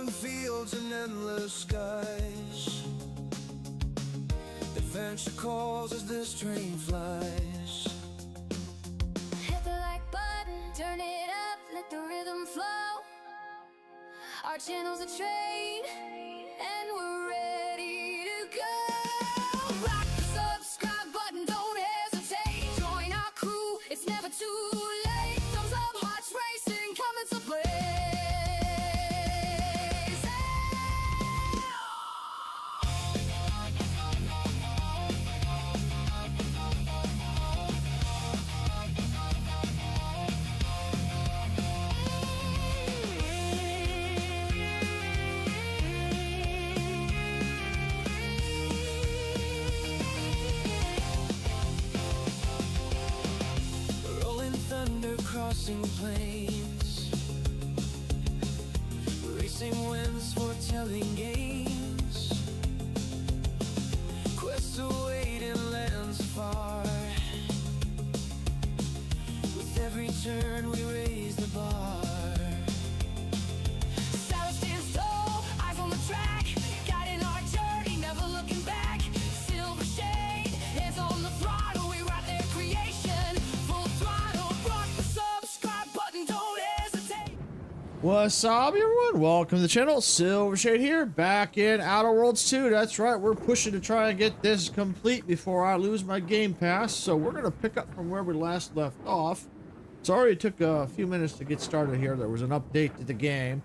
Open fields and endless skies. Adventure calls as this train flies. Hit the like button, turn it up, let the rhythm flow. Our channel's a train, and we're ready to go. Rock the subscribe button, don't hesitate. Join our crew, it's never too late. Thumbs up, hearts racing, coming to play. Crossing plains, racing winds, foretelling games, quests await in lands far. With every turn we raise the bar. Saddle stands tall, eyes on the track, guiding our journey, never looking back. Silver shade, hands on the throttle, we ride their creation. Full throttle, rock the subscribe button, don't hesitate. What's up, everyone? Welcome to the channel. Silver Shade here, back in Outer Worlds 2. That's right, we're pushing to try and get this complete before I lose my game pass. So we're going to pick up from where we last left off. Sorry it took a few minutes to get started here. There was an update to the game.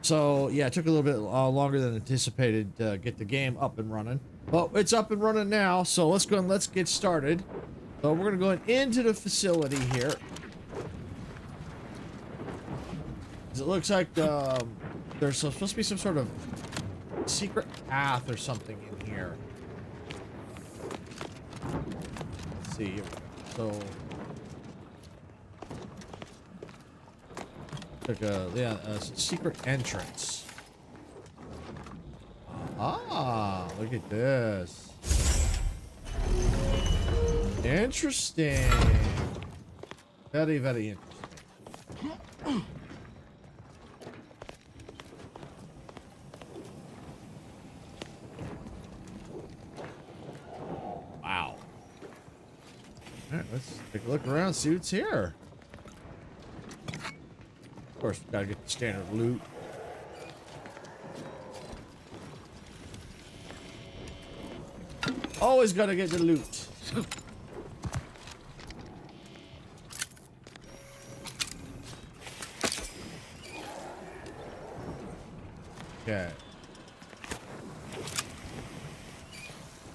So yeah, it took a little bit longer than anticipated to get the game up and running. But it's up and running now, so let's go and let's get started. So we're going to go into the facility here. It looks like there's supposed to be some sort of secret path or something in here. Let's see. So, like a secret entrance. Ah, look at this. Interesting. Very, very interesting. Wow. All right, let's take a look around, see what's here. Of course, we gotta get the standard loot. Always gotta get the loot. Okay.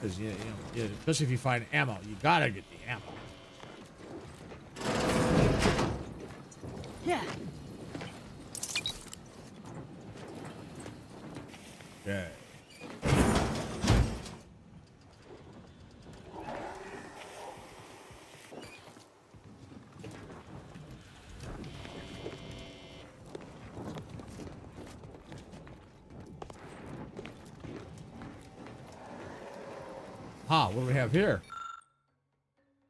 Because especially if you find ammo, you gotta get the ammo. Yeah. Okay. What do we have here?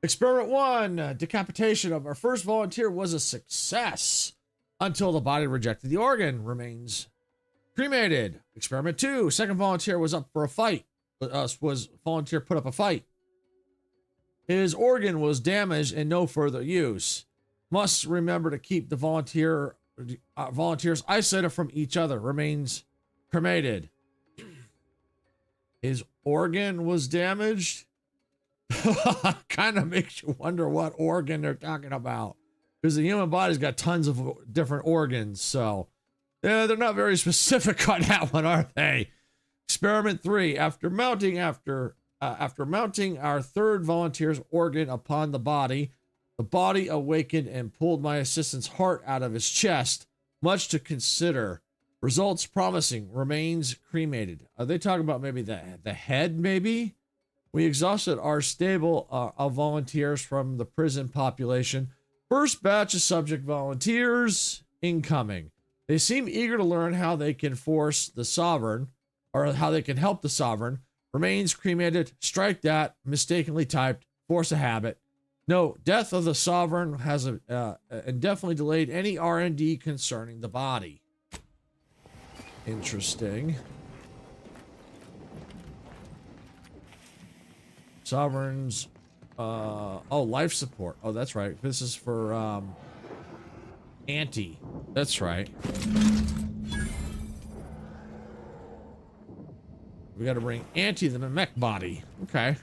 Experiment 1, decapitation of our first volunteer was a success until the body rejected the organ, remains cremated. Experiment 2, second volunteer was up for a fight. Volunteer put up a fight. His organ was damaged and no further use. Must remember to keep the volunteers isolated from each other, remains cremated. His organ was damaged. Kind of makes you wonder what organ they're talking about, because the human body's got tons of different organs, so yeah, they're not very specific on that one, are they? Experiment 3, after mounting our third volunteer's organ upon the body awakened and pulled my assistant's heart out of his chest. Much to consider. Results promising. Remains cremated. Are they talking about maybe the head, maybe? We exhausted our stable of volunteers from the prison population. First batch of subject volunteers incoming. They seem eager to learn how they can force the sovereign, or how they can help the sovereign. Remains cremated. Strike that. Mistakenly typed. Force a habit. No, death of the sovereign has indefinitely delayed any R&D concerning the body. Interesting. Sovereigns. Oh, life support. Oh, that's right. This is for Auntie. That's right. We got to bring Auntie the mech body. Okay.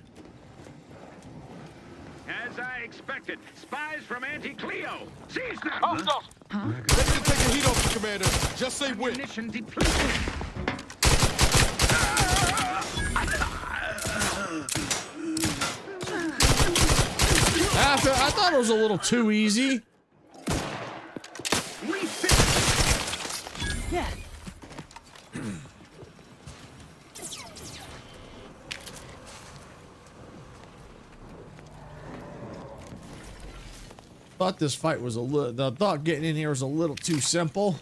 As I expected, spies from Anti-Cleo. Seize them! Hostiles! Ready to take the heat off the commander. Just say when. Ammunition depleted. I thought it was a little too easy. Yeah. Thought this fight was a little. The thought getting in here was a little too simple.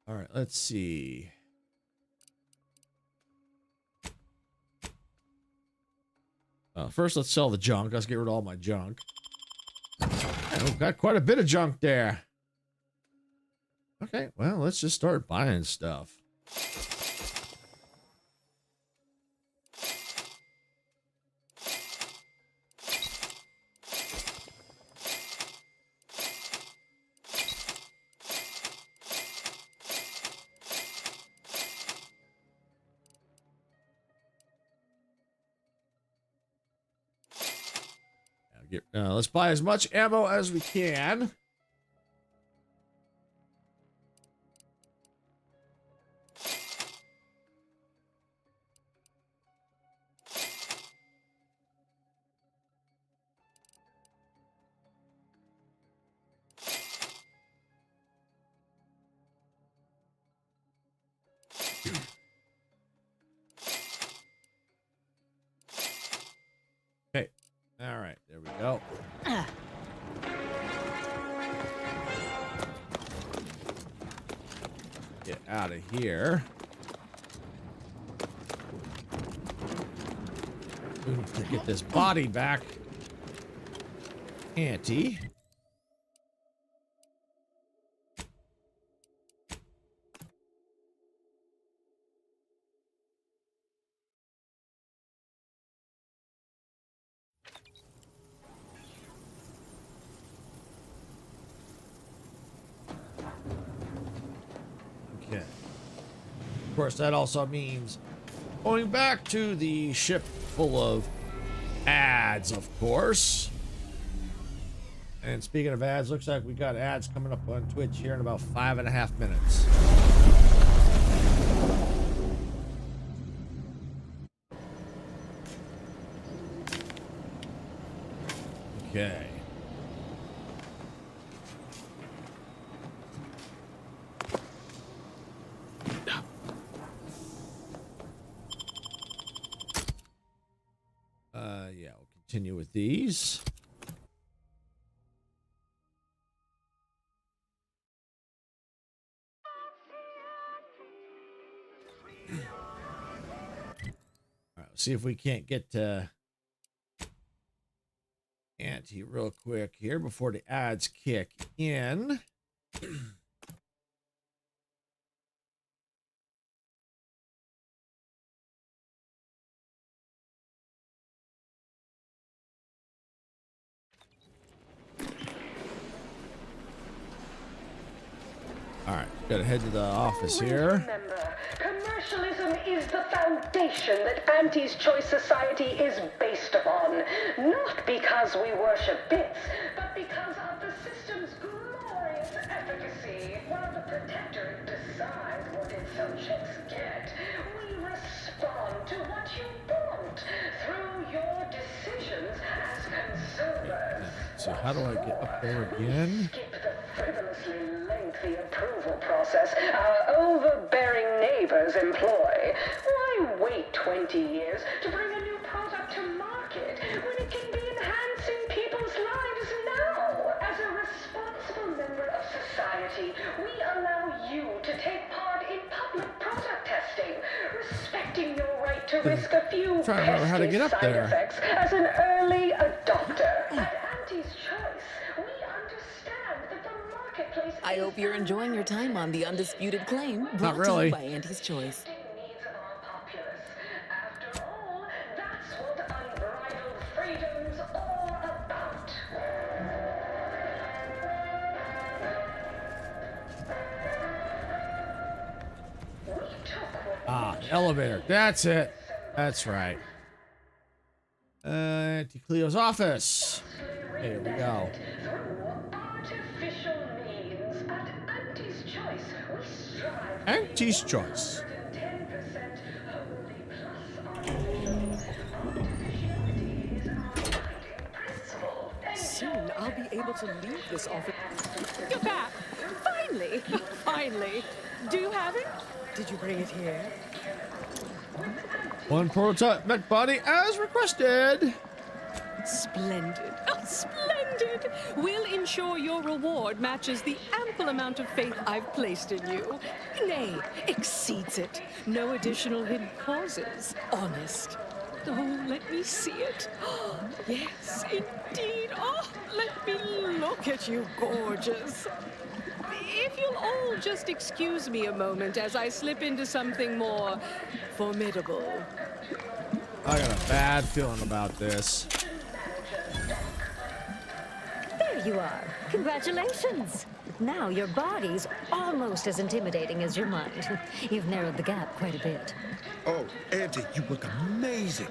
All right, let's see. First, let's sell the junk. Let's get rid of all my junk. We've got quite a bit of junk there. Okay, well, let's just start buying stuff. Let's buy as much ammo as we can. Okay. All right, there we go. Get out of here. We need to get this body back. Auntie. Okay. Of course, that also means going back to the ship full of ads, of course. And speaking of ads, looks like we got ads coming up on Twitch here in about 5.5 minutes. Okay. Yeah, we'll continue with these. All right, see if we can't get to Auntie real quick here before the ads kick in. All right, gotta head to the office here. Remember, commercialism is the foundation that Auntie's Choice Society is based upon. Not because we worship bits, but because of the system's glorious efficacy. While the Protectorate decides what its subjects get, we respond to what you want through your decisions as consumers. So how do I get up there again? Skip the frivolously lengthy approval process our overbearing neighbors employ. Why wait 20 years to bring a new product to market when it can be enhancing people's lives now? As a responsible member of society, we allow you to take part in public product testing. to risk a few trying to remember how to get up side there. effects as an early adopter. At Auntie's choice, we understand that the marketplace I is hope you're enjoying your time on The Undisputed Claim, brought to really. you by Auntie's Choice. needs of our populace. After all, that's what unbridled freedom's all about. Elevator. That's it. That's right. Auntie Cleo's office. Here we go. Artificial means at Auntie's choice, we strive Auntie's choice. 10% wholly plus artificiality is our guiding principle. Soon I'll be able to leave this office. You're back! Finally! Finally! Do you have it? Did you bring it here? One prototype mech body as requested. Splendid. Oh, splendid! We'll ensure your reward matches the ample amount of faith I've placed in you. Nay, exceeds it. No additional hidden clauses. Honest. Oh, let me see it. Oh, yes, indeed. Oh, let me look at you, gorgeous. If you'll all just excuse me a moment as I slip into something more formidable. I got a bad feeling about this. There you are. Congratulations. Now your body's almost as intimidating as your mind. You've narrowed the gap quite a bit. Oh, Auntie, you look amazing.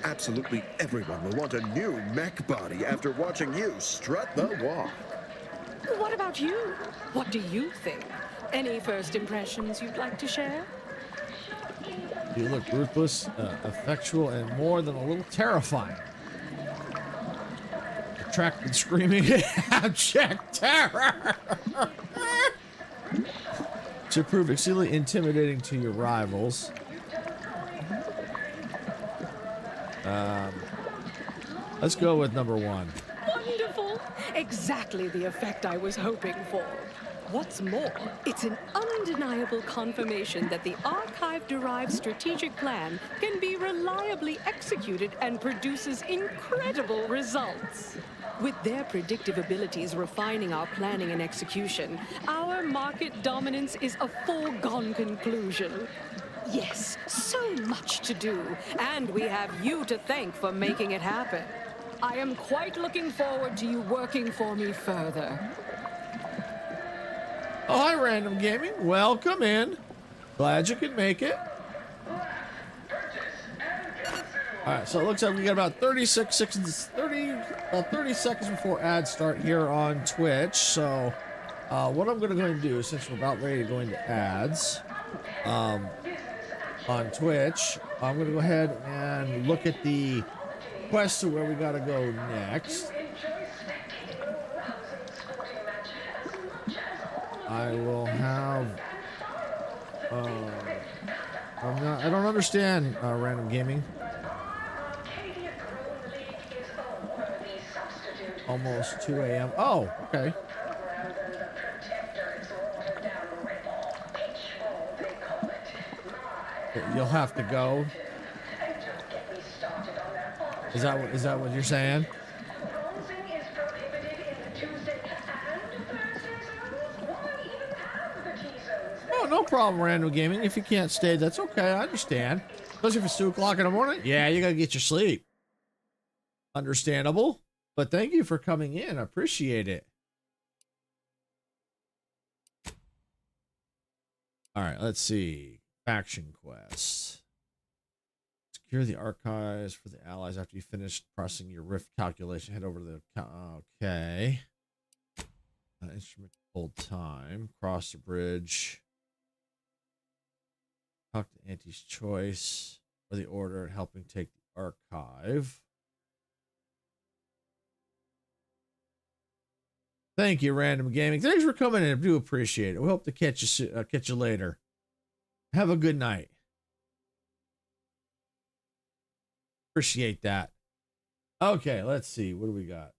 Absolutely everyone will want a new mech body after watching you strut the walk. What about you? What do you think? Any first impressions you'd like to share? You look ruthless, effectual, and more than a little terrifying. Attracted, screaming, abject terror. To prove exceedingly intimidating to your rivals. Let's go with number one. Wonderful! Exactly the effect I was hoping for. What's more, it's an undeniable confirmation that the archive-derived strategic plan can be reliably executed and produces incredible results. With their predictive abilities refining our planning and execution, our market dominance is a foregone conclusion. Yes, so much to do, and we have you to thank for making it happen. I am quite looking forward to you working for me further. Oh, hi, Random Gaming. Welcome in. Glad you could make it. All right, so it looks like we got about 30 seconds before ads start here on Twitch. So what I'm going to go ahead and do, since we're about ready to go into ads on Twitch, I'm going to go ahead and look at the quest to where we got to go next. I will have. I don't understand Random Gaming. Almost 2 a.m. Oh, okay. You'll have to go. Is that what you're saying? Oh, no problem, Random Gaming. If you can't stay, that's okay. I understand. Especially if it's 2 o'clock in the morning. Yeah, you gotta get your sleep. Understandable. But thank you for coming in. I appreciate it. All right, let's see. Faction quest. Secure the archives for the allies after you finish processing your rift calculation. Head over to the... Okay. Instrument hold time. Cross the bridge. Talk to Auntie's Choice. For the order and helping take the archive. Thank you, Random Gaming. Thanks for coming in. I do appreciate it. We hope to catch you later. Have a good night. Appreciate that. Okay, let's see. What do we got?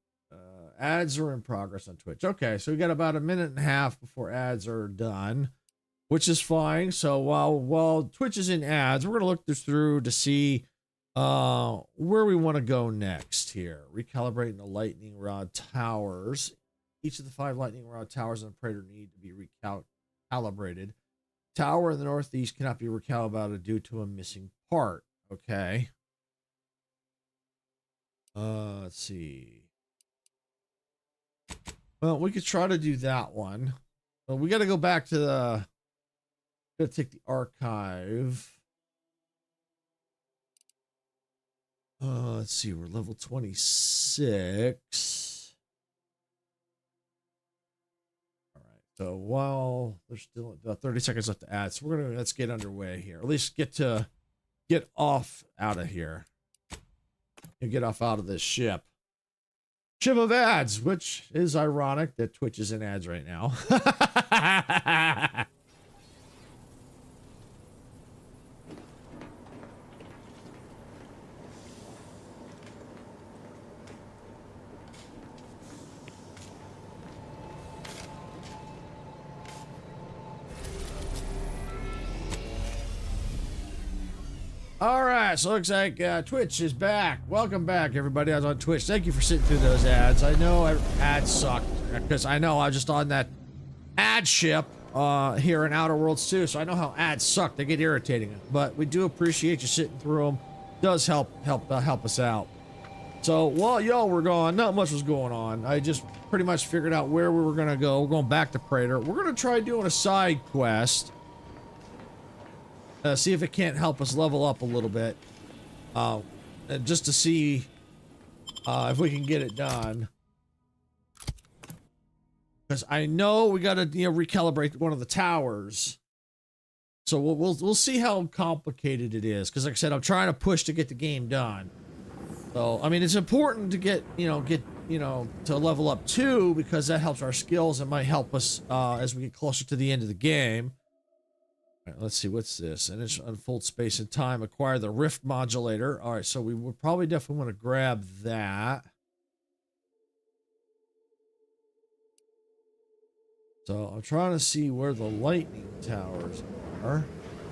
Ads are in progress on Twitch. Okay, so we got about a minute and a half before ads are done. which is fine. So while Twitch is in ads, we're gonna look this through to see where we want to go next here. Recalibrating the lightning rod towers. Each of the 5 lightning rod towers on the Praetor need to be recalibrated. Tower in the northeast cannot be recalibrated due to a missing part. Okay. Let's see. Well, we could try to do that one. But we got to go back to the... Gotta take the archive. Let's see. We're level 26. All right. So while there's still about 30 seconds left to add, so let's get underway here. At least get off out of here. And get off out of this ship. Ship of ads, which is ironic that Twitch is in ads right now. All right, so it looks like Twitch is back. Welcome back, everybody. I was on Twitch. Thank you for sitting through those ads. I know ads suck because I know I was just on that ad ship here in Outer Worlds too, so I know how ads suck. They get irritating, but we do appreciate you sitting through them. It does help us out. So while y'all were gone, not much was going on. I just pretty much figured out where we were gonna go. We're going back to Praetor. We're gonna try doing a side quest. See if it can't help us level up a little bit. Just to see if we can get it done. Because I know we got to recalibrate one of the towers. So we'll see how complicated it is. Because like I said, I'm trying to push to get the game done. So I mean, it's important to get to level up too, because that helps our skills and might help us as we get closer to the end of the game. All right, let's see, what's this? And it's unfold space and time. Acquire the rift modulator. All right, so we would probably definitely want to grab that. So I'm trying to see where the lightning towers are.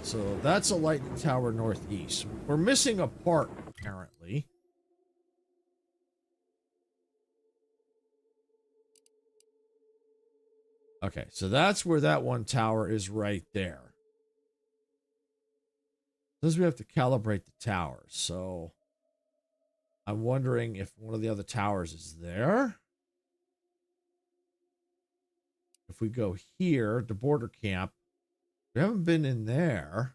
So that's a lightning tower northeast. We're missing a part, apparently. Okay, so that's where that one tower is right there. Says we have to calibrate the towers, so I'm wondering if one of the other towers is there. If we go here, the border camp, we haven't been in there.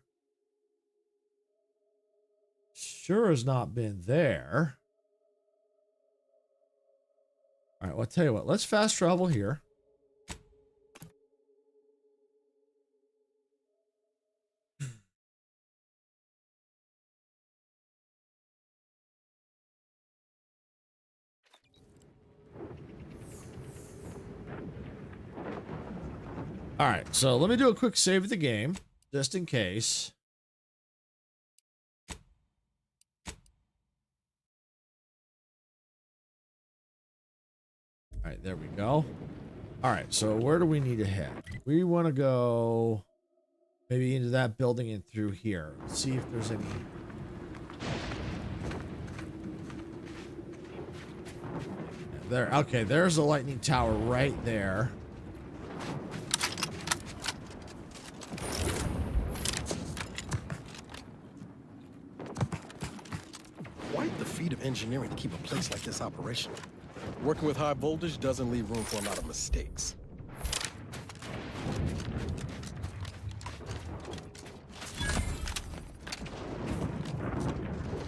Sure has not been there. All right, well, I'll tell you what, let's fast travel here. All right, so let me do a quick save of the game, just in case. All right, there we go. All right, so where do we need to head? We want to go maybe into that building and through here. Let's see if there's any... There, okay, there's the lightning tower right there. Quite the feat of engineering to keep a place like this operational. Working with high voltage doesn't leave room for a lot of mistakes.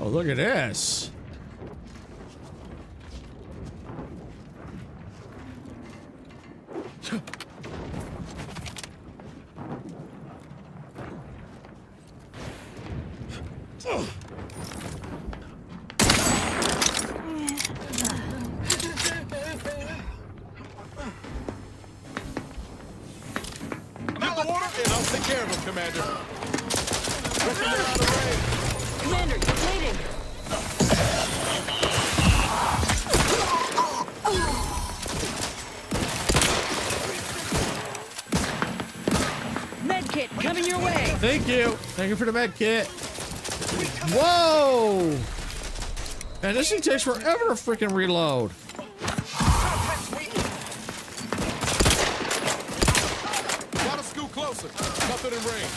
Oh, look at this. Commander, you're bleeding. Medkit Coming your way. Thank you. Thank you for the med kit. Whoa! Man, this thing takes forever to freaking reload. Gotta scoot closer. Nothing in range.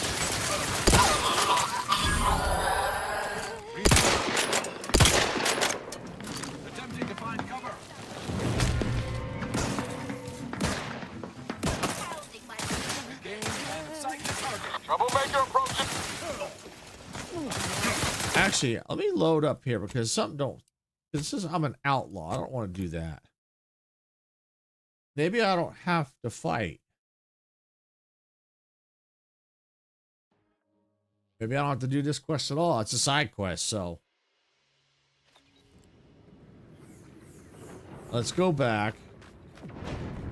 Attempting to find cover. Troublemaker approaching. Actually, let me load up here because something don't. This is I'm an outlaw. I don't want to do that. Maybe I don't have to fight. Maybe I don't have to do this quest at all. It's a side quest, so let's go back.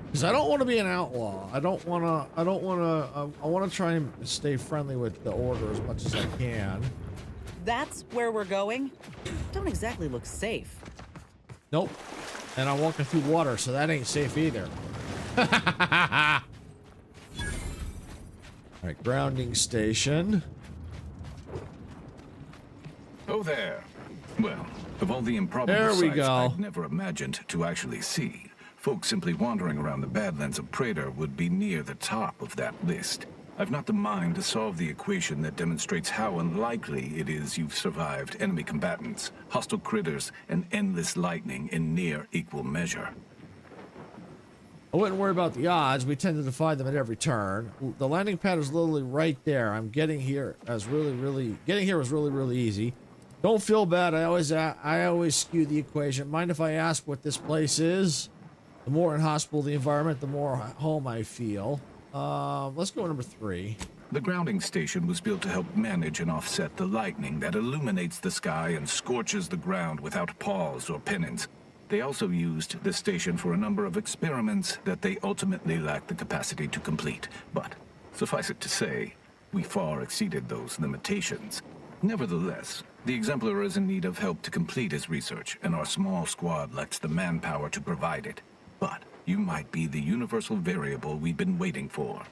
Because I don't want to be an outlaw. I want to try and stay friendly with the order as much as I can. That's where we're going? Don't exactly look safe. Nope. And I'm walking through water, so that ain't safe either. Alright, grounding station. Oh there. Well, of all the improbable There we sights go. I'd never imagined to actually see, folks simply wandering around the Badlands of Praetor would be near the top of that list. I've not the mind to solve the equation that demonstrates how unlikely it is you've survived enemy combatants, hostile critters, and endless lightning in near equal measure. I wouldn't worry about the odds. We tend to defy them at every turn. The landing pad is literally right there. I'm getting here as getting here was really easy. Don't feel bad. I always skew the equation. Mind if I ask what this place is? The more inhospitable the environment, the more home I feel. Let's go number 3. The grounding station was built to help manage and offset the lightning that illuminates the sky and scorches the ground without pause or penance. They also used the station for a number of experiments that they ultimately lacked the capacity to complete. But suffice it to say, we far exceeded those limitations. Nevertheless, the Exemplar is in need of help to complete his research, and our small squad lacks the manpower to provide it. But you might be the universal variable we've been waiting for.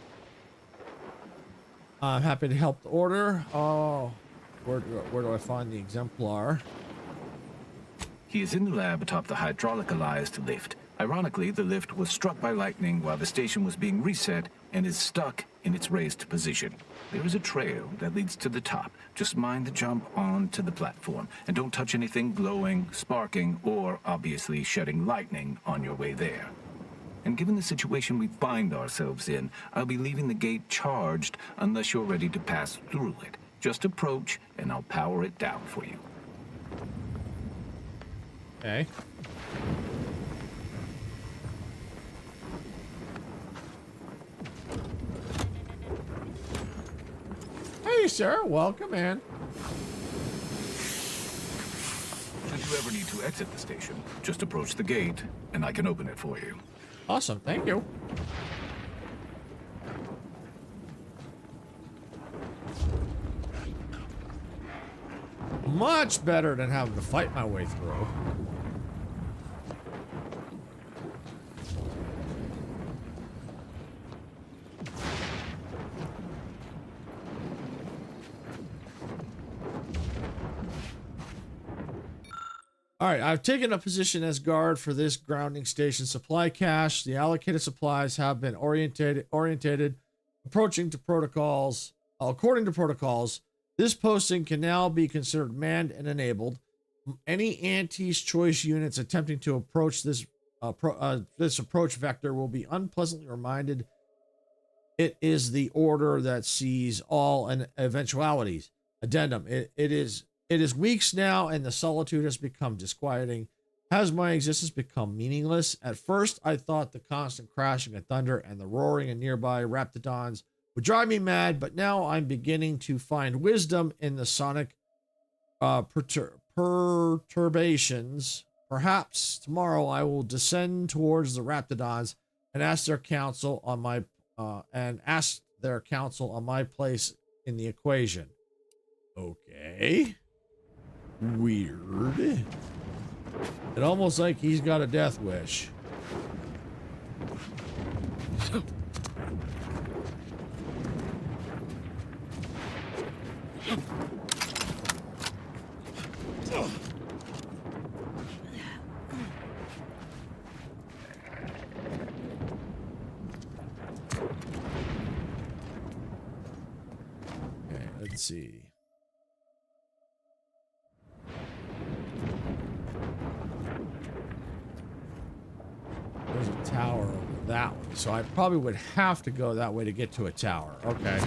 I'm happy to help the order. Oh, where do I find the Exemplar? He is in the lab atop the hydraulicalized lift. Ironically, the lift was struck by lightning while the station was being reset and is stuck in its raised position. There is a trail that leads to the top. Just mind the jump onto the platform, and don't touch anything glowing, sparking, or obviously shedding lightning on your way there. And given the situation we find ourselves in, I'll be leaving the gate charged unless you're ready to pass through it. Just approach, and I'll power it down for you. Okay. Hey, sir. Welcome in. Should you ever need to exit the station, just approach the gate, and I can open it for you. Awesome. Thank you. Much better than having to fight my way through. All right, I've taken a position as guard for this grounding station supply cache. The allocated supplies have been orientated according to protocols. This posting can now be considered manned and enabled. Any Auntie's Choice units attempting to approach this approach vector will be unpleasantly reminded it is the order that sees all and eventualities. Addendum. It is weeks now, and the solitude has become disquieting. Has my existence become meaningless? At first, I thought the constant crashing of thunder and the roaring of nearby raptidons would drive me mad, but now I'm beginning to find wisdom in the sonic perturbations. Perhaps tomorrow I will descend towards the raptidons and ask their counsel on my place in the equation. Okay. Weird. It almost like he's got a death wish. Okay, let's see. There's a tower over that way, so I probably would have to go that way to get to a tower. Okay.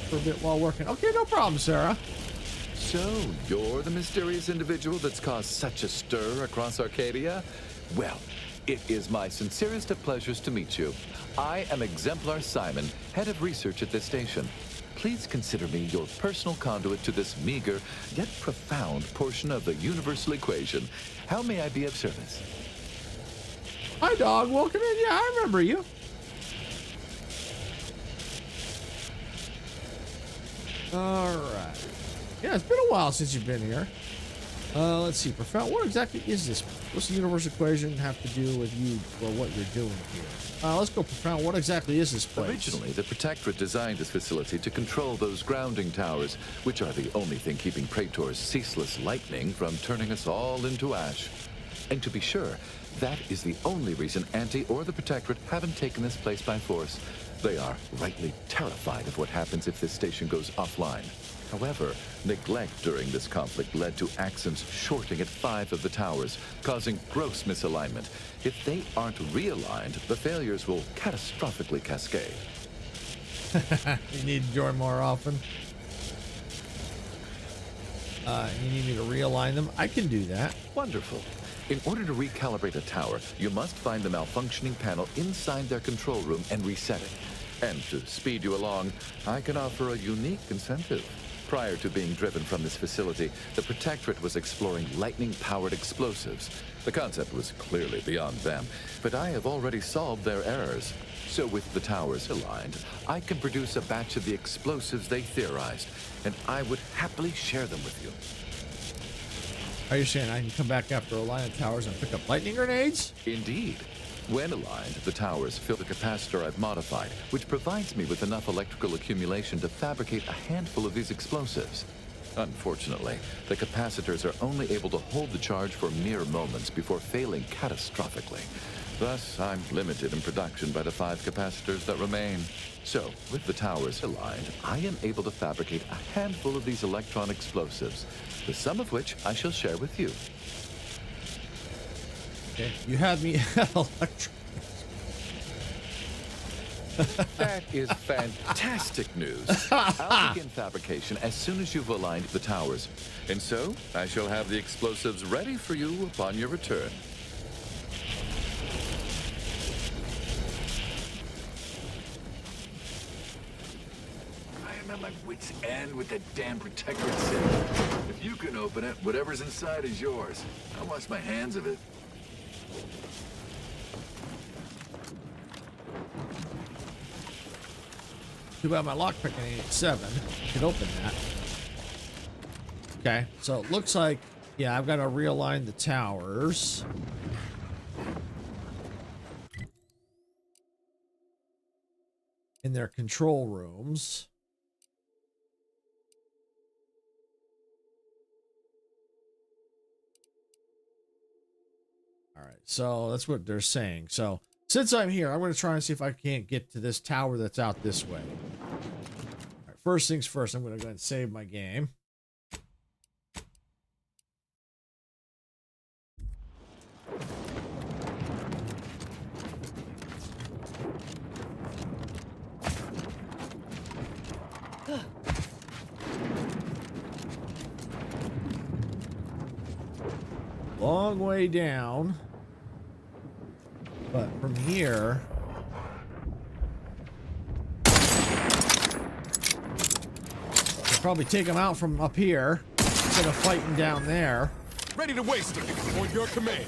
For a bit while working. Okay, no problem, Sarah. So, you're the mysterious individual that's caused such a stir across Arcadia? Well, it is my sincerest of pleasures to meet you. I am Exemplar Simon, head of research at this station. Please consider me your personal conduit to this meager, yet profound portion of the universal equation. How may I be of service? Hi, dog. Welcome in. Yeah, I remember you. All right. Yeah, it's been a while since you've been here. Let's see. Profound. What exactly is this? What's the universal equation have to do with you or what you're doing here? Let's go profound. What exactly is this place? Originally, the Protectorate designed this facility to control those grounding towers, which are the only thing keeping Praetor's ceaseless lightning from turning us all into ash. And to be sure, that is the only reason Anti or the Protectorate haven't taken this place by force. They are rightly terrified of what happens if this station goes offline. However, neglect during this conflict led to Axons shorting at 5 of the towers, causing gross misalignment. If they aren't realigned, the failures will catastrophically cascade. You need to join more often. You need me to realign them. I can do that. Wonderful. In order to recalibrate a tower, you must find the malfunctioning panel inside their control room and reset it. And to speed you along, I can offer a unique incentive. Prior to being driven from this facility, the Protectorate was exploring lightning-powered explosives. The concept was clearly beyond them, but I have already solved their errors. So with the towers aligned, I can produce a batch of the explosives they theorized, and I would happily share them with you. Are you saying I can come back after a line of towers and pick up lightning grenades? Indeed. When aligned, the towers fill the capacitor I've modified, which provides me with enough electrical accumulation to fabricate a handful of these explosives. Unfortunately, the capacitors are only able to hold the charge for mere moments before failing catastrophically. Thus, I'm limited in production by the 5 capacitors that remain. So, with the towers aligned, I am able to fabricate a handful of these electron explosives, the sum of which I shall share with you. Okay, you had me at electron. That is fantastic news. I'll begin fabrication as soon as you've aligned the towers. And so, I shall have the explosives ready for you upon your return. I am at my wit's end with that damn Protectorate set. If you can open it, whatever's inside is yours. I'll wash my hands of it. Too bad my lockpick ain't 7. Can open that. Okay, so it looks like, yeah, I've got to realign the towers. In their control rooms. All right, so that's what they're saying. So since I'm here, I'm going to try and see if I can't get to this tower that's out this way. All right, first things first, I'm going to go ahead and save my game. Long way down. But from here... I'll probably take them out from up here instead of fighting down there. Ready to waste them. On your command.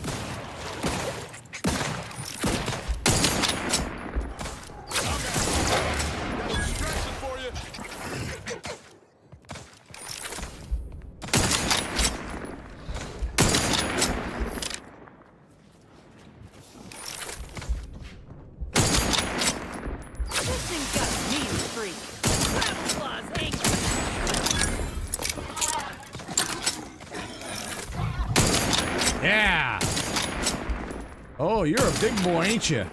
Yeah. Oh, you're a big boy, ain't you?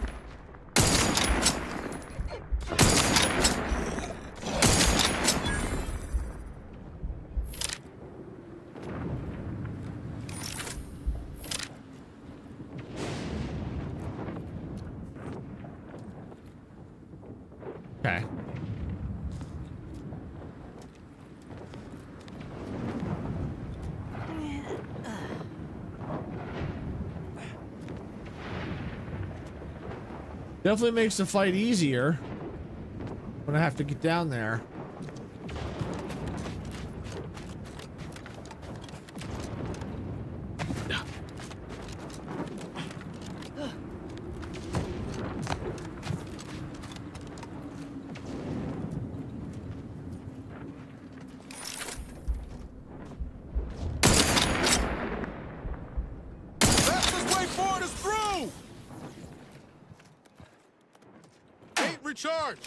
Okay. Definitely makes the fight easier when I have to get down there. Fastest way forward is through! Recharge!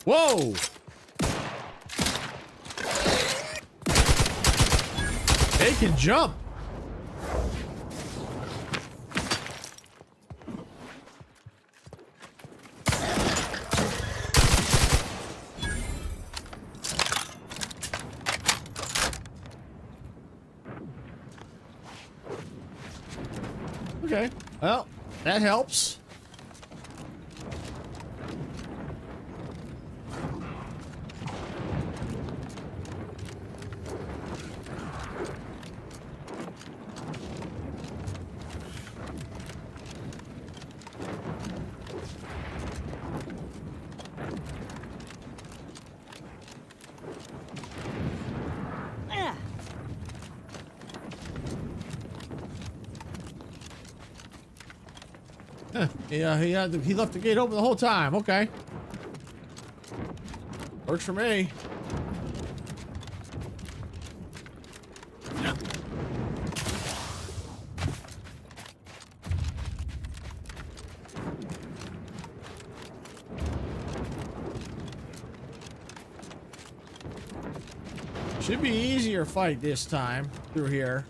Whoa! They can jump. Okay. Well, that helps. Yeah, he left the gate open the whole time. Okay. Works for me. Should be easier fight this time through here,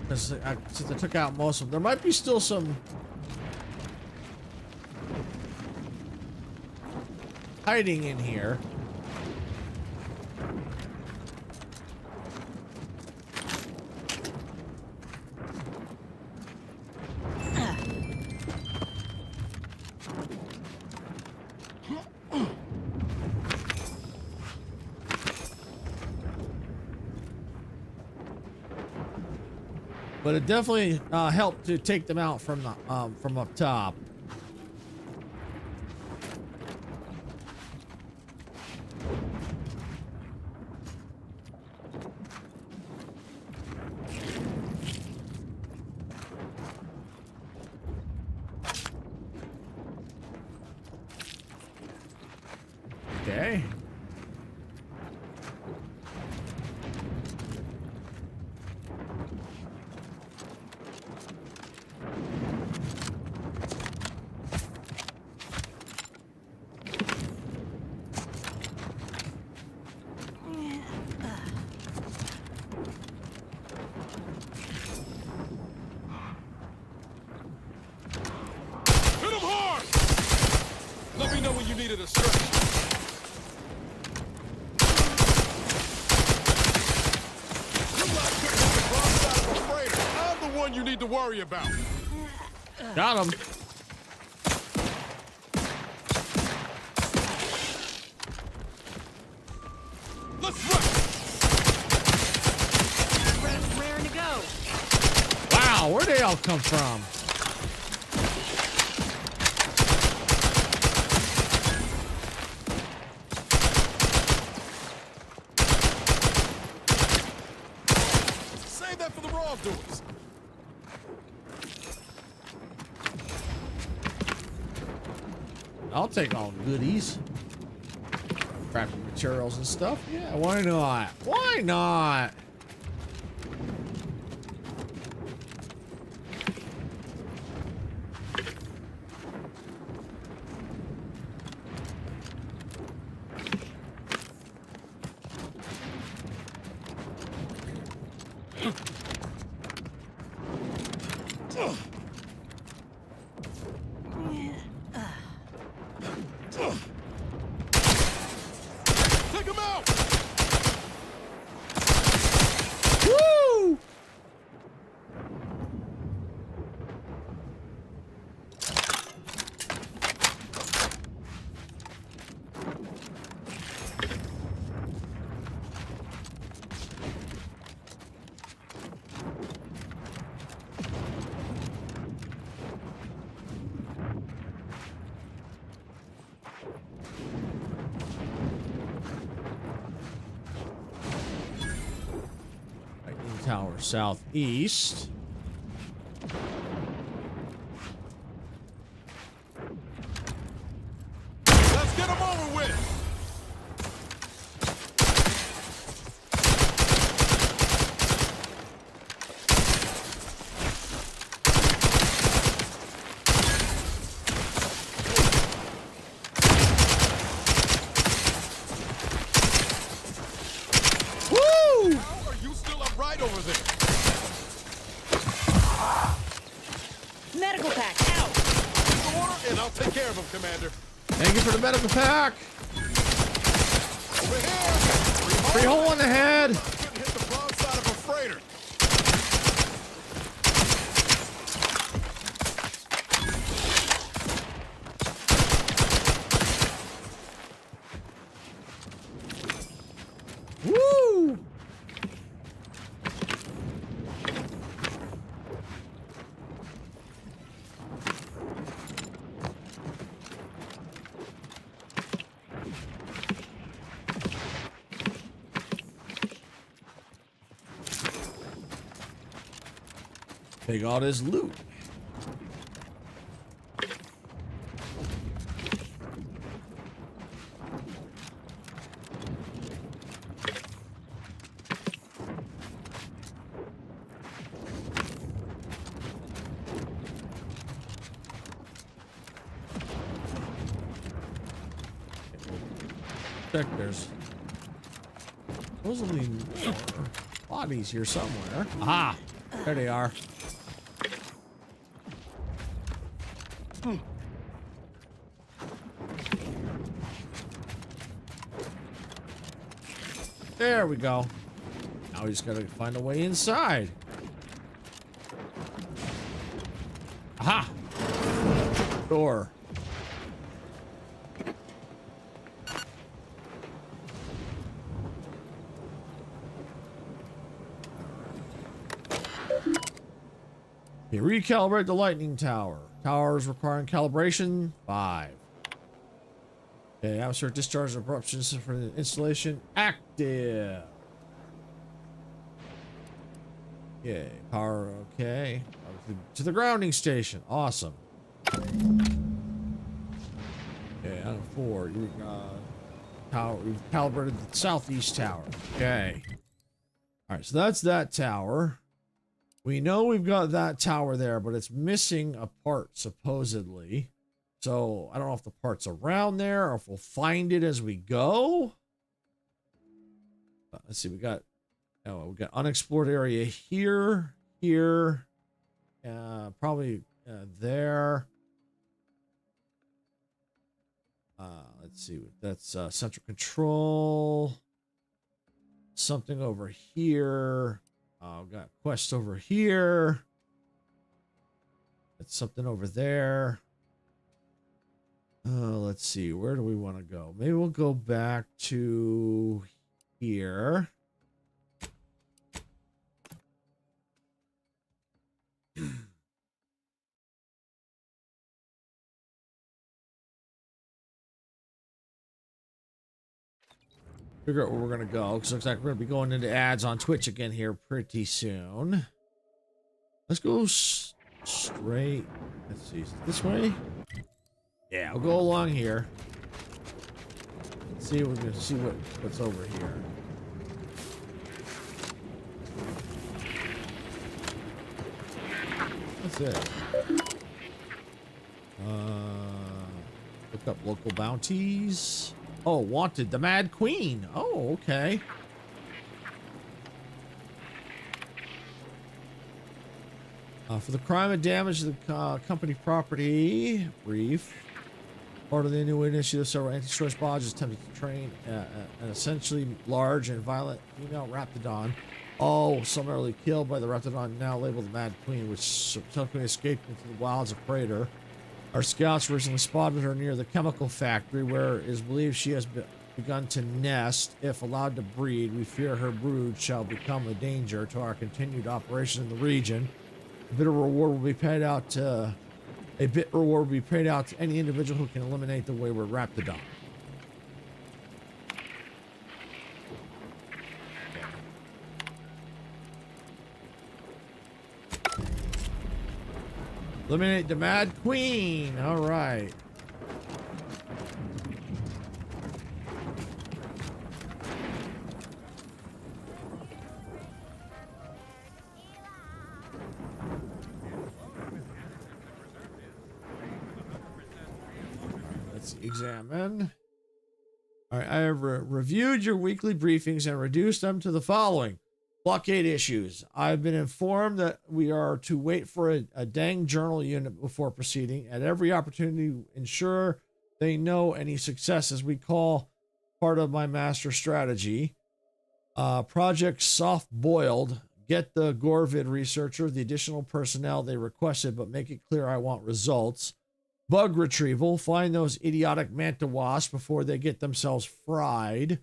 because since I took out most of them. There might be still some hiding in here. But it definitely helped to take them out from the from up top. Okay. Hit him hard! Let me know when you needed a stretch. I'm the one you need to worry about. Got him. Let's run. Raring to go. Wow, where'd they all come from? outdoors. I'll take all the goodies. Crafting materials and stuff. Yeah, why not? Why not? Take him out! Woo! Lightning Tower southeast. Let's get him over with! Woo! How are you still upright over there? Medical pack, out! The order, and I'll take care of him, Commander. Thank you for the medical pack. Over here! Free hole in the head. Couldn't hit the broadside of a freighter. Woo! Take all this loot. Check, there's supposedly more bodies here somewhere. Aha! There they are. There we go. Now we just gotta find a way inside. Aha! Door. Okay, recalibrate the lightning tower. Towers requiring calibration 5. Okay, atmospheric discharge eruptions for the installation active. Okay, power okay. To the grounding station. Awesome. Okay, out of 4. You tower. We've calibrated the southeast tower. Okay. All right, so that's that tower. We know we've got that tower there, but it's missing a part, supposedly. So, I don't know if the part's around there or if we'll find it as we go. Let's see, we got unexplored area here, probably there. Let's see, that's central control. Something over here. We've got quest over here. That's something over there. Let's see. Where do we want to go? Maybe we'll go back to here. Figure out where we're going to go, because it looks like we're going to be going into ads on Twitch again here pretty soon. Let's go straight. Let's see. This way? Yeah, I'll go along here. Let's see, we're gonna see what's over here. What's this? Look up local bounties. Oh, wanted the Mad Queen. Oh, okay. For the crime and damage to the company property, brief. Part of the new initiative, several anti-choice barges attempted to train an essentially large and violent female Raptidon. All summarily killed by the Raptidon now labeled the Mad Queen, which subsequently escaped into the wilds of Praetor. Our scouts recently spotted her near the chemical factory, where it is believed she has begun to nest. If allowed to breed, we fear her brood shall become a danger to our continued operation in the region. A bit reward will be paid out to any individual who can eliminate the wayward Raptidon. Eliminate the Mad Queen. All right. Let's examine. All right. I have reviewed your weekly briefings and reduced them to the following. Blockade issues. I've been informed that we are to wait for a dang journal unit before proceeding. At every opportunity, ensure they know any successes we call part of my master strategy. Project Soft Boiled. Get the Gorvid researcher the additional personnel they requested, but make it clear I want results. Bug retrieval. Find those idiotic manta wasps before they get themselves fried.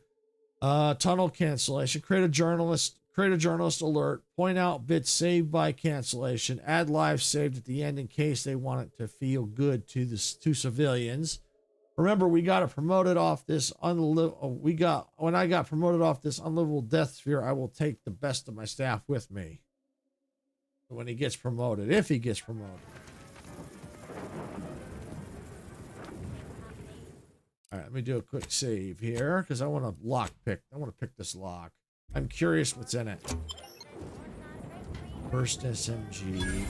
Tunnel cancellation. Create a journalist alert. Point out bits saved by cancellation. Add lives saved at the end in case they want it to feel good to civilians. Remember, we got promoted off this when I got promoted off this unlivable death sphere, I will take the best of my staff with me. When he gets promoted, if he gets promoted. All right, let me do a quick save here because I want to pick this lock. I'm curious what's in it. First SMG.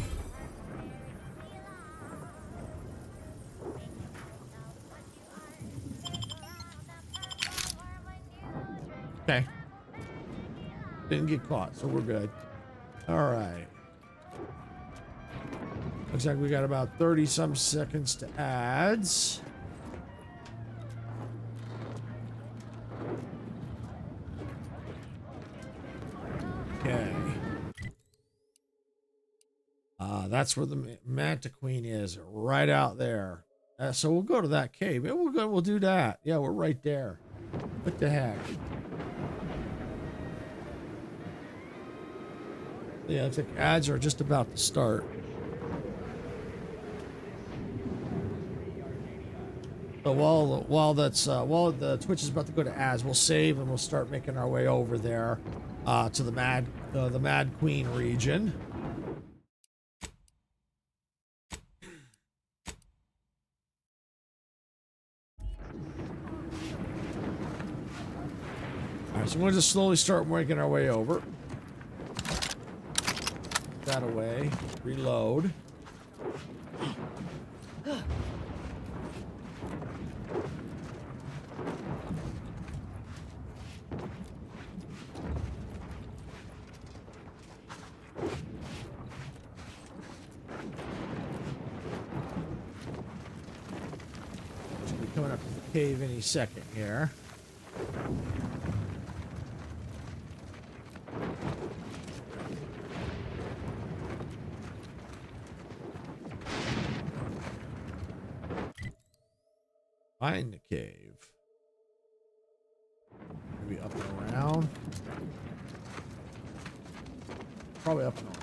Okay. Didn't get caught, so we're good. All right. Looks like we got about 30 some seconds to ads. Okay. That's where the Manta Queen is, right out there. So we'll go to that cave. Yeah, we'll do that. Yeah, we're right there. What the heck? Yeah, looks like ads are just about to start. So while the Twitch is about to go to ads, we'll save and we'll start making our way over there to the Mad Queen region. All right, so we're going to just slowly start making our way over. That away. Reload. Should be coming up to the cave any second here. Find the cave. Maybe up and around. Probably up and around.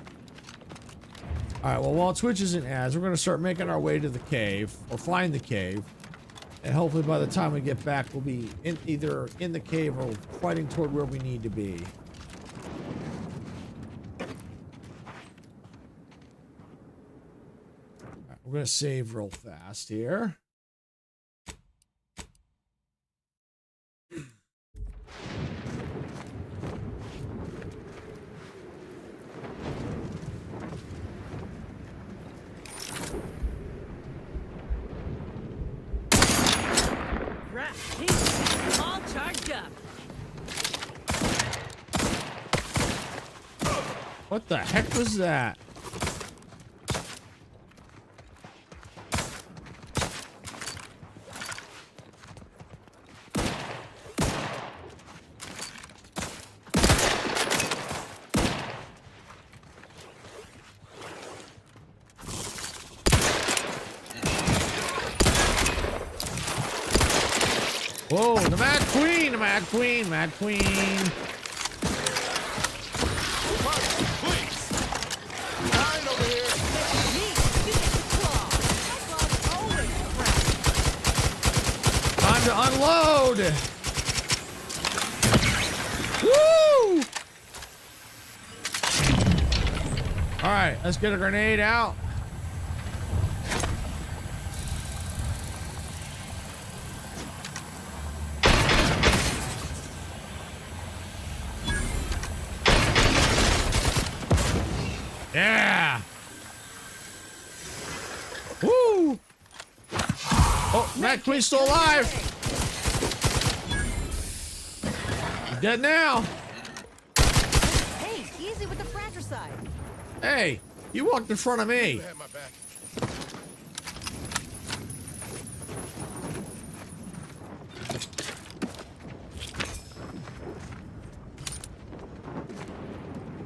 All right, well, while Twitch isn't ads, we're going to start making our way to the cave, or find the cave. And hopefully by the time we get back, we'll be either in the cave or fighting toward where we need to be. We're going to save real fast here. Crap, he's all charged up. What the heck was that? Whoa, the Mad Queen, the Mad Queen, Mad Queen. Time to unload. Woo! All right, let's get a grenade out. Yeah. Woo! Oh, Mad Queen's still alive. He's dead now. Hey, easy with the fratricide. Hey, you walked in front of me. You have my back.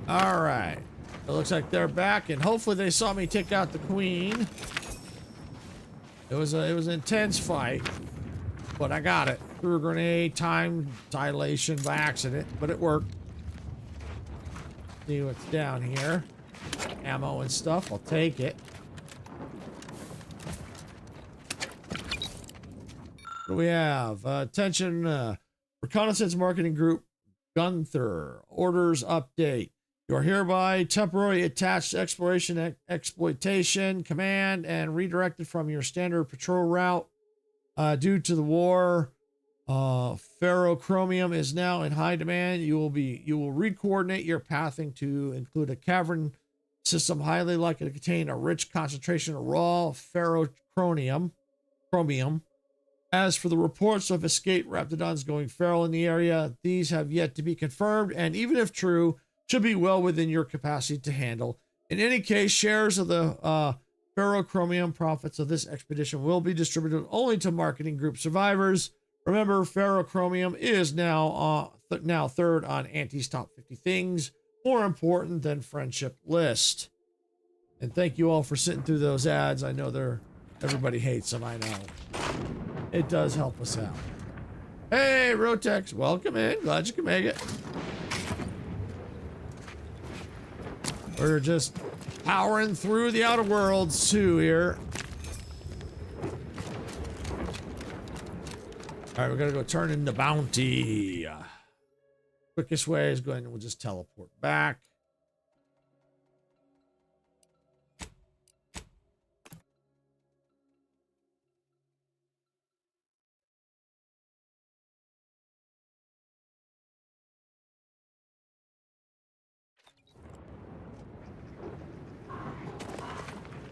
All right. It looks like they're back, and hopefully they saw me take out the queen. It was an intense fight, but I got it. Threw a grenade, time dilation by accident, but it worked. See what's down here. Ammo and stuff. I'll take it. What do we have? Attention, Reconnaissance Marketing Group, Gunther. Orders update. You are hereby temporarily attached to Exploration Exploitation Command and redirected from your standard patrol route. Due to the war, ferrochromium is now in high demand. You will recoordinate your pathing to include a cavern system highly likely to contain a rich concentration of raw ferrochromium. As for the reports of escaped raptidons going feral in the area, these have yet to be confirmed, and even if true, should be well within your capacity to handle. In any case, shares of the ferrochromium profits of this expedition will be distributed only to marketing group survivors. Remember, ferrochromium is now third on Auntie's top 50 things more important than friendship list. And thank you all for sitting through those ads. I know everybody hates them. I know. It does help us out. Hey, Rotex, welcome in. Glad you can make it. We're just powering through the Outer Worlds too here. All right, we're gonna go turn in the bounty. Quickest way is going. We'll just teleport back.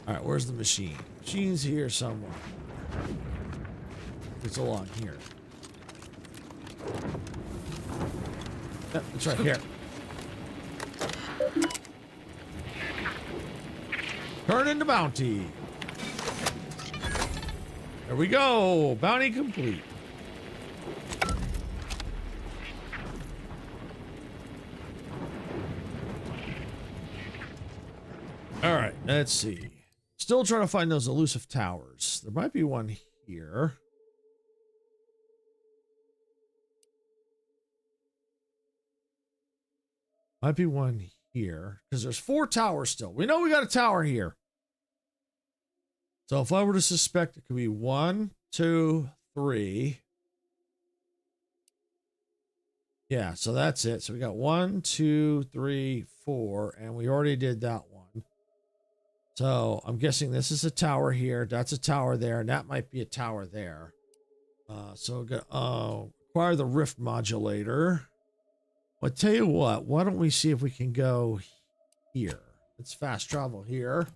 All right, where's the machine? Machine's here somewhere. It's along here. Yep, it's right here. Turn into bounty. There we go. Bounty complete. All right, let's see. Still trying to find those elusive towers. There might be one here. Might be one here. Because there's 4 towers still. We know we got a tower here. So if I were to suspect, it could be 1, 2, 3. Yeah, so that's it. So we got 1, 2, 3, 4. And we already did that one. So I'm guessing this is a tower here. That's a tower there, and that might be a tower there. So acquire the rift modulator. I'll tell you what. Why don't we see if we can go here? Let's fast travel here.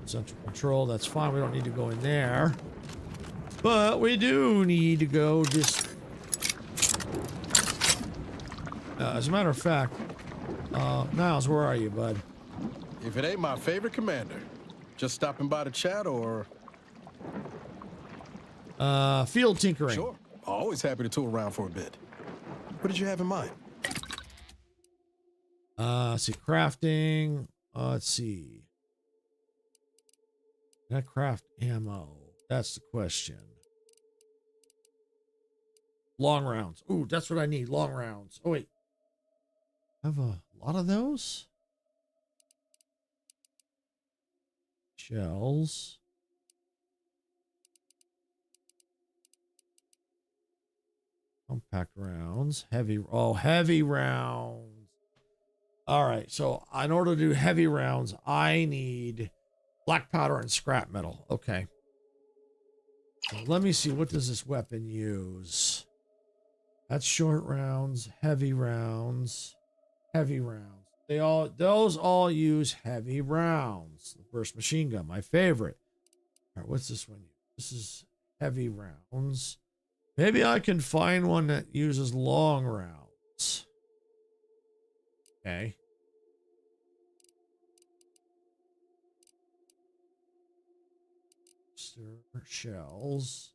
Central control, that's fine. We don't need to go in there. But we do need to go just... as a matter of fact, Niles, where are you, bud? If it ain't my favorite commander, just stopping by to chat or... Field tinkering. Sure. Always happy to tool around for a bit. What did you have in mind? Let's see, crafting. Let's see. Can I craft ammo? That's the question. Long rounds. Ooh, that's what I need. Long rounds. Oh, wait. I have a lot of those? Shells. Compact rounds. Heavy. Oh, heavy rounds. All right. So in order to do heavy rounds, I need black powder and scrap metal. Okay. So let me see. What does this weapon use? That's short rounds, heavy rounds, heavy rounds. Those all use heavy rounds. The burst machine gun, my favorite. All right, what's this one? This is heavy rounds. Maybe I can find one that uses long rounds. Okay. Shells.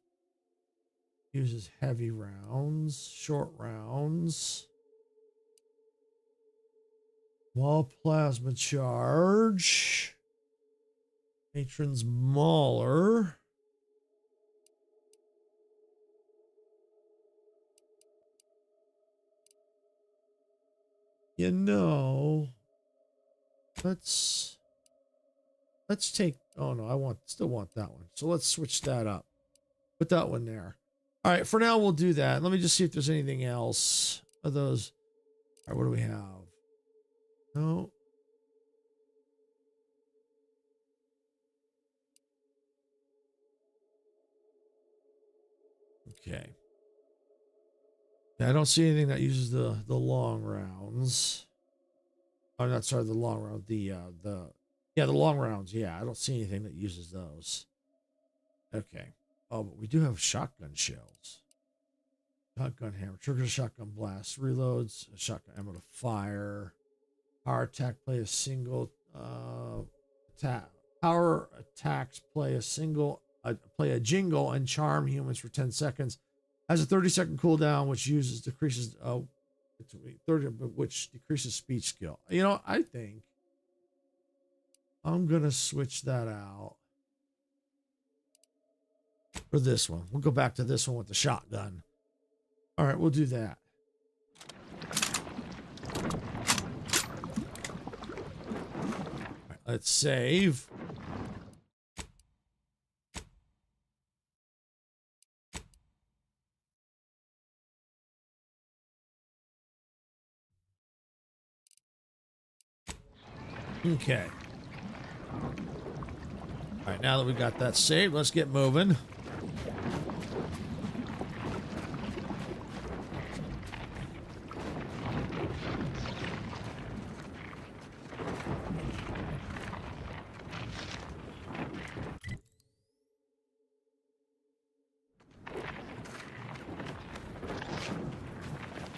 Uses heavy rounds, short rounds. Small plasma charge. Matron's Mauler. You know, let's take, oh no, still want that one. So let's switch that up. Put that one there. All right, for now we'll do that. Let me just see if there's anything else of those. All right, what do we have? No. Okay. Yeah, I don't see anything that uses the long rounds. Oh, not sorry, the long round. The long rounds. Yeah, I don't see anything that uses those. Okay. Oh, but we do have shotgun shells. Shotgun hammer, triggers a shotgun blast, reloads, a shotgun ammo to fire. Power attack, play a single attack. Power attacks, play a jingle and charm humans for 10 seconds. Has a 30-second cooldown, which decreases 30, which decreases speech skill. You know, I think I'm gonna switch that out for this one. We'll go back to this one with the shotgun. All right, we'll do that. All right, let's save. Okay. All right, now that we got that saved, let's get moving.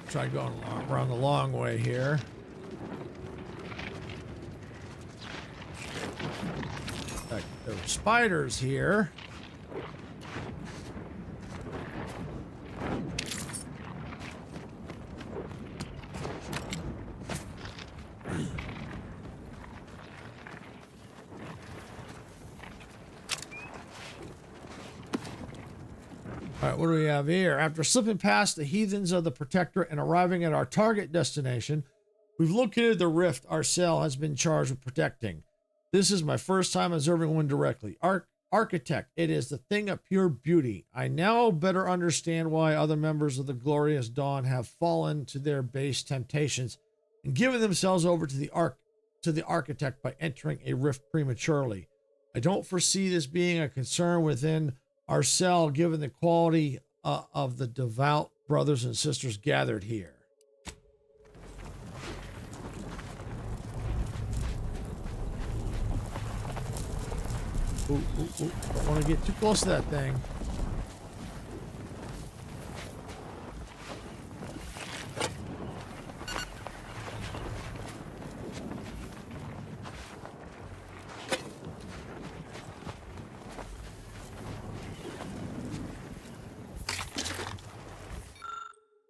Try going around the long way here. There are spiders here. All right, what do we have here? After slipping past the heathens of the Protectorate and arriving at our target destination, we've located the rift our cell has been charged with protecting. This is my first time observing one directly. Architect. It is the thing of pure beauty. I now better understand why other members of the Glorious Dawn have fallen to their base temptations and given themselves over to the Architect by entering a rift prematurely. I don't foresee this being a concern within our cell, given the quality of the devout brothers and sisters gathered here. Ooh, don't want to get too close to that thing.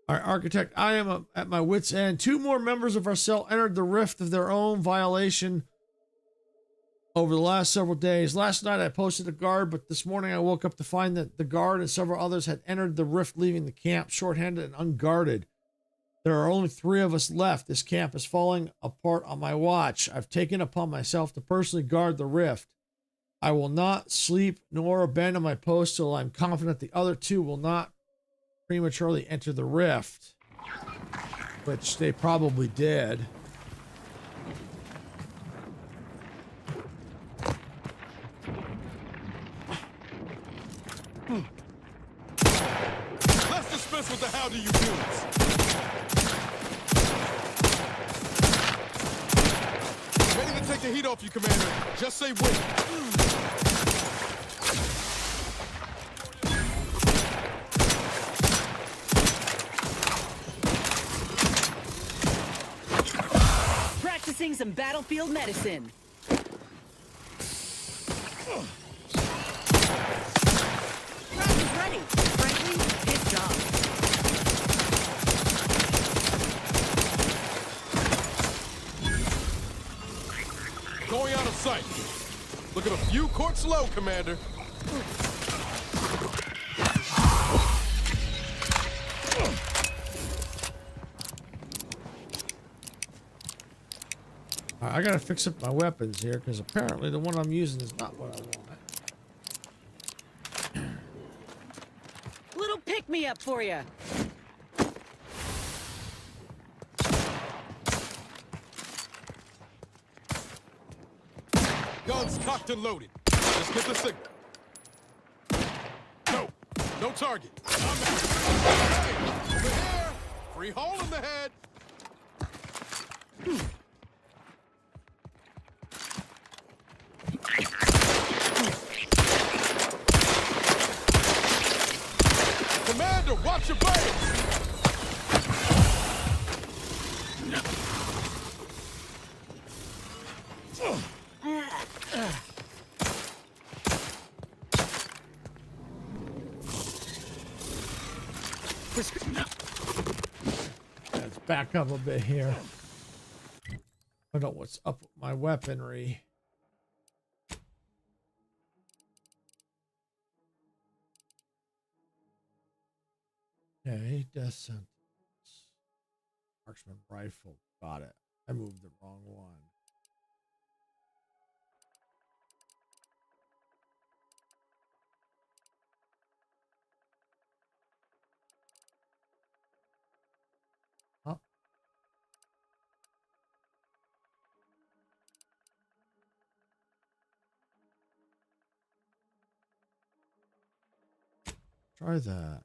All right, Architect, I am at my wit's end. 2 more members of our cell entered the rift of their own violation over the last several days. Last night I posted a guard, but this morning I woke up to find that the guard and several others had entered the rift, leaving the camp shorthanded and unguarded. There are only 3 of us left. This camp is falling apart on my watch. I've taken upon myself to personally guard the rift. I will not sleep nor abandon my post till I'm confident the other 2 will not prematurely enter the rift, which they probably did. Let's dispense with the how do you units. Ready to take the heat off you, Commander. Just say when. Practicing some battlefield medicine. Practice ready. Frankly, his job. Going out of sight. Looking a few courts low, Commander. I gotta fix up my weapons here, because apparently the one I'm using is not what I want. Little pick-me-up for you. Guns cocked and loaded. Just get the signal. No target. Hey, over here. Free hole in the head. Commander, watch your base! Let's back up a bit here. I don't know what's up with my weaponry. Okay, death sentence. Marksman rifle. Got it. I moved the wrong one. Huh? Try that.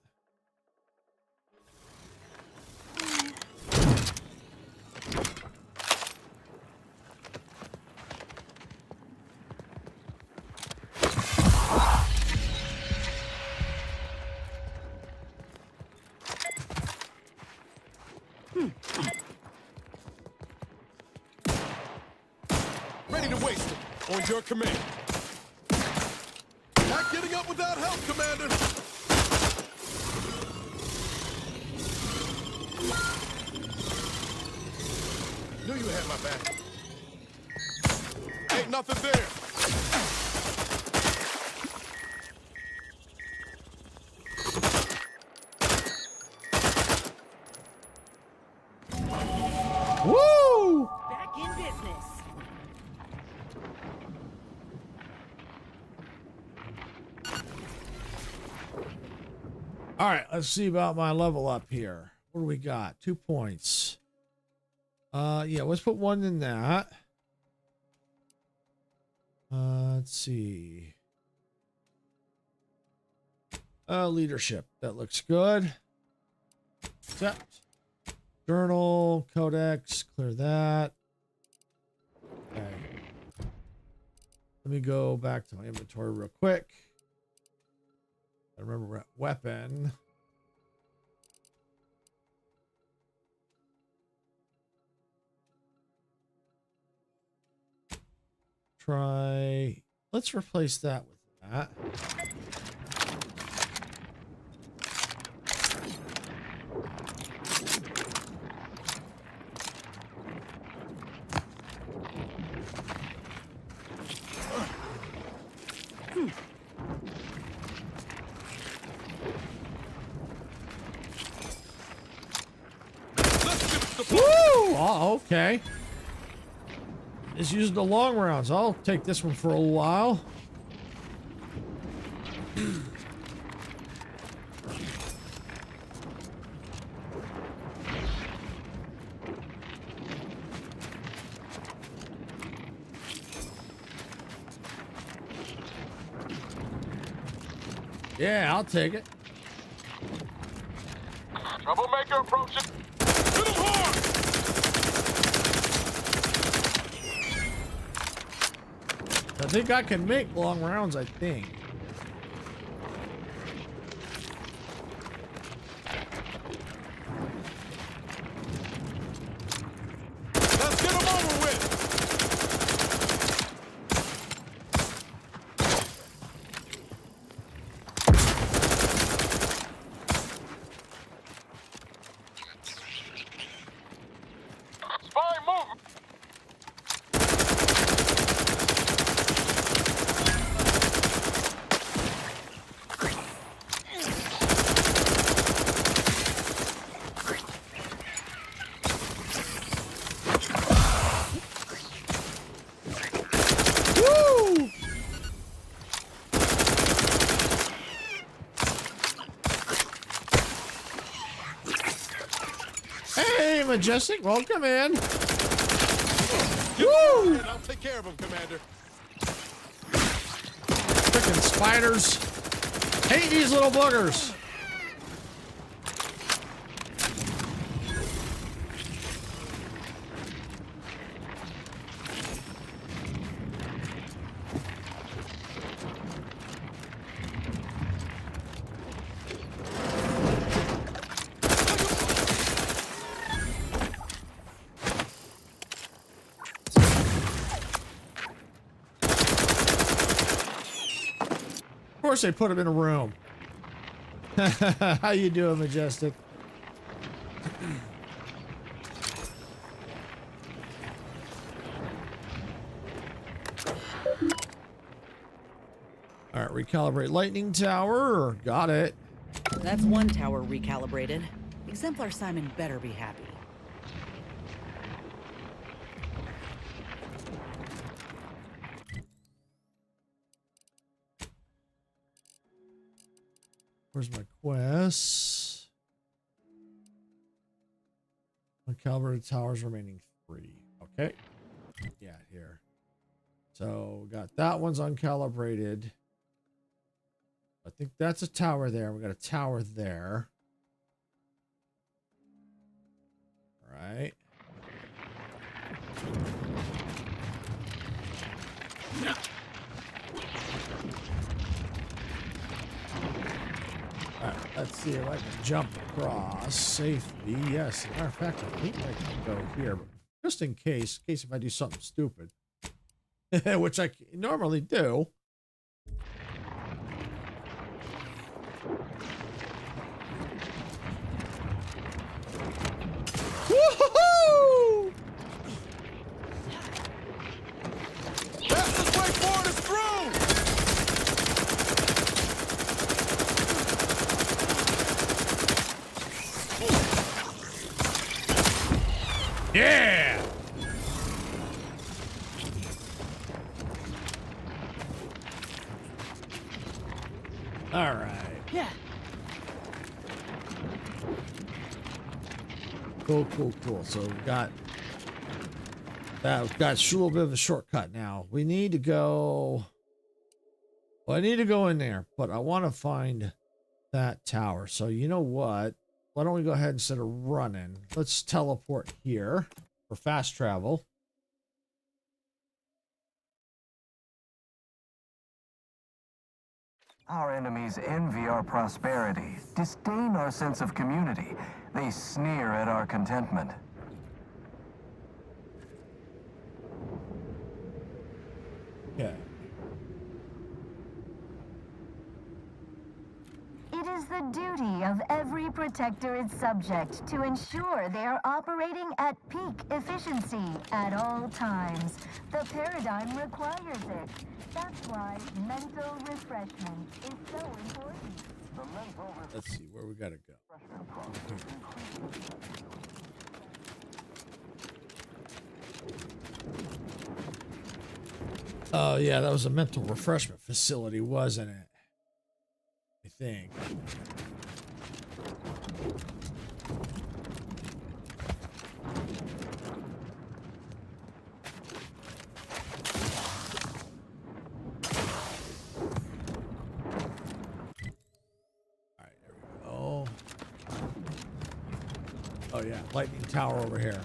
Ready to waste it. On your command. Not getting up without help, Commander. Knew you had my back. Ain't nothing there. Woo! Back in business. All right, let's see about my level up here. What do we got? 2 points. Yeah, let's put 1 in that. Let's see. Leadership. That looks good. Accept. Journal, codex, clear that. Okay. Let me go back to my inventory real quick. I remember weapon. Try. Let's replace that with that. Woo! Oh, okay. It's using the long rounds. I'll take this one for a while. Yeah, I'll take it. Troublemaker approaching. Hit him hard! I think I can make long rounds, I think. Let's get him over with! Spy movement! Woo! Hey, Majestic, welcome in. Woo! I'll take care of him, Commander. Freaking spiders. Hate these little boogers. Of course they put him in a room. How you doing, Majestic? All right, recalibrate lightning tower. Got it. That's one tower recalibrated. Exemplar Simon better be happy. Where's my quest? Uncalibrated towers remaining 3. Okay. Yeah, here. So got that one's uncalibrated. I think that's a tower there. We got a tower there. All right. All right, let's see if I can jump across safely. Yes, as a matter of fact, I think I can go here, but just in case if I do something stupid, which I normally do. Woohoo! Fastest way forward is through! Yeah! All right. Yeah. Cool, cool, cool. So we've got that. We've got a little bit of a shortcut now. We need to go. Well, I need to go in there, but I want to find that tower. So you know what? Why don't we go ahead instead of running? Let's teleport here for fast travel. Our enemies envy our prosperity, disdain our sense of community. They sneer at our contentment. Okay. It is the duty of every protectorate subject to ensure they are operating at peak efficiency at all times. The paradigm requires it. That's why mental refreshment is so important. Let's see where we gotta go. Oh yeah, that was a mental refreshment facility, wasn't it? I think. Oh yeah, lightning tower over here.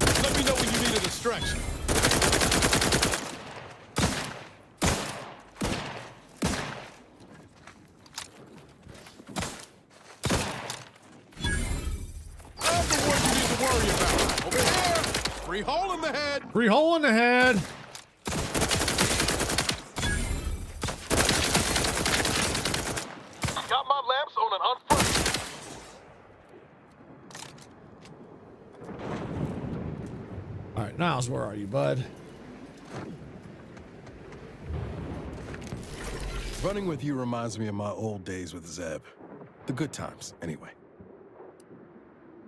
Let me know when you need a distraction. I'm the one you need to worry about. Over here! Free hole in the head! Free hole in the head! Got my lamps on an unfurnished. Alright, Niles, where are you, bud? Running with you reminds me of my old days with Zeb. The good times, anyway.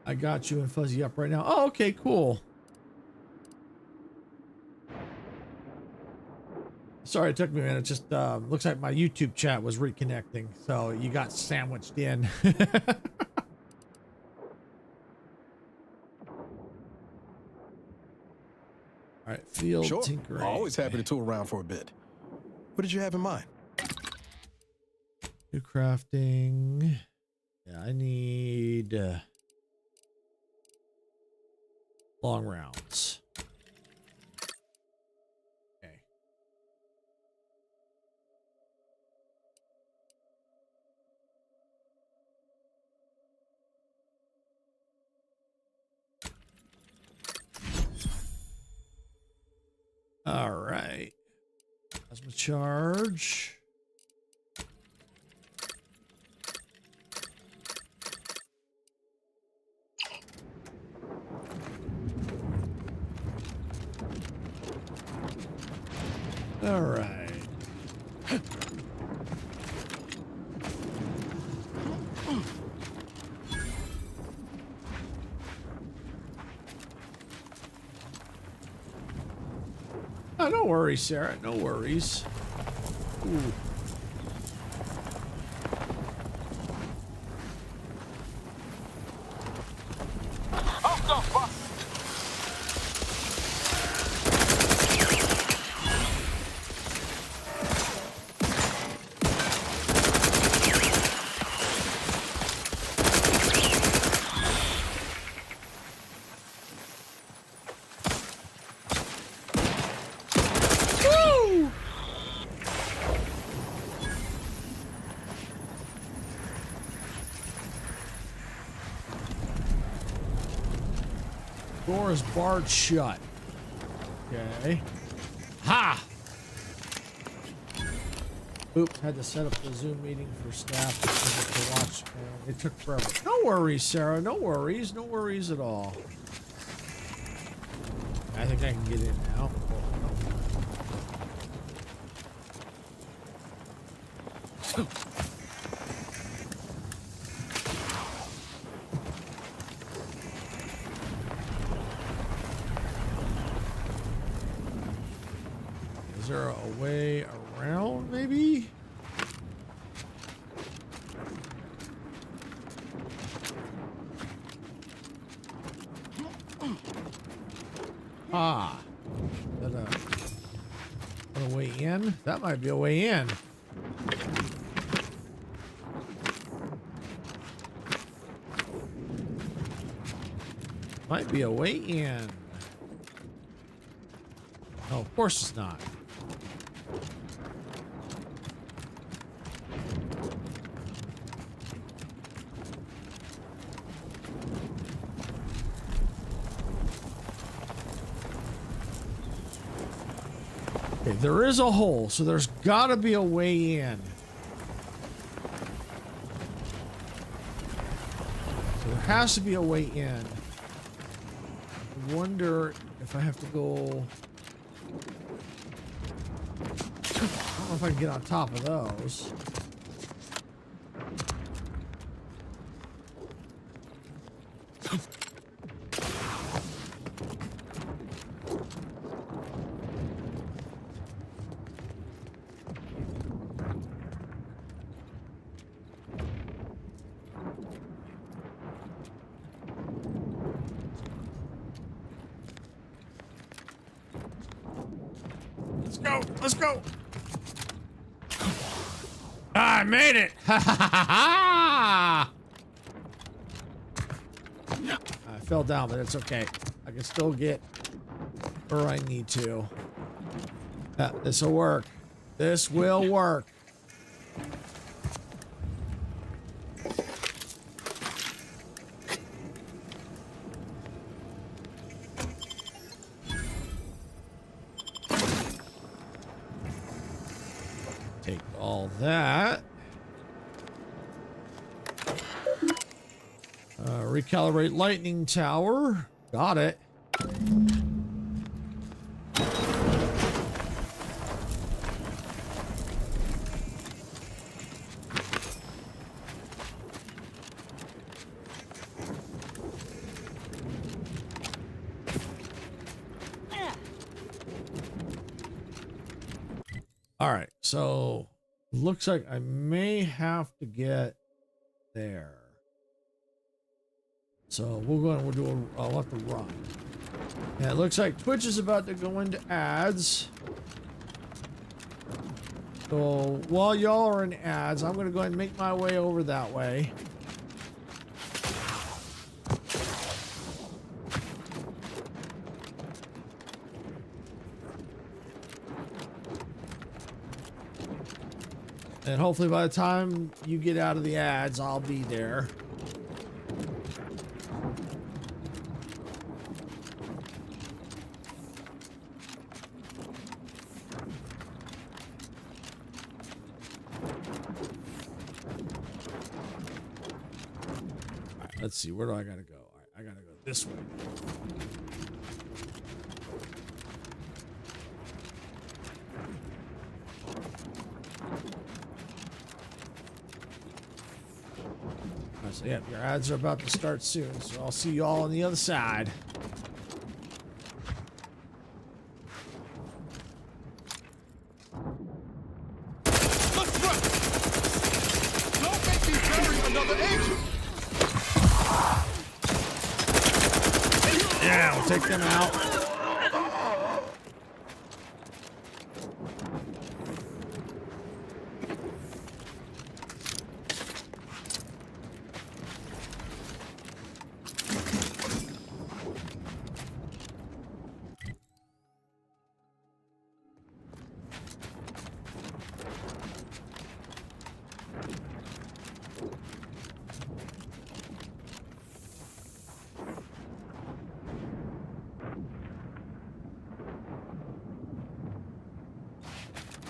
I got you and Fuzzy up right now. Oh, okay, cool. Sorry, it took me a minute. It just looks like my YouTube chat was reconnecting, so you got sandwiched in. All right, field Sure. tinkering. Always happy to tool around for a bit. What did you have in mind? New crafting. Yeah, I need long rounds. Okay. All right. Plasma charge. All right. Oh, no worries, Sarah. No worries. Ooh. Door is barred shut. Okay. Ha! Oops, had to set up the Zoom meeting for staff to watch. It took forever. No worries, Sarah. No worries. No worries at all. I think I can get in now. Is there a way around, maybe? Ah. Is that a way in? That might be a way in. Might be a way in. Oh, of course it's not. Okay, there is a hole, so there's gotta be a way in. So there has to be a way in. I wonder if I have to go... I don't know if I can get on top of those. Let's go. Ah, I made it. Ha ha ha ha. I fell down, but it's okay. I can still get where I need to. This will work. This will work. Take all that. Recalibrate lightning tower. Got it. All right, so looks like I may have to get there. So we'll do a, I'll have to run. Yeah, it looks like Twitch is about to go into ads. So while y'all are in ads, I'm going to go ahead and make my way over that way. And hopefully by the time you get out of the ads, I'll be there. All right, let's see. Where do I gotta go? All right, I gotta go this way. So yeah, your ads are about to start soon, so I'll see you all on the other side. Let's run! Don't make me bury another agent! Yeah, we'll take them out.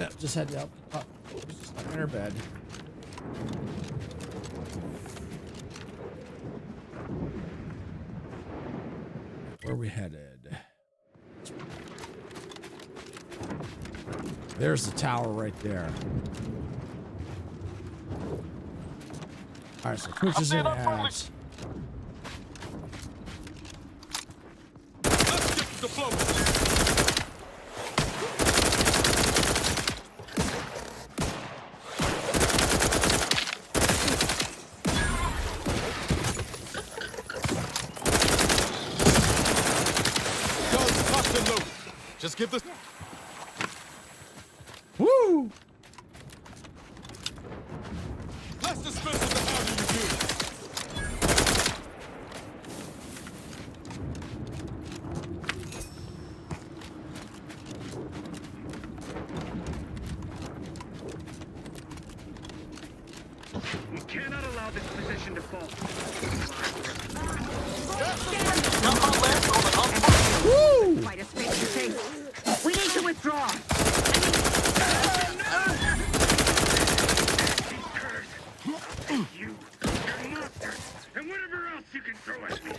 Yeah, just head up. Oh, just stuck in her bed. Where are we headed? There's the tower right there. All right, so Twitch is in ads. Let's get the flow! Just give this. Woo! Let's dispense with the how do you do. We cannot allow this position to fall. Woo! Quite a space to take. We need to withdraw. You, your monsters, and whatever else you can throw at me.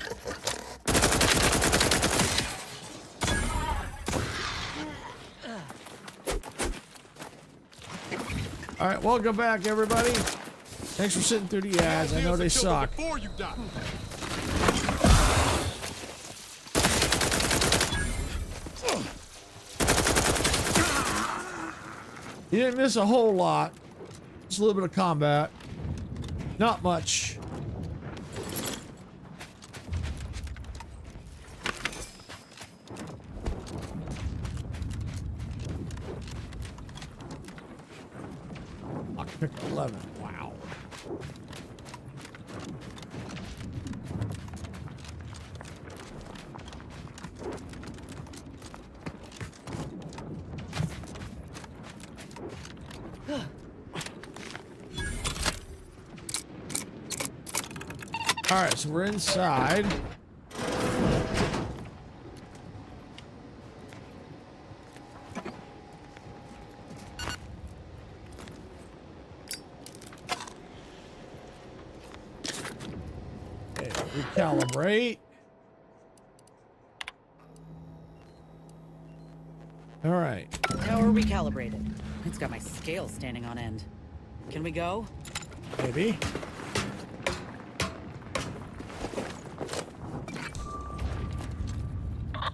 All right, welcome back, everybody. Thanks for sitting through the ads. I know they suck. Before you die. You didn't miss a whole lot. Just a little bit of combat. Not much. Lockpick 11. Wow. All right, so we're inside. Okay, recalibrate. All right. Tower recalibrated. It's got my scale standing on end. Can we go? Maybe.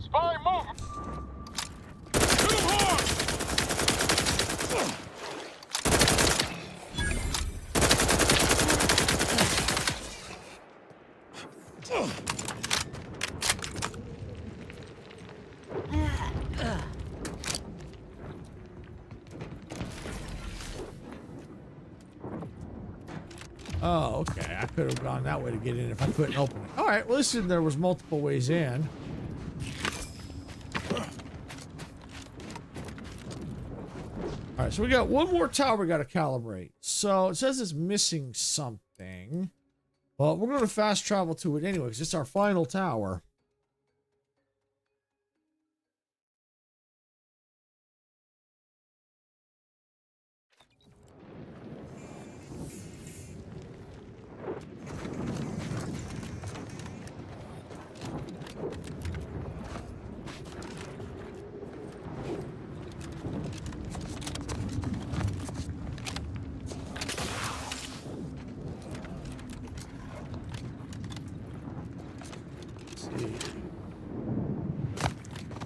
Spy move. Hit him hard. Oh, okay. I could have gone that way to get in if I couldn't open it. All right. Well, listen, there was multiple ways in. All right, so we got one more tower we got to calibrate. So it says it's missing something. Well, we're going to fast travel to it anyway because it's our final tower.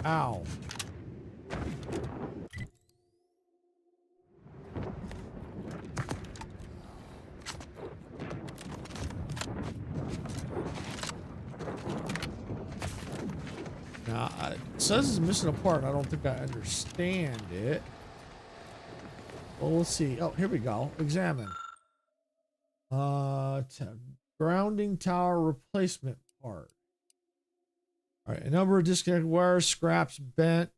Ow. Now, it says it's missing a part. I don't think I understand it. Well, let's see. Oh, here we go. Examine. Grounding tower replacement part. All right, a number of disconnected wires, scraps bent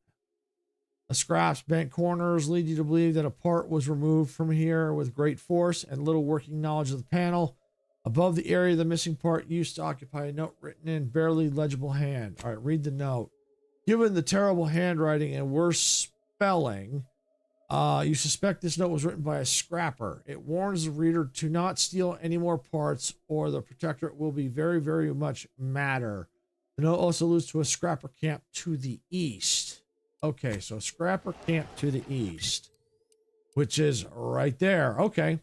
corners lead you to believe that a part was removed from here with great force and little working knowledge of the panel. Above the area of the missing part used to occupy a note written in barely legible hand. All right, read the note. Given the terrible handwriting and worse spelling, you suspect this note was written by a scrapper. It warns the reader to not steal any more parts or the Protectorate will be very, very much madder. The note also alludes to a scrapper camp to the east. Okay, so scrapper camp to the east, which is right there. Okay.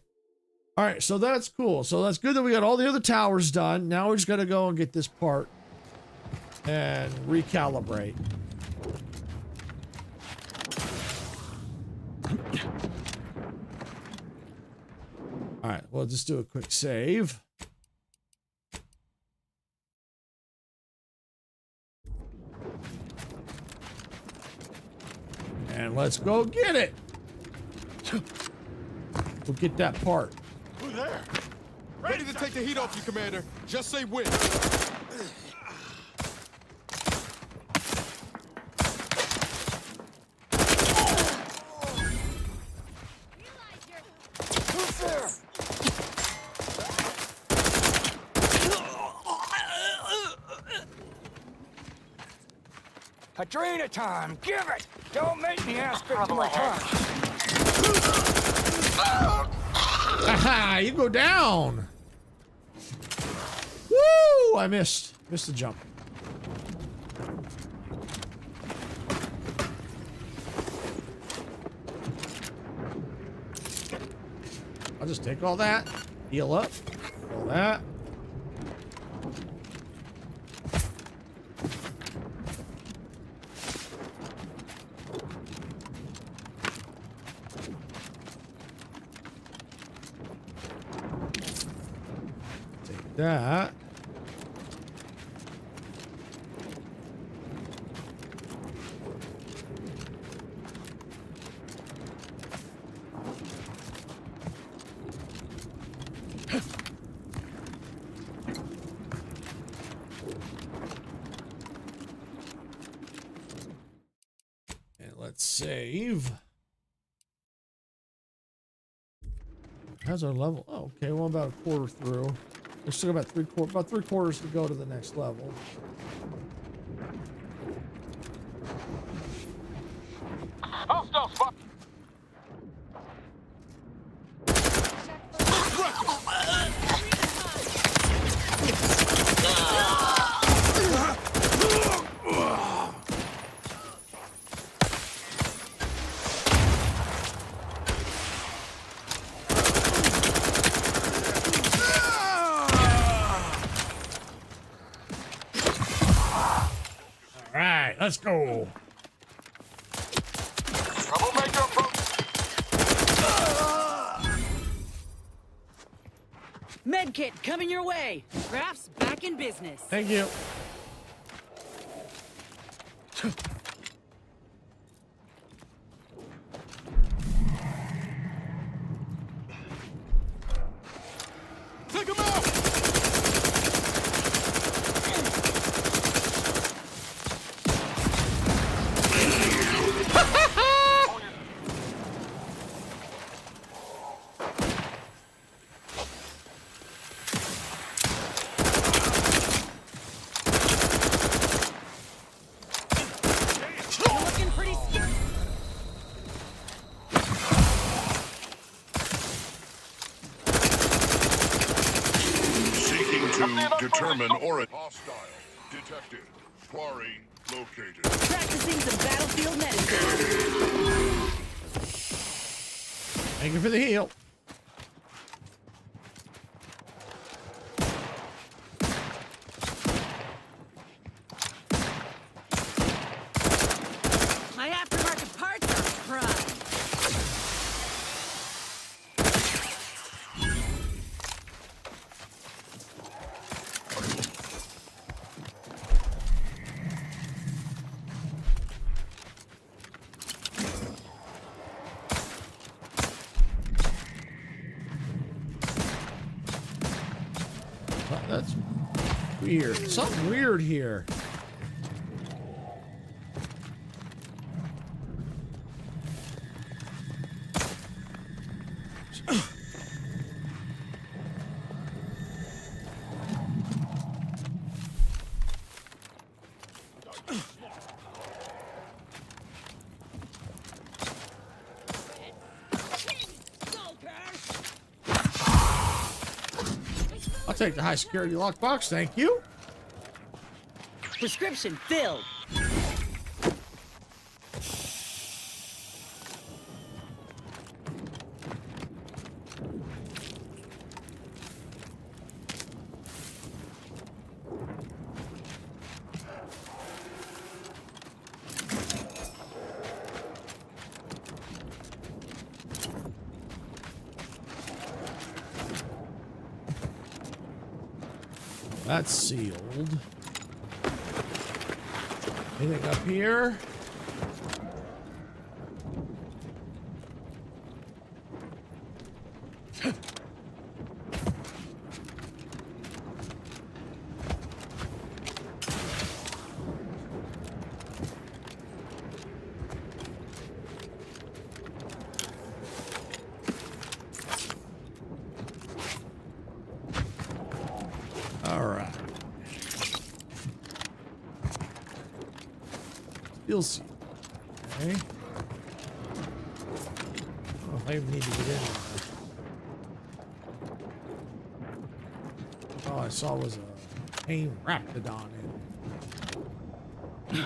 All right, so that's cool. So that's good that we got all the other towers done. Now we just got to go and get this part and recalibrate. All right, we'll just do a quick save. And let's go get it. We'll get that part. Who there? Ready to take the heat off you, Commander. Just say when. Who's there? Adrena time, give it! Don't make me ask 50 more times. Aha, you go down. Woo, I missed the jump. I'll just take all that, heal up, all that. That. And let's save. How's our level? Oh, okay, well, about a quarter through. We're still about three quarters to go to the next level. Hostile spot. Let's go. Troublemaker approach. Medkit coming your way. Raft's back in business. Thank you. Take him out! Determine origin. Hostile detected. Quarry located. Practicing some battlefield medicine. Thank you for the heal. My aftermarket parts are prime. That's weird. Something weird here. I'll take the high security lockbox, thank you. Prescription filled. That's sealed. Anything up here? You'll see. Okay. I don't know if I even need to get in there. All I saw was a tame raptidon in.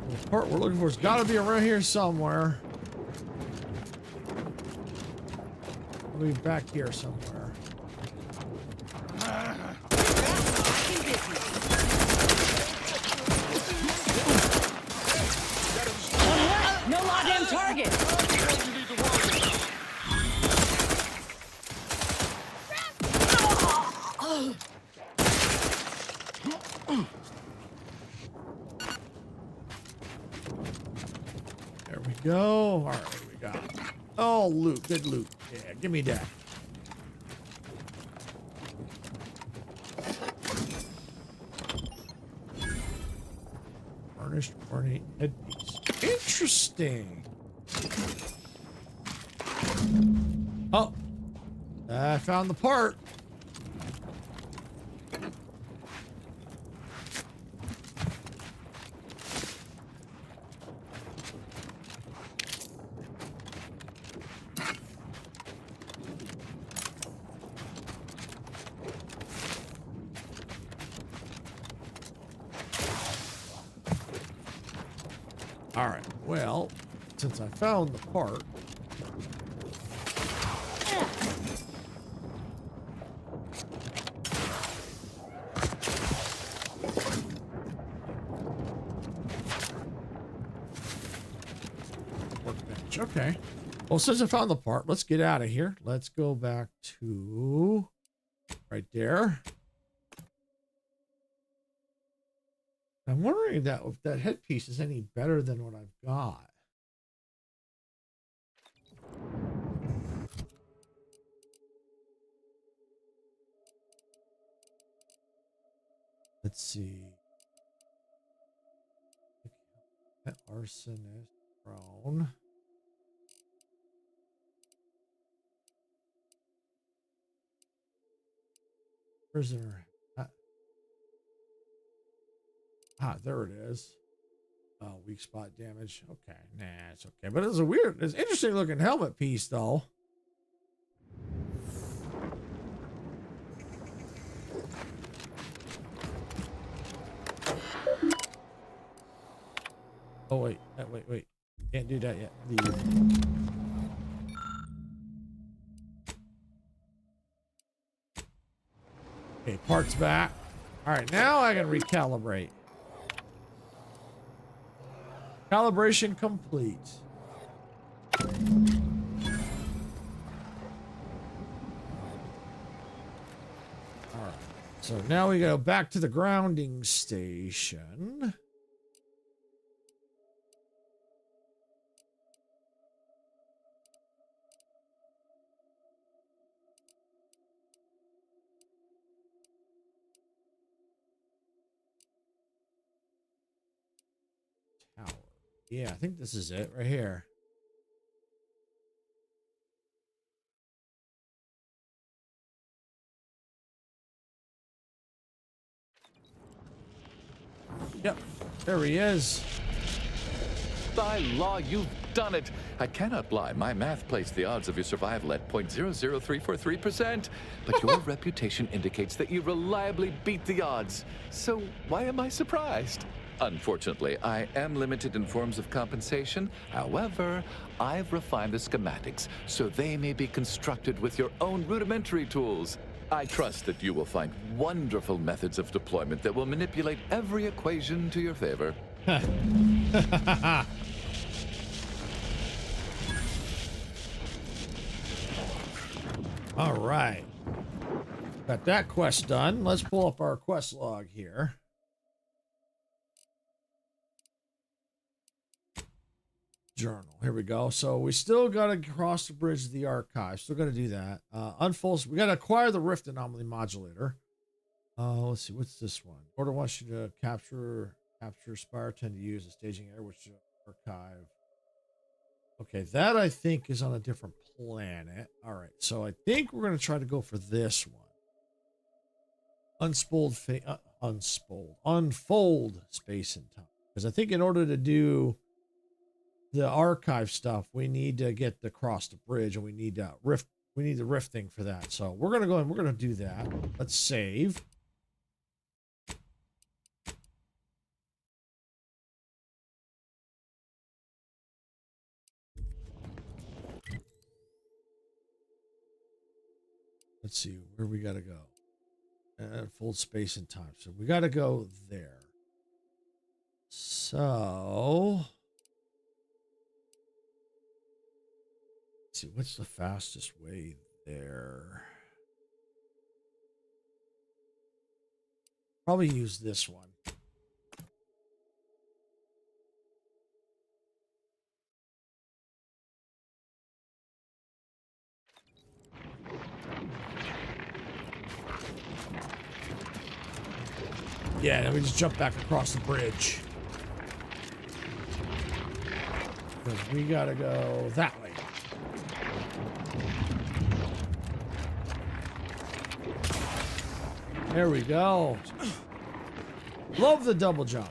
The part we're looking for has got to be around here somewhere. It'll be back here somewhere. No lockdown target! There we go. All right, we got it. Oh, loot. Good loot. Yeah, give me that. Burnished ornate headpiece. Interesting. Oh, I found the part. All right, well, since I found the part, workbench, okay. Well, since I found the part, let's get out of here. Let's go back to right there. I'm wondering if that headpiece is any better than what I've got. Let's see. Arsonist prone. Prisoner. Ah, there it is. Oh, weak spot damage. Okay, nah, it's okay. But it's it's interesting looking helmet piece though. Oh wait, wait. Can't do that yet. Leave. Okay, parts back. All right, now I can recalibrate. Calibration complete. All right. So now we go back to the grounding station. Tower. Yeah, I think this is it right here. Yep, there he is. By law, you've done it. I cannot lie. My math placed the odds of your survival at 0.00343%. But your reputation indicates that you reliably beat the odds. So why am I surprised? Unfortunately, I am limited in forms of compensation. However, I've refined the schematics so they may be constructed with your own rudimentary tools. I trust that you will find wonderful methods of deployment that will manipulate every equation to your favor. All right. Got that quest done. Let's pull up our quest log here. Journal. Here we go. So we still got to cross the bridge to the archive. Still got to do that. Unfold. We got to acquire the rift anomaly modulator. Let's see. What's this one? Order wants you to capture Spire 10 to use a staging area, which archive. Okay, that I think is on a different planet. All right, so I think we're going to try to go for this one. Unfold space and time. Because I think in order to do the archive stuff, we need to get across the bridge, and we need rift. We need the rifting for that. So we're gonna go and we're gonna do that. Let's save. Let's see where we gotta go. Full space and time. So we gotta go there. So let's see, what's the fastest way there? Probably use this one. Yeah, then we just jump back across the bridge. Because we gotta go that way. There we go. Love the double jump.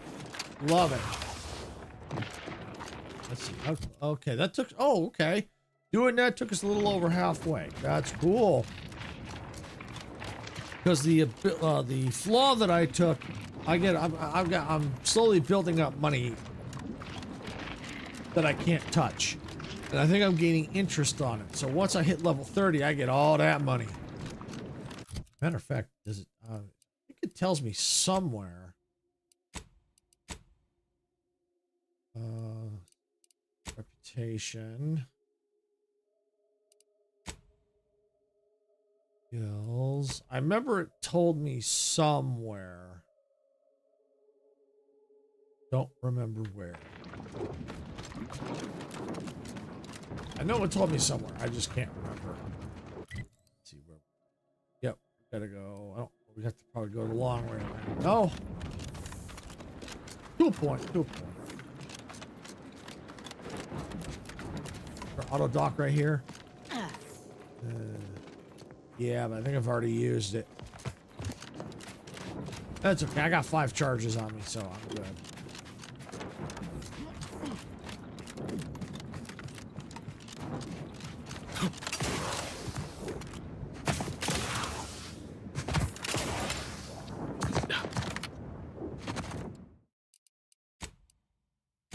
Love it. Let's see. Okay, that took... Oh, okay. Doing that took us a little over halfway. That's cool. Because the flaw that I took, I'm slowly building up money that I can't touch, and I think I'm gaining interest on it. So once I hit level 30, I get all that money. Matter of fact, does it? I think it tells me somewhere. Reputation. Skills. I remember it told me somewhere. Don't remember where. I know it told me somewhere. I just can't remember. Let's see where. Yep. Gotta go. I don't. We have to probably go the long way around. No. 2 point. 2 point. Auto dock right here. Yeah, but I think I've already used it. That's okay. I got 5 charges on me, so I'm good.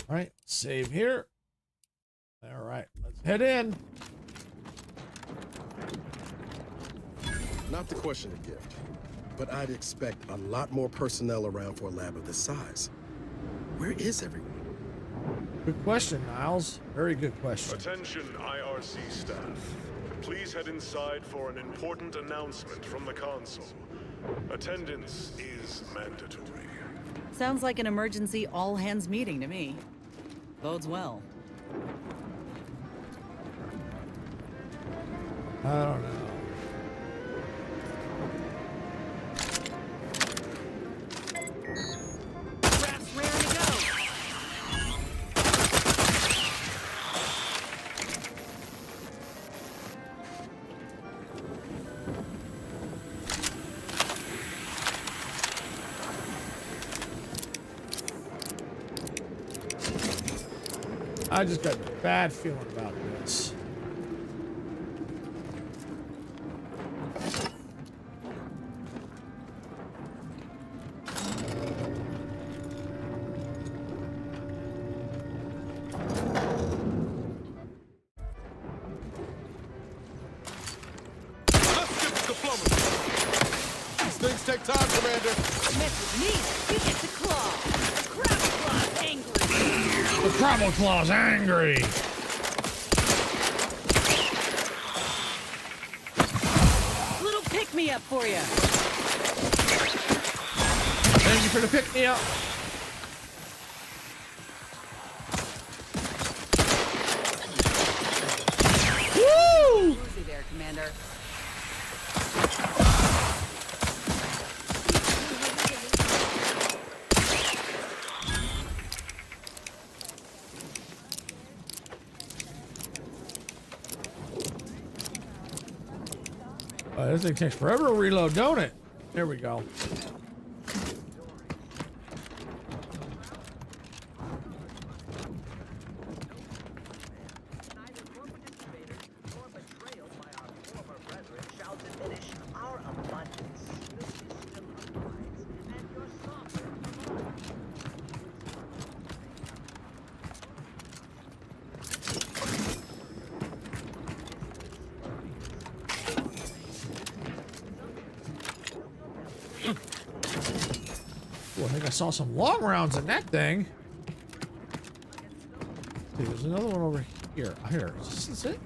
All right, save here. All right, let's head in. Not to question the gift, but I'd expect a lot more personnel around for a lab of this size. Where is everyone? Good question, Niles. Very good question. Attention, IRC staff. Please head inside for an important announcement from the console. Attendance is mandatory. Sounds like an emergency all-hands meeting to me. Bodes well. I don't know. I just got a bad feeling about this. These things take time, Commander. Mess with me, you get to claw. The Crabble Claw's angry. The Crabble Claw's angry. Little pick-me-up for you. Thank you for the pick-me-up. Woo! Easy there, Commander. This thing takes forever to reload, don't it? There we go. Ooh, I think I saw some long rounds in that thing. See, there's another one over here. Here, is this it?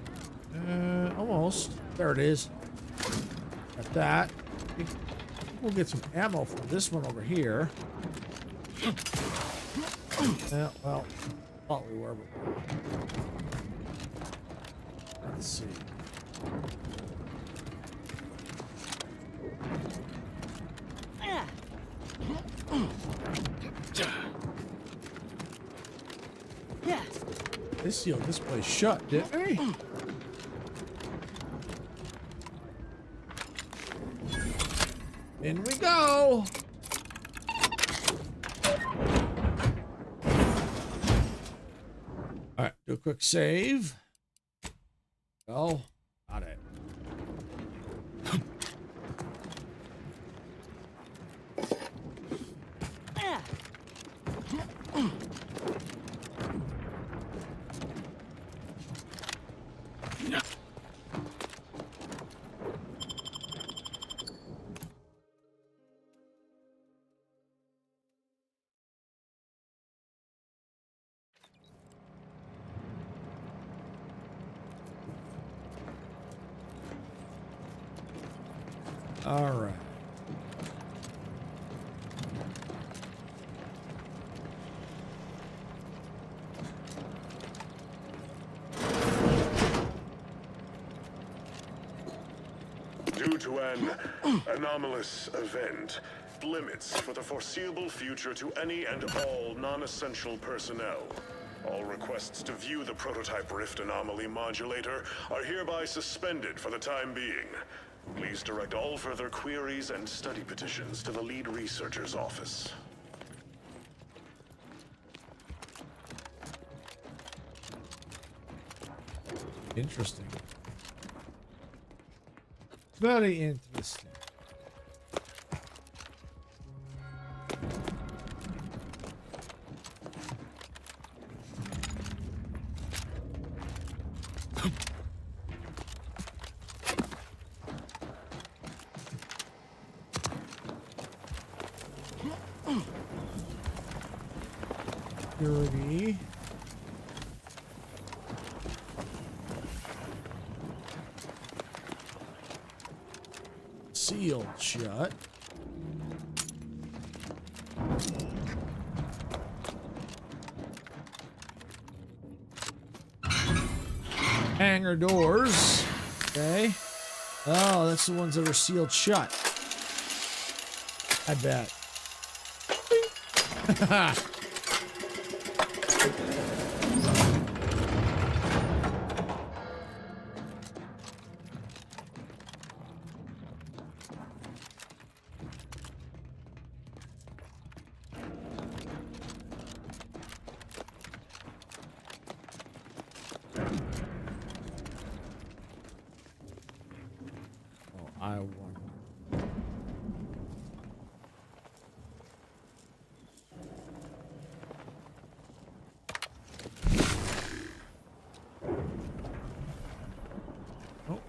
Almost. There it is. Got that. I think we'll get some ammo from this one over here. Yeah, well, thought we were, but let's see. They sealed this place shut, didn't they? In we go! Alright, do a quick save. Go. Got it. All right. Due to an anomalous event, limits for the foreseeable future to any and all non-essential personnel. All requests to view the prototype Rift Anomaly Modulator are hereby suspended for the time being. Please direct all further queries and study petitions to the lead researcher's office. Interesting. Very interesting. Security. Sealed shut. Hangar doors. Okay. Oh, that's the ones that are sealed shut. I bet. I wonder. Oh.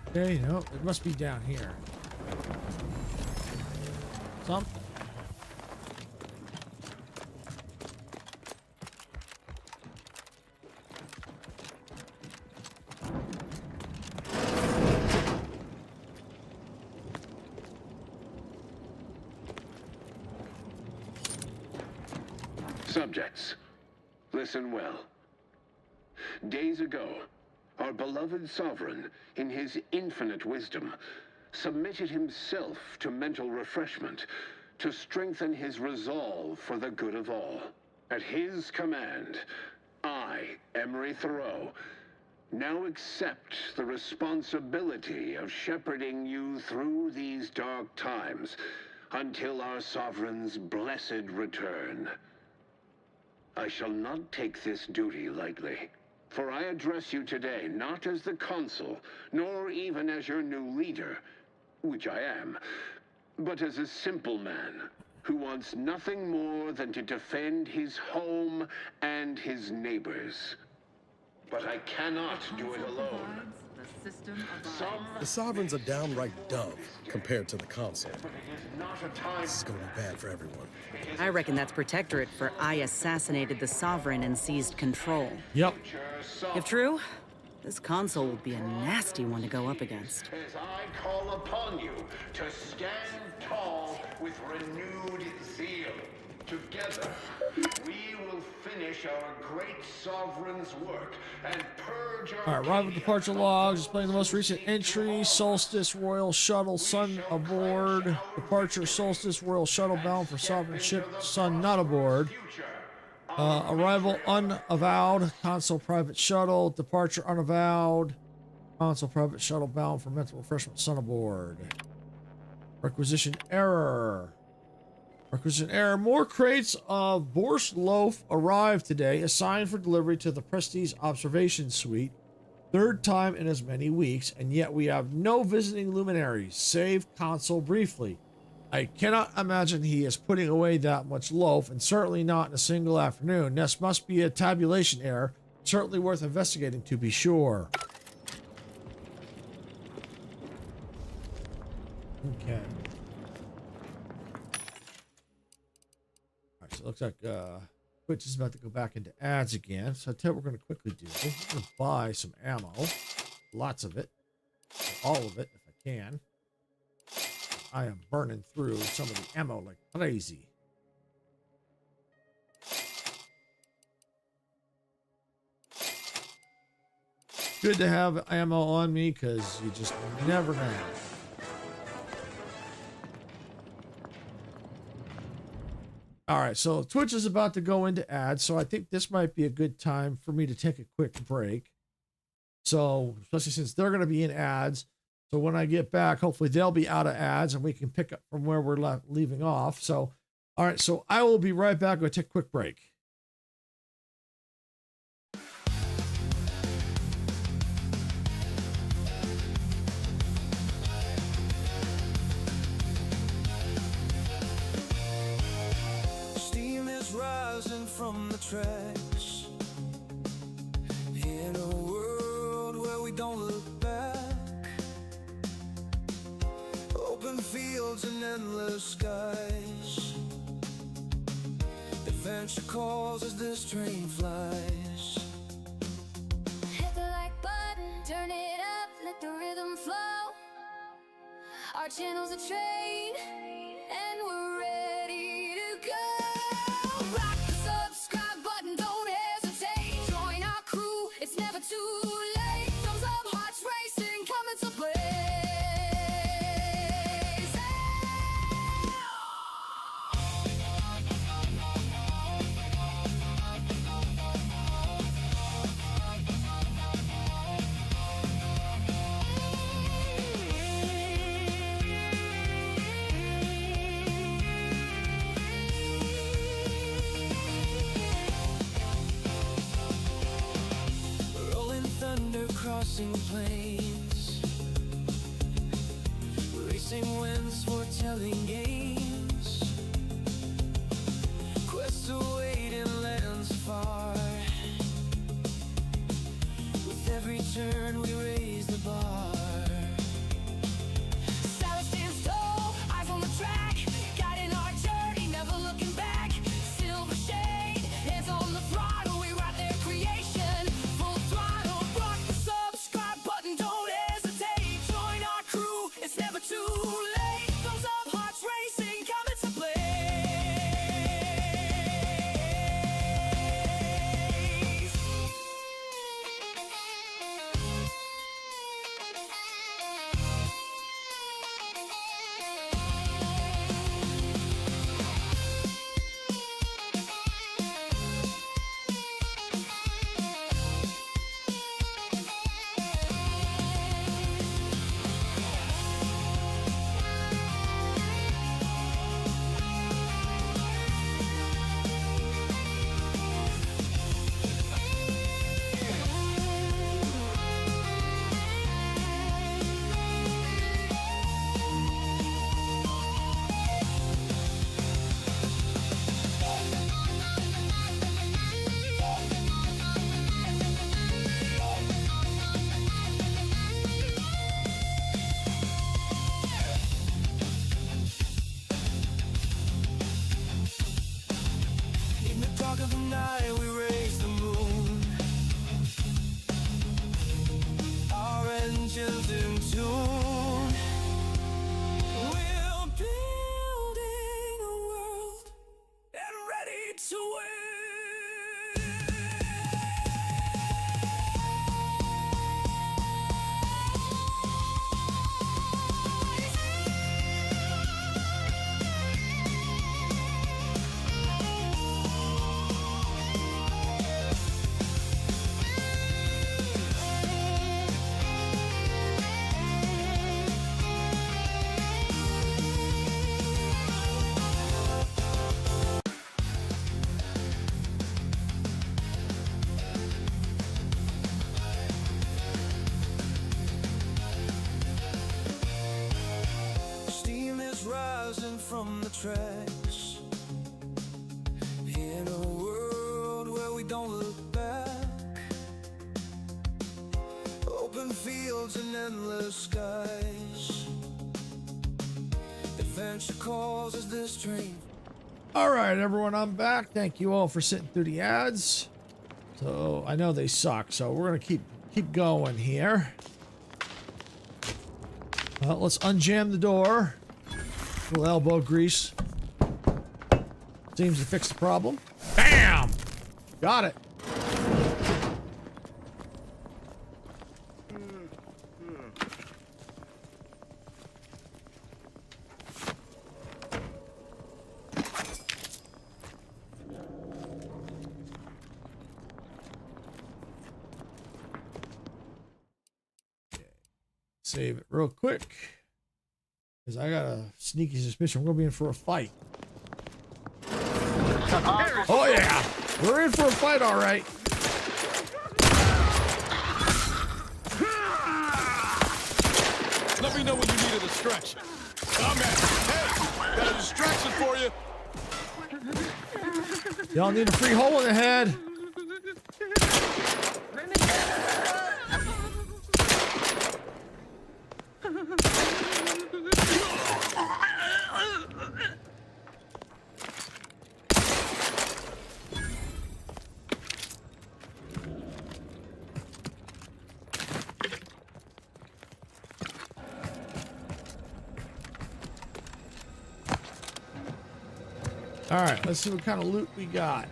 Okay, no, it must be down here. Something. Subjects, listen well. Days ago, our beloved sovereign, in his infinite wisdom, submitted himself to mental refreshment to strengthen his resolve for the good of all. At his command, I, Emery Thoreau, now accept the responsibility of shepherding you through these dark times until our sovereign's blessed return. I shall not take this duty lightly, for I address you today not as the consul, nor even as your new leader, which I am, but as a simple man who wants nothing more than to defend his home and his neighbors. But I cannot do it alone. The Sovereign's a downright dove compared to the Consul. This is gonna be bad for everyone. I reckon that's Protectorate for I assassinated the Sovereign and seized control. Yep. If true, this Consul will be a nasty one to go up against. As I call upon you to stand tall with renewed zeal. Together, we will finish our great sovereign's work and purge our... All right, arrival departure logs, displaying the most recent entry. Solstice Royal Shuttle, Sun aboard. Departure Solstice Royal Shuttle bound for Sovereign ship, Sun not aboard. Arrival unavowed, Consul Private Shuttle. Departure unavowed, Consul Private Shuttle bound for mental refreshment, Sun aboard. Requisition error. Requisition error. More crates of Borscht loaf arrived today, assigned for delivery to the Prestige Observation Suite. Third time in as many weeks, and yet we have no visiting luminaries, save Consul briefly. I cannot imagine he is putting away that much loaf, and certainly not in a single afternoon. This must be a tabulation error, certainly worth investigating to be sure. Okay. So it looks like Twitch is about to go back into ads again. So I tell you what we're going to quickly do. We're going to buy some ammo. Lots of it. All of it, if I can. I am burning through some of the ammo like crazy. Good to have ammo on me because you just never know. All right, so Twitch is about to go into ads, so I think this might be a good time for me to take a quick break. So, especially since they're going to be in ads. So when I get back, hopefully they'll be out of ads and we can pick up from where we're leaving off. So, all right, so I will be right back. We'll take a quick break. Rising from the tracks in a world where we don't look back. Open fields and endless skies. Adventure calls as this train flies. Hit the like button, turn it up, let the rhythm flow. Our channel's a train, and we're ready to go. Rock the subscribe button, don't hesitate. Join our crew, it's never too late. Thumbs up, hearts racing, coming to play. Crossing plains, racing winds, foretelling games, quests await in lands far. With every turn we raise the bar. Silence stands tall, eyes on the track, guiding our journey, never looking back. Silver shade, hands on the throttle, we ride their creation. Full throttle. It's never too late. Thumbs up, hearts racing, coming to play. from the tracks. In a world where we don't look back. Open fields and endless skies. Adventure calls as this dream. All right, everyone, I'm back. Thank you all for sitting through the ads. So I know they suck, so we're gonna keep going here. Well, let's unjam the door. A little elbow grease seems to fix the problem. Bam! Got it. Save it real quick, because I got a sneaky suspicion we're gonna be in for a fight. Oh yeah, we're in for a fight, all right. Let me know when you need a distraction. Hey, got a distraction for you. Y'all need a free hole in the head. All right, let's see what kind of loot we got.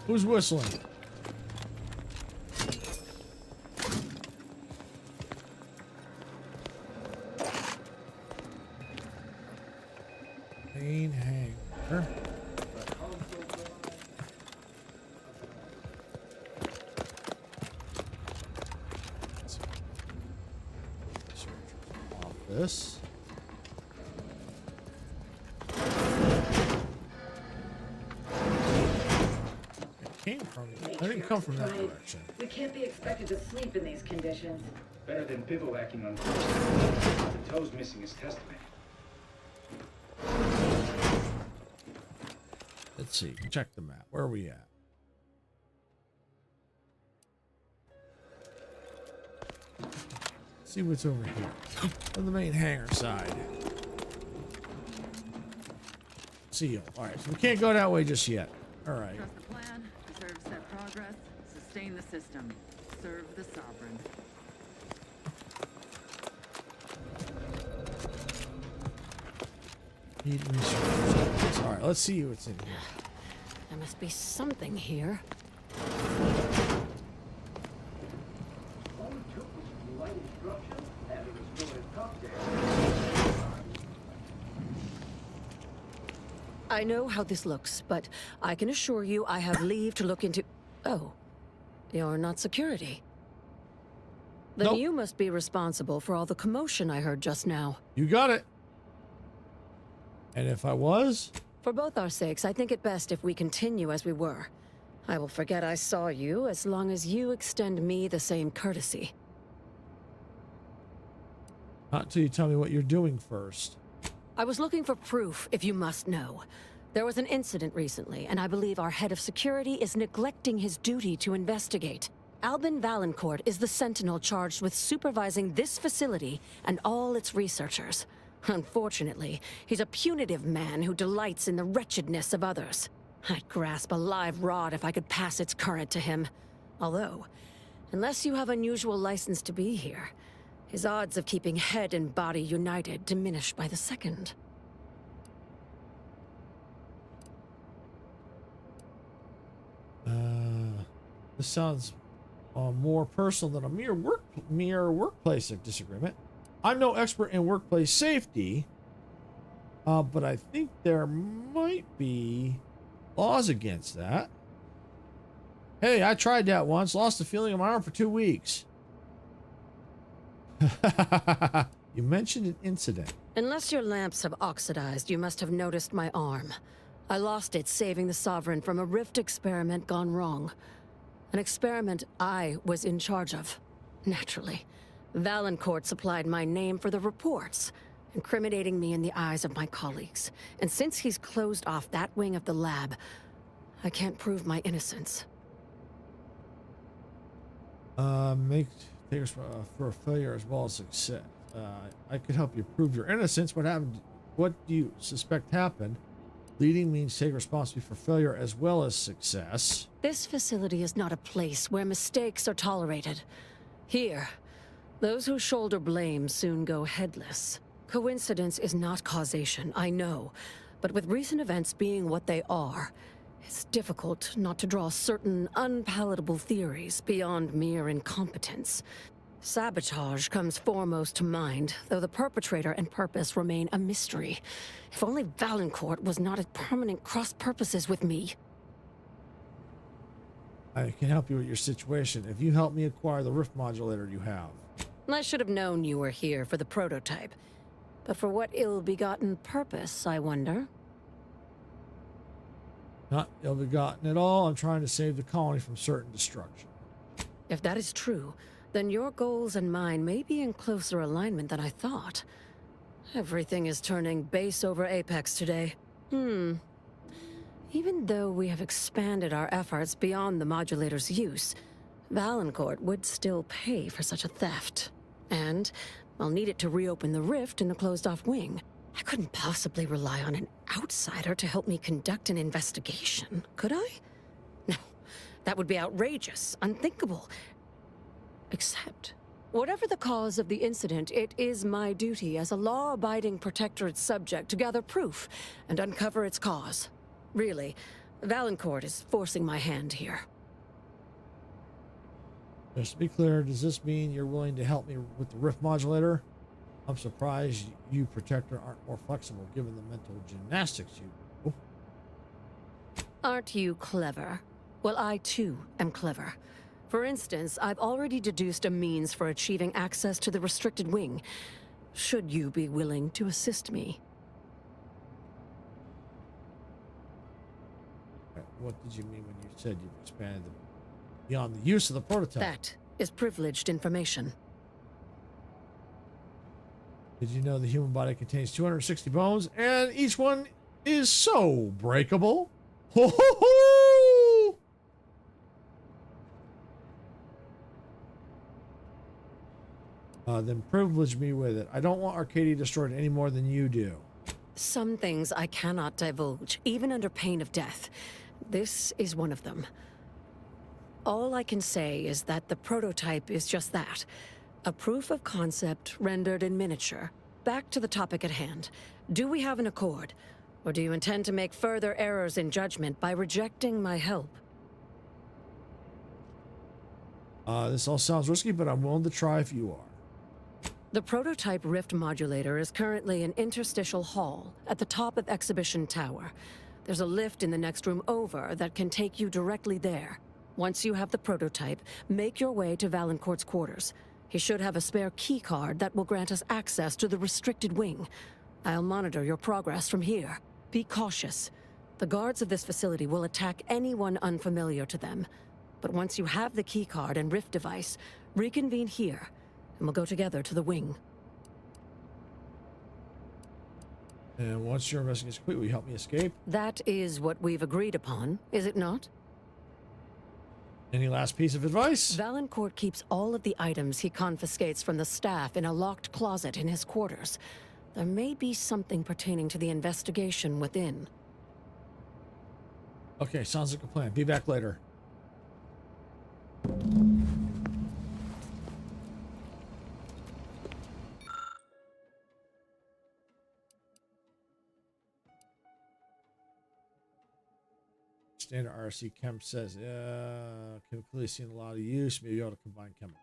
Who's whistling? Main hangar. This. Came from. I didn't come from that direction. We can't be expected to sleep in these conditions. Better than bivouacking on the toes missing his testament. Let's see. Check the map. Where are we at? See what's over here. On the main hangar side. Seal. All right. So we can't go that way just yet. All right. Trust the plan. Preserve set progress. Sustain the system. Serve the sovereign. Need resources. All right. Let's see what's in here. There must be something here. I know how this looks, but I can assure you I have leave to look into... Oh, you're not security. Then Nope. you must be responsible for all the commotion I heard just now. You got it. And if I was? For both our sakes, I think it best if we continue as we were. I will forget I saw you as long as you extend me the same courtesy. Not until you tell me what you're doing first. I was looking for proof, if you must know. There was an incident recently, and I believe our head of security is neglecting his duty to investigate. Albin Valancourt is the sentinel charged with supervising this facility and all its researchers. Unfortunately, he's a punitive man who delights in the wretchedness of others. I'd grasp a live rod if I could pass its current to him. Although, unless you have unusual license to be here, his odds of keeping head and body united diminish by the second. This sounds more personal than a mere workplace disagreement. I'm no expert in workplace safety, but I think there might be laws against that. Hey, I tried that once. Lost the feeling of my arm for 2 weeks. You mentioned an incident. Unless your lamps have oxidized, you must have noticed my arm. I lost it saving the Sovereign from a rift experiment gone wrong. An experiment I was in charge of. Naturally. Valancourt supplied my name for the reports, incriminating me in the eyes of my colleagues. And since he's closed off that wing of the lab, I can't prove my innocence. Make takers for a failure as well as success. I could help you prove your innocence. What happened? What do you suspect happened? Leading means take responsibility for failure as well as success. This facility is not a place where mistakes are tolerated. Here, those who shoulder blame soon go headless. Coincidence is not causation, I know. But with recent events being what they are, it's difficult not to draw certain unpalatable theories beyond mere incompetence. Sabotage comes foremost to mind, though the perpetrator and purpose remain a mystery. If only Valancourt was not at permanent cross-purposes with me. I can help you with your situation if you help me acquire the rift modulator you have. I should have known you were here for the prototype. But for what ill-begotten purpose, I wonder? Not ill-begotten at all. I'm trying to save the colony from certain destruction. If that is true, then your goals and mine may be in closer alignment than I thought. Everything is turning base over apex today. Even though we have expanded our efforts beyond the modulator's use, Valancourt would still pay for such a theft. And I'll need it to reopen the rift in the closed-off wing. I couldn't possibly rely on an outsider to help me conduct an investigation, could I? No, that would be outrageous, unthinkable. Except, whatever the cause of the incident, it is my duty as a law-abiding Protectorate subject to gather proof and uncover its cause. Really, Valancourt is forcing my hand here. Just to be clear, does this mean you're willing to help me with the rift modulator? I'm surprised you, Protector, aren't more flexible given the mental gymnastics you do. Aren't you clever? Well, I too am clever. For instance, I've already deduced a means for achieving access to the restricted wing. Should you be willing to assist me? What did you mean when you said you've expanded beyond the use of the prototype? That is privileged information. Did you know the human body contains 260 bones and each one is so breakable? Ho ho ho! Then privilege me with it. I don't want Arcadia destroyed any more than you do. Some things I cannot divulge, even under pain of death. This is one of them. All I can say is that the prototype is just that. A proof of concept rendered in miniature. Back to the topic at hand. Do we have an accord? Or do you intend to make further errors in judgment by rejecting my help? This all sounds risky, but I'm willing to try if you are. The prototype rift modulator is currently in interstitial hall at the top of Exhibition Tower. There's a lift in the next room over that can take you directly there. Once you have the prototype, make your way to Valancourt's quarters. He should have a spare key card that will grant us access to the restricted wing. I'll monitor your progress from here. Be cautious. The guards of this facility will attack anyone unfamiliar to them. But once you have the key card and rift device, reconvene here, and we'll go together to the wing. And once your investigation is complete, will you help me escape? That is what we've agreed upon, is it not? Any last piece of advice? Valancourt keeps all of the items he confiscates from the staff in a locked closet in his quarters. There may be something pertaining to the investigation within. Okay, sounds like a plan. Be back later. Standard RC Chem says, chemically seen a lot of use. Maybe you ought to combine chemical.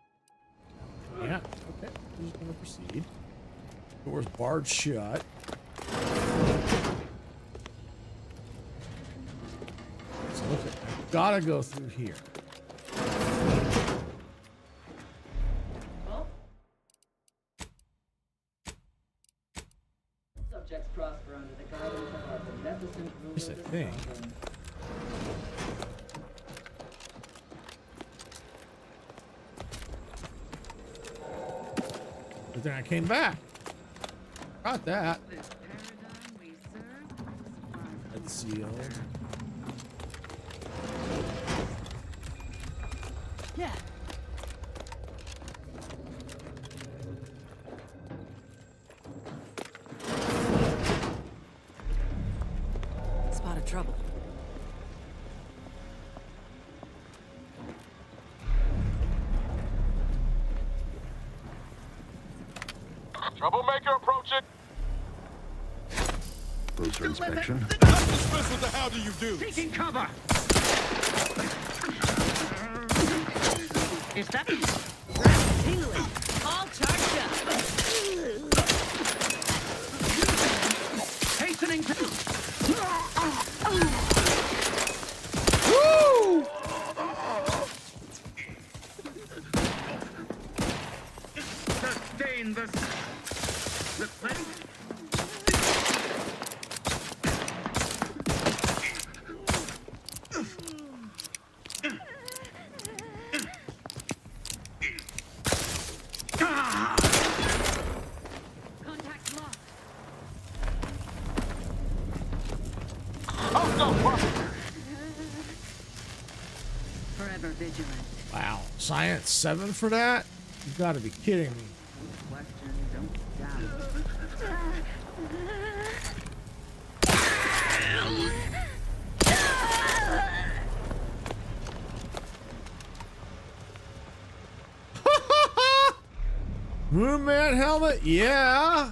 Yeah, okay. We're just going to proceed. Door's barred shut. So look at, I've got to go through here. subjects prosper under the guidance of our beneficent ruler, Yes, I the think. Sovereign. But then I came back. Got that. That's sealed. Yeah. Spotted trouble. Troublemaker approaching. Closer inspection. What the hell do you do? Taking cover! Is that... Tingling. All charged up. Hastening to... Woo! Sustain the thing? Contact lost. Forever vigilant. Wow. Science 7 for that? You gotta be kidding me. Question, don't doubt. Moonman helmet? Yeah.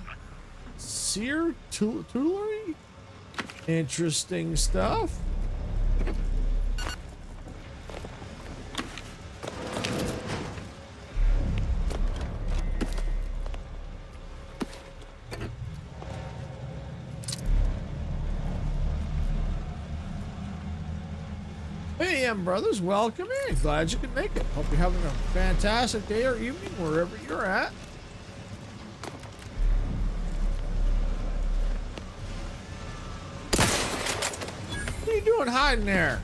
Seer Toolery? Interesting stuff. Hey, brothers, welcome in. Glad you could make it. Hope you're having a fantastic day or evening wherever you're at. What are you doing hiding there?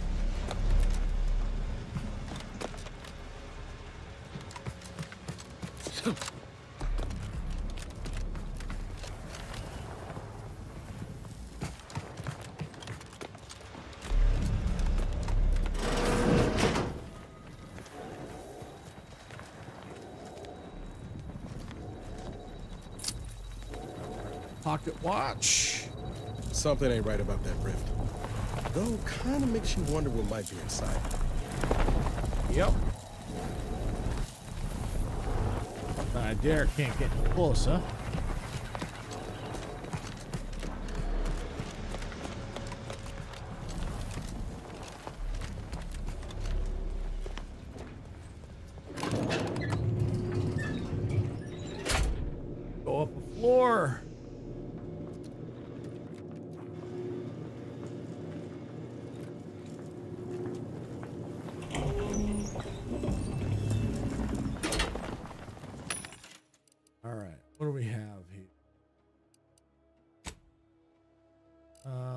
Pocket watch. Something ain't right about that rift. Though, kind of makes you wonder what might be inside. Yep. I dare can't get close, huh? Go up a floor. What do we have here?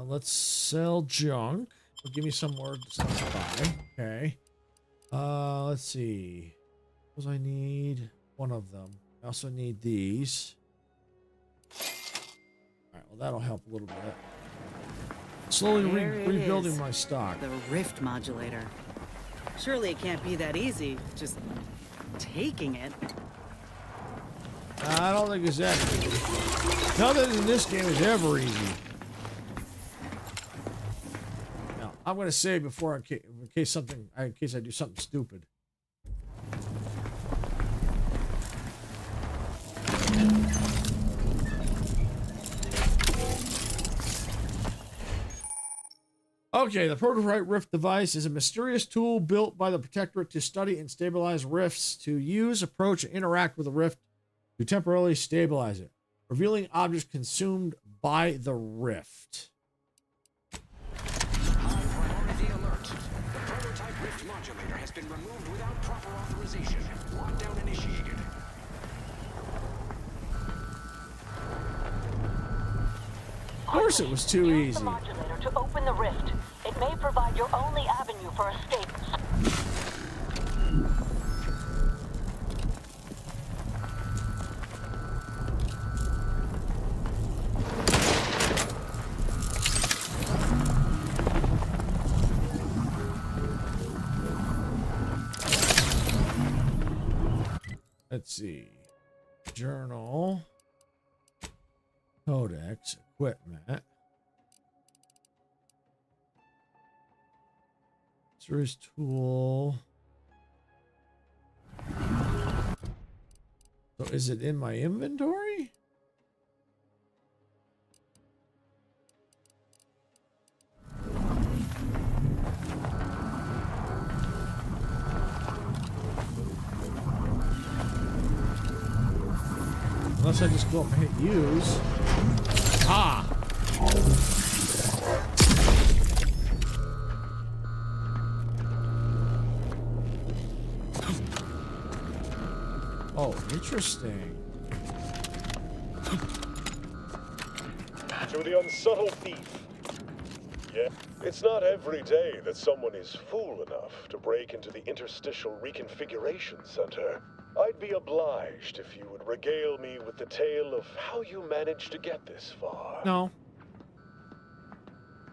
Let's sell junk. Give me some more stuff to buy. Okay. Let's see. What I need? One of them. I also need these. Alright, well that'll help a little bit. Slowly rebuilding my stock. The rift modulator. Surely it can't be that easy. Just taking it. I don't think it's that easy. Nothing in this game is ever easy. Now, I'm going to say before, in case I do something stupid. Okay, the prototype rift device is a mysterious tool built by the Protectorate to study and stabilize rifts, to use, approach, and interact with the rift to temporarily stabilize it, revealing objects consumed by the rift. High priority alert. The prototype rift modulator has been removed without proper authorization. Lockdown initiated. course it was too Use easy. the modulator to open the rift. It may provide your only avenue for escape. Let's see. Journal. Codex. Equipment. Series tool. So is it in my inventory? Unless I just go up and hit use. Ah! Oh, interesting. To the unsubtle thief. Yeah, it's not every day that someone is fool enough to break into the Interstitial Reconfiguration Center. I'd be obliged if you would regale me with the tale of how you managed to get this far. No.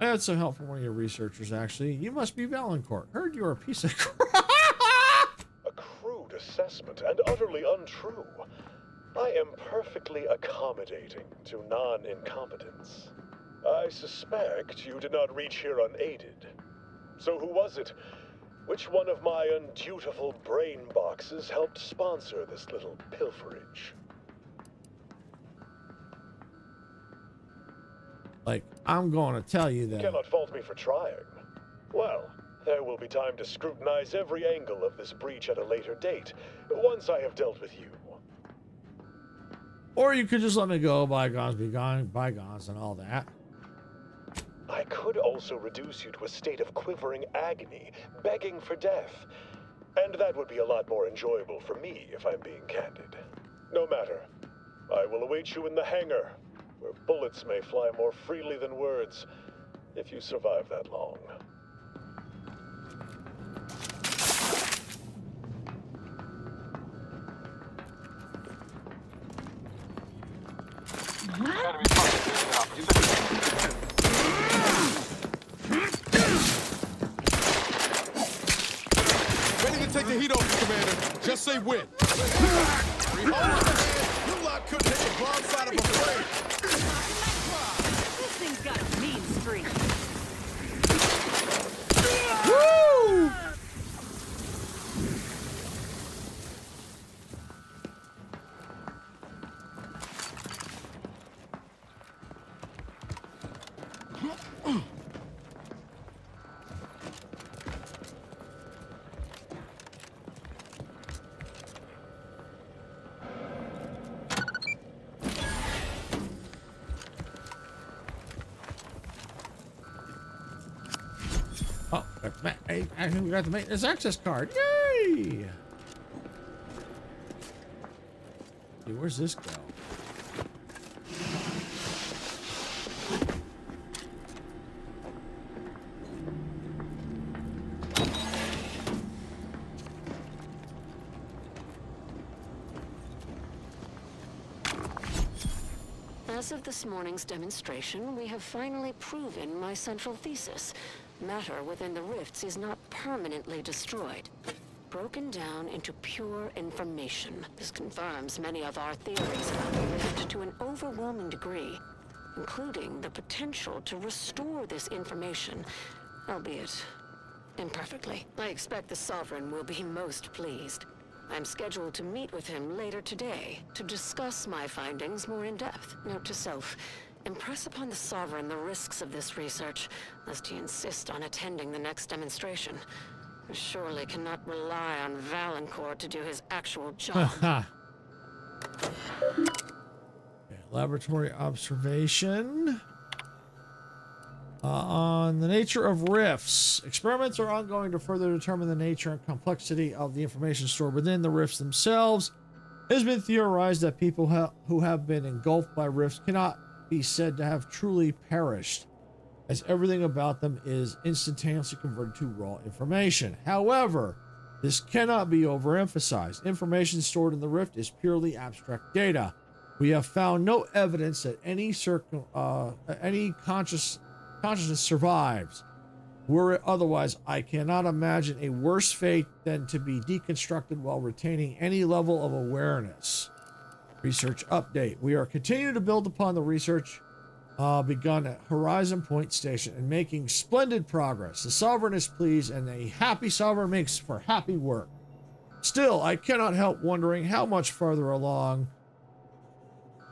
I had some help from one of your researchers, actually. You must be Valancourt. Heard you're a piece of crap. A crude assessment and utterly untrue. I am perfectly accommodating to non-incompetence. I suspect you did not reach here unaided. So who was it? Which one of my undutiful brain boxes helped sponsor this little pilferage? Like, I'm going to tell you You that. cannot fault me for trying. Well, there will be time to scrutinize every angle of this breach at a later date, once I have dealt with you. Or you could just let me go, bygones be gone, bygones and all that. I could also reduce you to a state of quivering agony, begging for death. And that would be a lot more enjoyable for me, if I'm being candid. No matter. I will await you in the hangar, where bullets may fly more freely than words, if you survive that long. Ready to take the heat off, Commander. Just say when. Hold on, man. You lot couldn't hit the wrong side of a frame. This thing's got a mean streak. Woo! Oh, I got the maintenance access card. Yay! See, where's this go? As of this morning's demonstration, we have finally proven my central thesis. Matter within the rifts is not permanently destroyed. Broken down into pure information. This confirms many of our theories about the rift to an overwhelming degree, including the potential to restore this information, albeit imperfectly. I expect the Sovereign will be most pleased. I'm scheduled to meet with him later today to discuss my findings more in depth. Note to self, impress upon the Sovereign the risks of this research, lest he insist on attending the next demonstration. I surely cannot rely on Valancourt to do his actual job. Okay, laboratory observation. On the nature of rifts. Experiments are ongoing to further determine the nature and complexity of the information stored within the rifts themselves. It has been theorized that people who have been engulfed by rifts cannot be said to have truly perished, as everything about them is instantaneously converted to raw information. However, this cannot be overemphasized. Information stored in the rift is purely abstract data. We have found no evidence that any consciousness survives. Were it otherwise, I cannot imagine a worse fate than to be deconstructed while retaining any level of awareness. Research update. We are continuing to build upon the research begun at Horizon Point Station and making splendid progress. The Sovereign is pleased, and a happy Sovereign makes for happy work. Still, I cannot help wondering how much farther along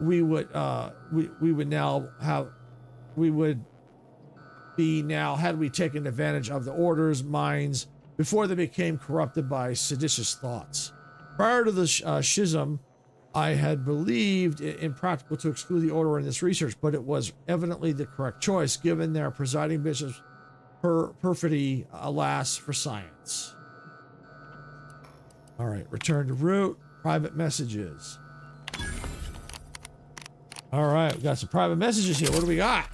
we would be now had we taken advantage of the Order's minds before they became corrupted by seditious thoughts. Prior to the schism, I had believed it impractical to exclude the Order in this research, but it was evidently the correct choice given their presiding bishop's perfidy, alas, for science. All right, return to route, private messages. All right, we got some private messages here. What do we got?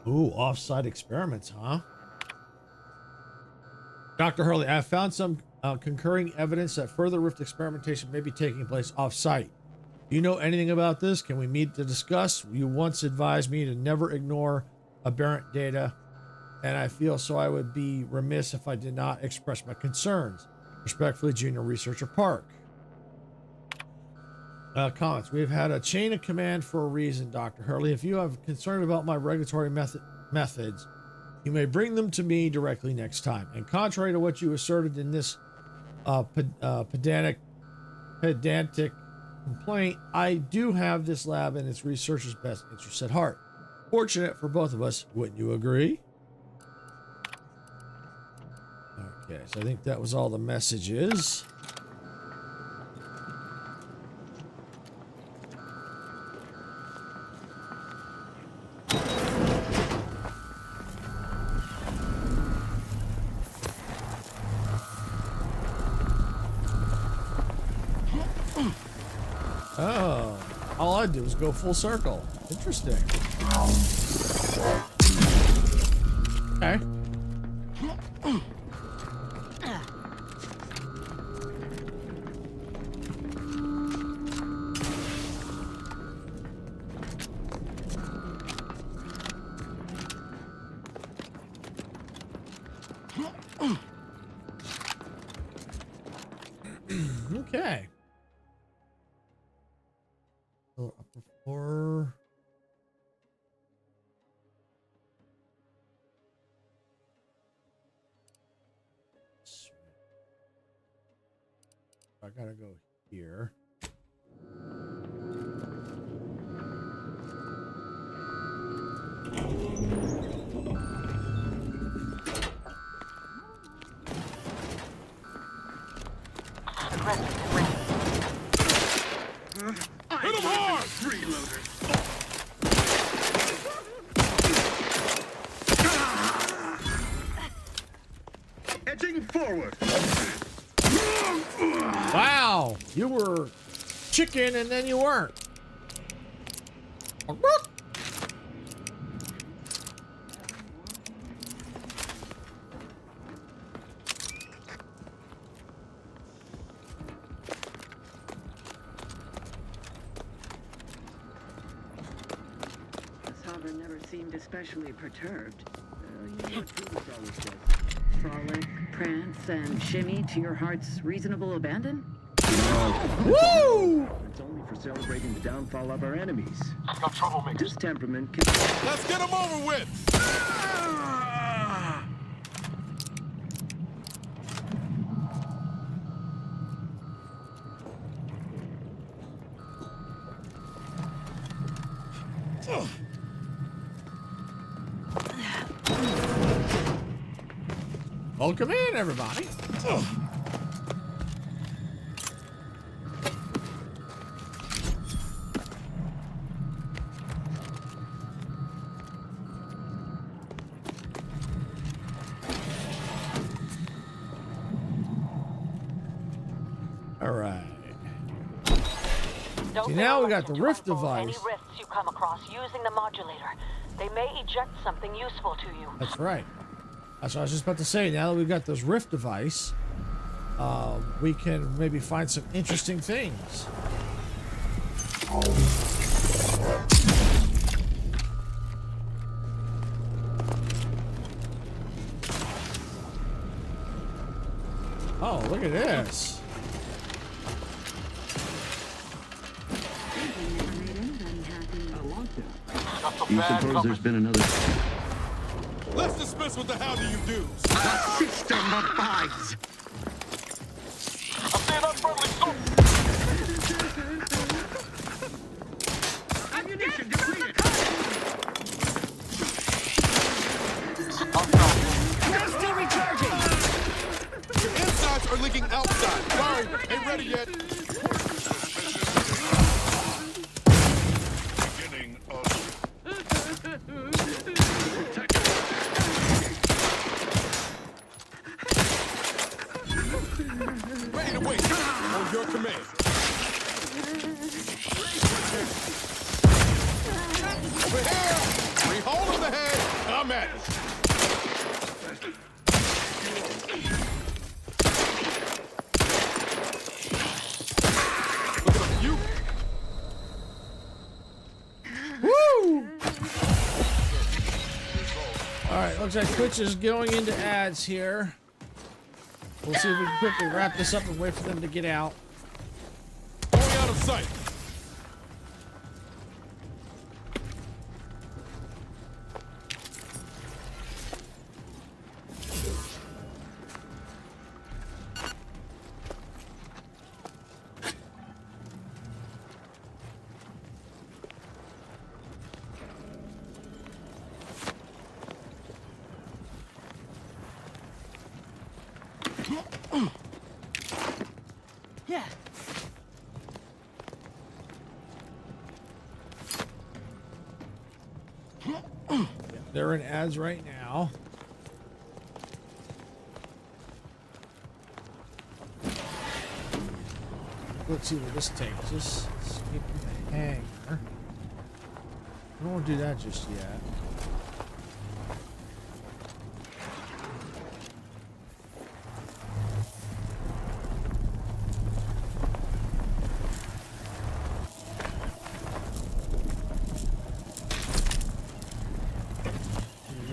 Ooh, off-site experiments, huh? Dr. Hurley, I have found some concurring evidence that further rift experimentation may be taking place off-site. Do you know anything about this? Can we meet to discuss? You once advised me to never ignore aberrant data, and I feel so I would be remiss if I did not express my concerns. Respectfully, Junior Researcher Park. Comments. We've had a chain of command for a reason, Dr. Hurley. If you have concern about my regulatory methods, you may bring them to me directly next time. And contrary to what you asserted in this pedantic complaint, I do have this lab and its researchers' best interests at heart. Fortunate for both of us, wouldn't you agree? Okay, so I think that was all the messages. Oh, all I do is go full circle. Interesting. Okay. Okay. So upper floor. I gotta go here. Hit him hard! Freeloader. Edging forward. Wow, you were chicken and then you weren't. Never seemed especially perturbed. You know what Judas always says. Frolic, prance, and shimmy to your heart's reasonable abandon? Woo! It's only for celebrating the downfall of our enemies. I've got troublemakers. This temperament can... Let's get him over with! Welcome in, everybody. All right. Don't See, be now we got reluctant the to rift unfold device. Any rifts you come across using the modulator. They may eject something useful to you. That's right. That's what I was just about to say. Now that we've got this rift device, we can maybe find some interesting things. Oh, look at this. You suppose there's been another... Let's dismiss with the how do you do's. System abides. I'm seeing unfriendly soup. Ammunition depleted. They're still recharging. Insides are leaking outside. Sorry, ain't ready yet. Beginning of... Ready to wait. On your command. Over here. Three hole in the head. I'm at it. Look at you. Woo! Alright, looks like Twitch is going into ads here. We'll see if we can quickly wrap this up and wait for them to get out. Going out of sight. Yeah. They're in ads right now. Let's see where this takes us. Escape the hangar. I don't want to do that just yet.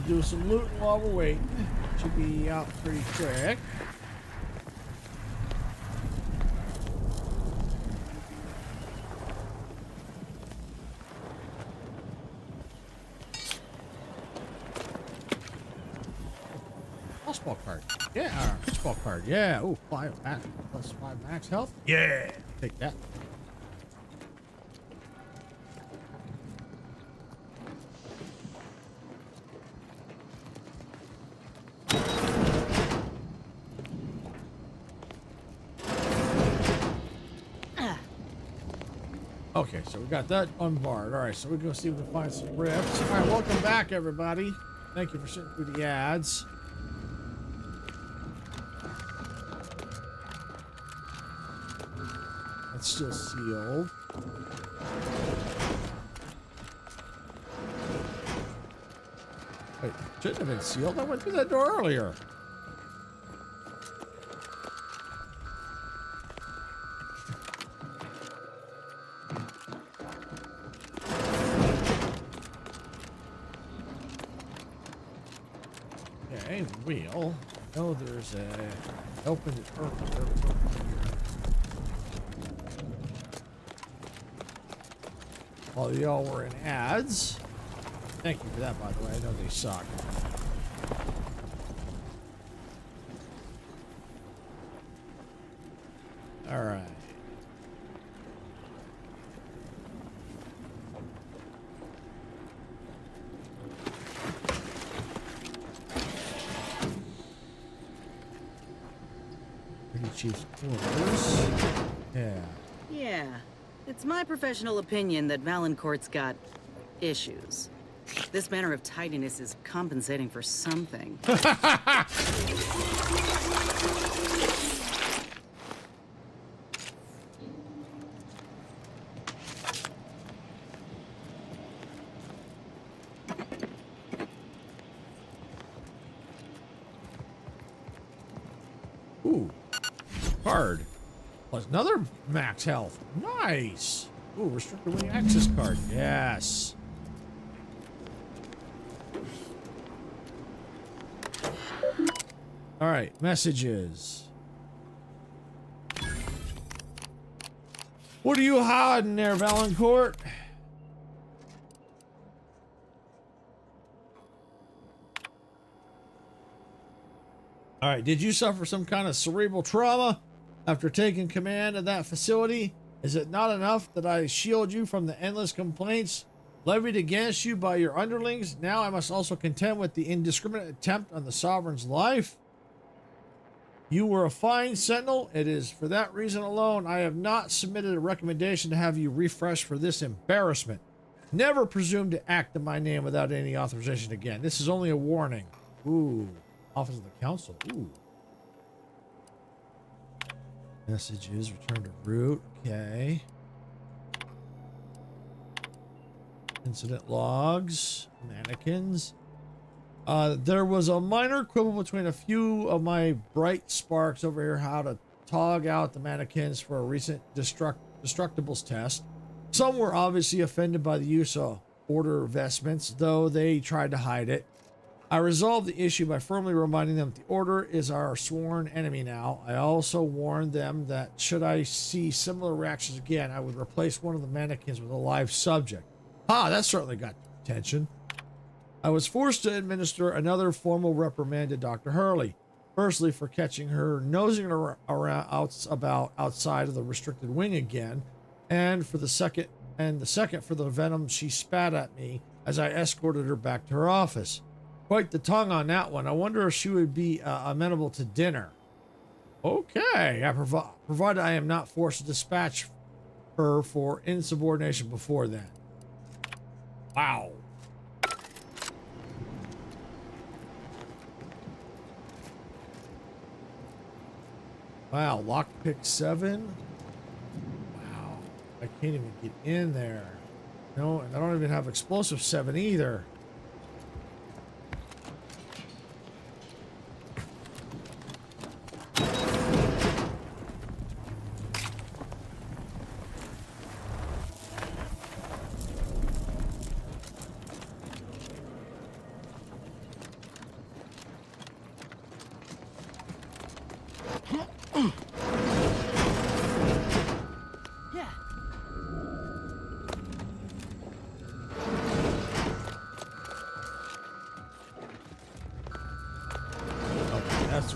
Do some looting while we're waiting. Should be out pretty quick. Crossbow card. Yeah, crossbow card. Yeah. Oh, +5 max health. Yeah. Take that. Okay, so we got that unbarred. All right, so we're going to see if we can find some rifts. All right, welcome back, everybody. Thank you for sitting through the ads. That's still sealed. Wait, shouldn't have been sealed. I went through that door earlier. Wheel. Oh, there's a open Earth. While y'all were in ads. Thank you for that, by the way. I know they suck. All right. Chief's quarters. Yeah. Yeah. It's my professional opinion that Valancourt's got issues. This manner of tidiness is compensating for something. card. Plus another max health. Nice. Ooh, restricted wing access card. Yes. All right, messages. What are you hiding there, Valancourt? All right, did you suffer some kind of cerebral trauma after taking command of that facility? Is it not enough that I shield you from the endless complaints levied against you by your underlings? Now I must also contend with the indiscriminate attempt on the Sovereign's life. You were a fine sentinel. It is for that reason alone I have not submitted a recommendation to have you refreshed for this embarrassment. Never presume to act in my name without any authorization again. This is only a warning. Ooh. Office of the Council. Ooh. Messages. Return to route. Okay. Incident logs. Mannequins. There was a minor quibble between a few of my bright sparks over here how to tog out the mannequins for a recent destructibles test. Some were obviously offended by the use of order vestments, though they tried to hide it. I resolved the issue by firmly reminding them that the Order is our sworn enemy now. I also warned them that should I see similar reactions again, I would replace one of the mannequins with a live subject. Ah, that certainly got attention. I was forced to administer another formal reprimand to Dr. Hurley. Firstly, for catching her nosing around outside of the restricted wing again, and the second for the venom she spat at me as I escorted her back to her office. Quite the tongue on that one. I wonder if she would be amenable to dinner. Okay, provided I am not forced to dispatch her for insubordination before then. Wow. Wow, lockpick 7. Wow, I can't even get in there. No, and I don't even have explosive 7 either.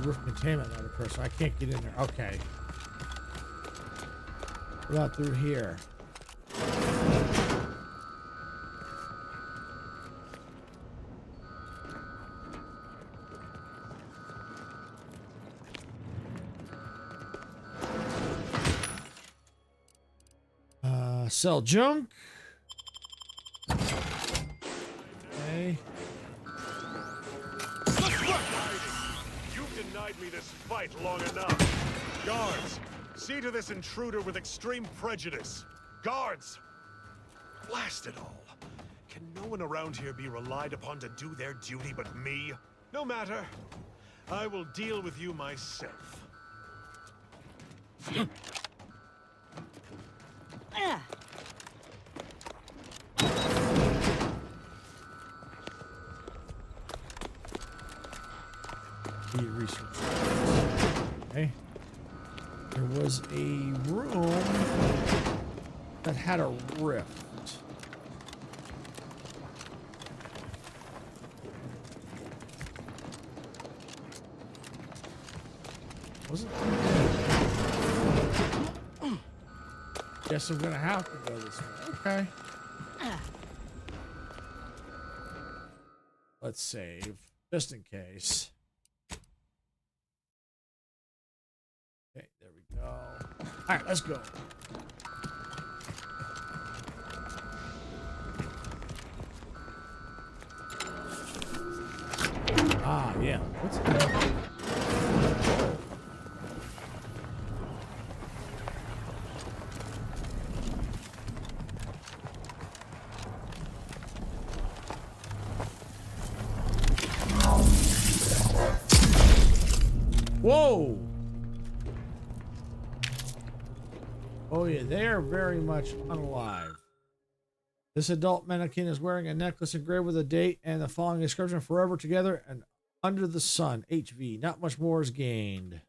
Roof containment that occurs, so I can't get in there. Okay. What about through here? Sell junk. Okay. Me this fight long enough. Guards, see to this intruder with extreme prejudice. Guards! Blast it all. Can no one around here be relied upon to do their duty but me? No matter. I will deal with you myself. Research. Okay. There was a room that had a rift. Wasn't there? Guess I'm gonna have to go this way. Okay. Let's save just in case. Okay, there we go. All right, let's go. Ah, yeah. What's that? Whoa! Oh yeah, they are very much unalive. This adult mannequin is wearing a necklace engraved with a date and the following inscription: forever together and under the sun. HV. Not much more is gained.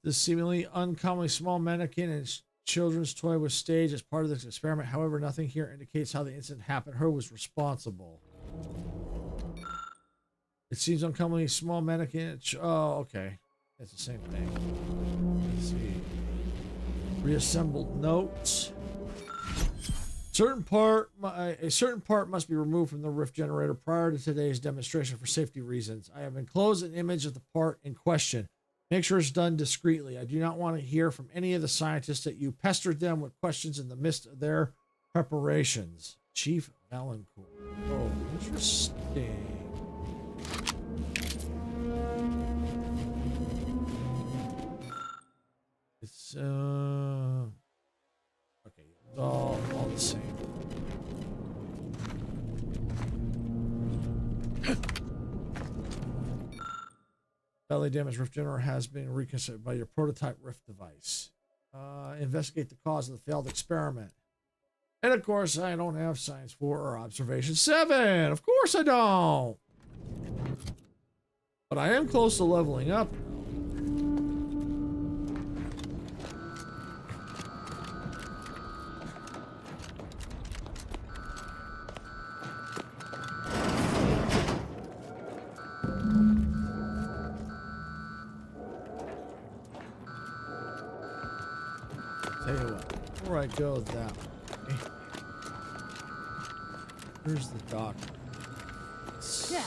This seemingly uncommonly small mannequin and children's toy was staged as part of this experiment. However, nothing here indicates how the incident happened. Who was responsible? It seems uncommonly small mannequin. Oh, okay. It's the same thing. Let's see. Reassembled notes. A certain part must be removed from the rift generator prior to today's demonstration for safety reasons. I have enclosed an image of the part in question. Make sure it's done discreetly. I do not want to hear from any of the scientists that you pestered them with questions in the midst of their preparations. Chief Valancourt. Oh, interesting. It's okay, it's all the same. Badly damaged rift generator has been reconstructed by your prototype rift device. Investigate the cause of the failed experiment. And of course, I don't have science 4 or observation 7. Of course I don't. But I am close to leveling up. Tell you what, before I go that way, here's the dock. Yeah.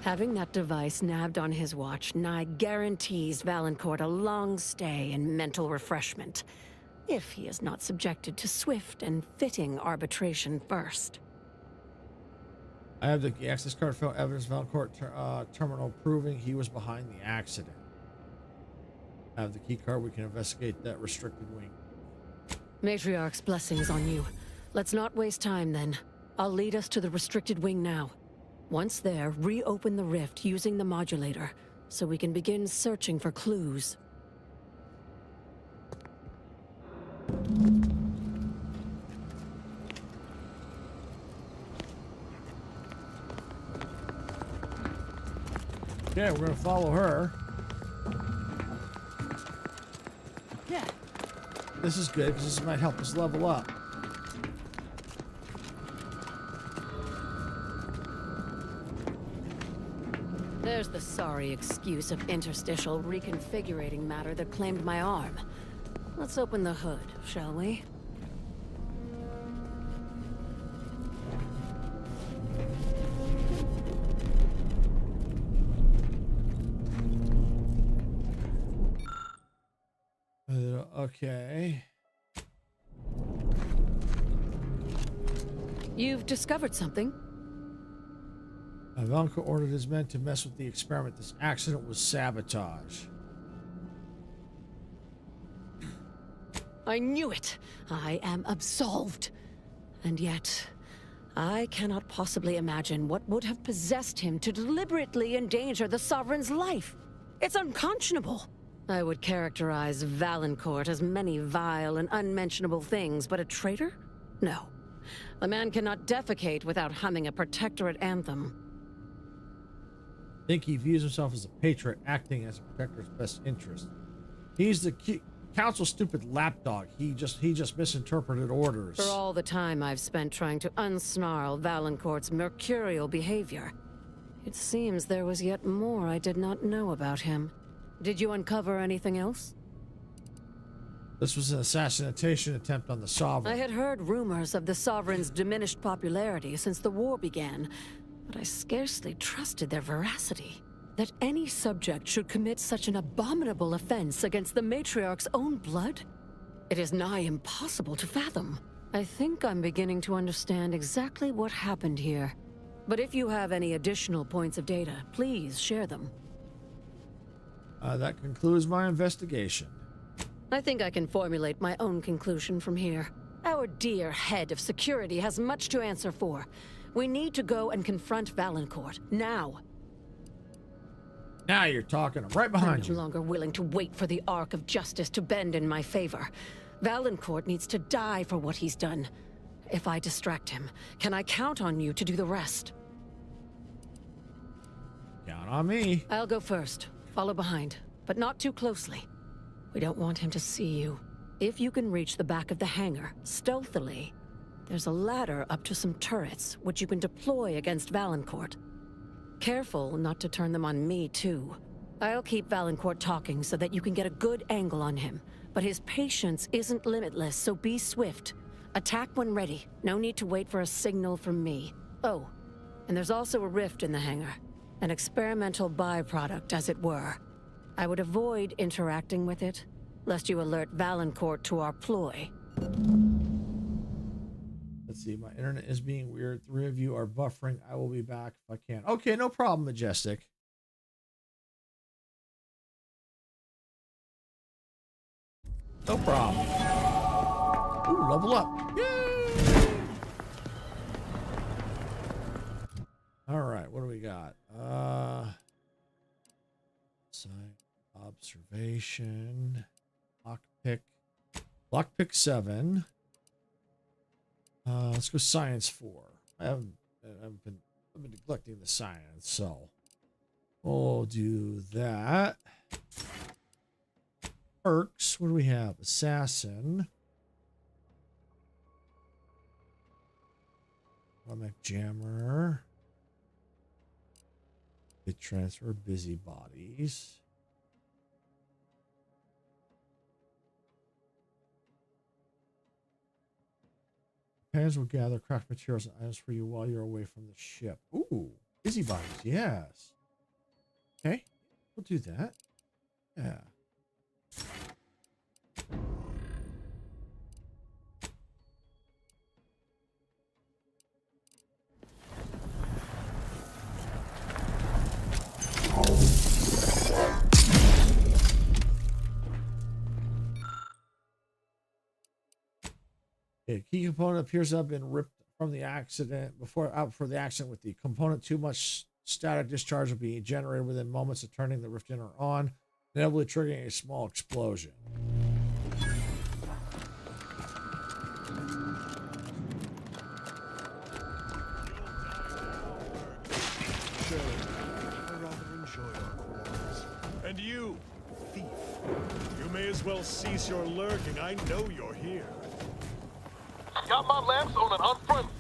Having that device nabbed on his watch nigh guarantees Valancourt a long stay and mental refreshment, if he is not subjected to swift and fitting arbitration first. I have the access card for evidence Valancourt terminal proving he was behind the accident. I have the key card. We can investigate that restricted wing. Matriarch's blessings on you. Let's not waste time then. I'll lead us to the restricted wing now. Once there, reopen the rift using the modulator so we can begin searching for clues. Okay, we're gonna follow her. Yeah. This is good because this might help us level up. There's the sorry excuse of interstitial reconfigurating matter that claimed my arm. Let's open the hood, shall we? Okay. You've discovered something? Valancourt ordered his men to mess with the experiment. This accident was sabotage. I knew it! I am absolved. And yet, I cannot possibly imagine what would have possessed him to deliberately endanger the Sovereign's life. It's unconscionable. I would characterize Valancourt as many vile and unmentionable things, but a traitor? No. A man cannot defecate without humming a Protectorate anthem. I think he views himself as a patriot acting as a protector's best interest. He's the council's stupid lapdog. He just misinterpreted orders. For all the time I've spent trying to unsnarl Valancourt's mercurial behavior, it seems there was yet more I did not know about him. Did you uncover anything else? This was an assassination attempt on the Sovereign. I had heard rumors of the Sovereign's diminished popularity since the war began, but I scarcely trusted their veracity. That any subject should commit such an abominable offense against the Matriarch's own blood? It is nigh impossible to fathom. I think I'm beginning to understand exactly what happened here. But if you have any additional points of data, please share them. That concludes my investigation. I think I can formulate my own conclusion from here. Our dear head of security has much to answer for. We need to go and confront Valancourt, now. Now you're talking. I'm right behind you. I'm no longer willing to wait for the arc of justice to bend in my favor. Valancourt needs to die for what he's done. If I distract him, can I count on you to do the rest? Count on me. I'll go first. Follow behind, but not too closely. We don't want him to see you. If you can reach the back of the hangar, stealthily, there's a ladder up to some turrets, which you can deploy against Valancourt. Careful not to turn them on me, too. I'll keep Valancourt talking so that you can get a good angle on him, but his patience isn't limitless, so be swift. Attack when ready. No need to wait for a signal from me. Oh, and there's also a rift in the hangar. An experimental byproduct, as it were. I would avoid interacting with it, lest you alert Valancourt to our ploy. Let's see, my internet is being weird. 3 of you are buffering. I will be back if I can. Okay, no problem, Majestic. No problem. Ooh, level up. Yay! All right, what do we got? Observation. Lockpick 7. Let's go science 4. I've been neglecting the science, so we'll do that. Perks, what do we have? Assassin. Atomic jammer. Bit transfer, busybodies. Pans will gather craft materials and items for you while you're away from the ship. Ooh, busybodies, yes. Okay, we'll do that. Yeah. A key component appears to have been ripped from the accident out for the accident with the component. Too much static discharge will be generated within moments of turning the rift in or on, inevitably triggering a small explosion. I rather enjoy our quarrels. And you, thief, you may as well cease your lurking. I know you're here. Got my lamps on and unfriendly.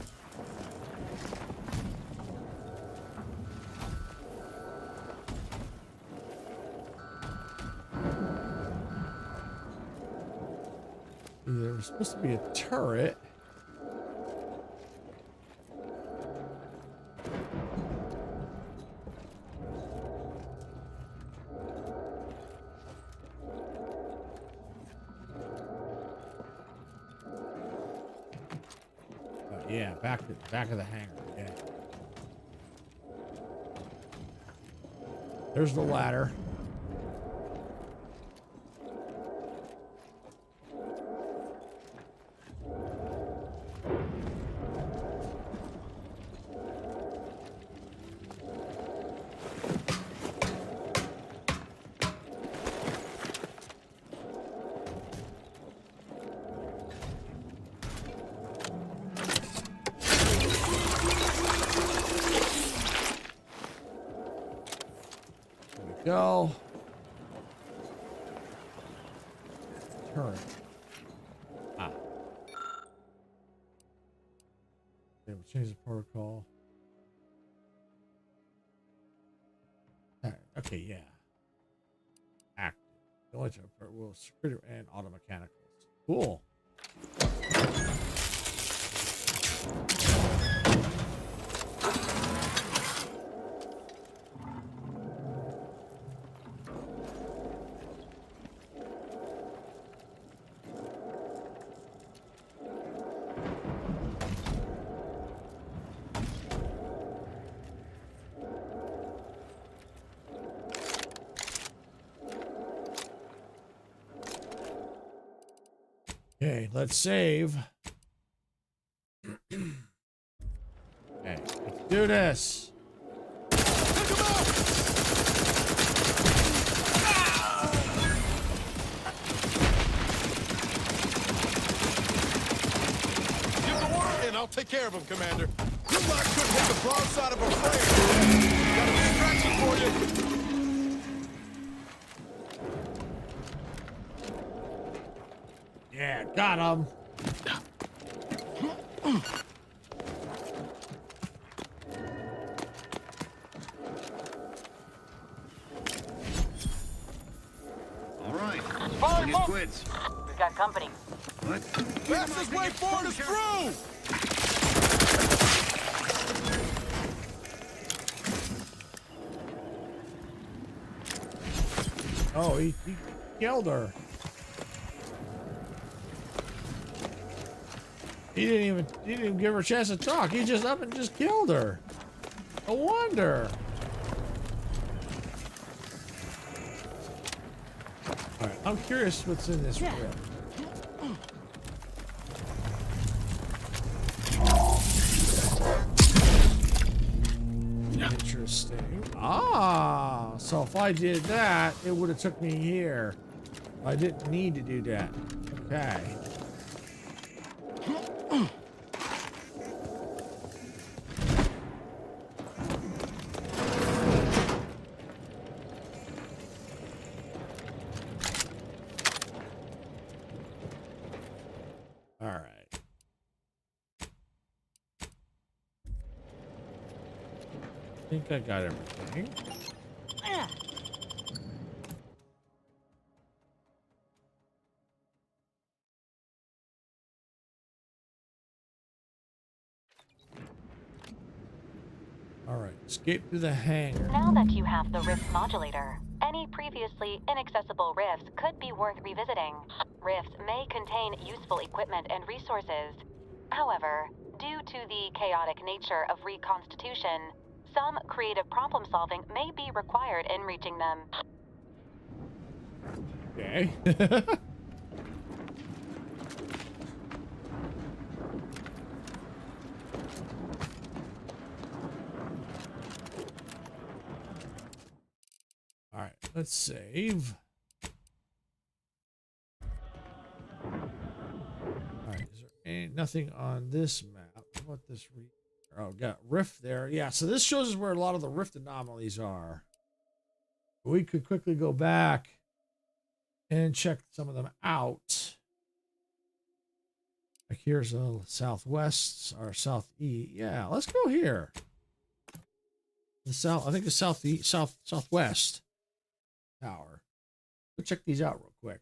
There was supposed to be a turret. Yeah, back of the hangar. Yeah. There's the ladder. Go. Turn. Ah. Okay, we'll change the protocol. Okay, yeah. Active. Will security and auto mechanicals. Cool. Okay, let's save. Do this. Get the word in, I'll take care of him, Commander. You lot couldn't hit the broadside of a frame. Got a distraction for you. Yeah, got him. All right. Bring his quits. We've got company. What? Fastest way forward is through! Oh, he killed her. He didn't even give her a chance to talk. He just up and just killed her. No wonder. All right, I'm curious what's in this rip. Interesting. Ah, so if I did that, it would have took me here. I didn't need to do that. Okay. All right. I think I got everything. All right, escape to the hangar. Now that you have the rift modulator, any previously inaccessible rifts could be worth revisiting. Rifts may contain useful equipment and resources. However, due to the chaotic nature of reconstitution, some creative problem solving may be required in reaching them. Okay. All right, let's save. All right, is there nothing on this map? How about this? Oh, got rift there. Yeah, so this shows us where a lot of the rift anomalies are. We could quickly go back and check some of them out. Like here's a southwest or southeast. Yeah, let's go here. The south, I think the southeast, southwest tower. Let's check these out real quick.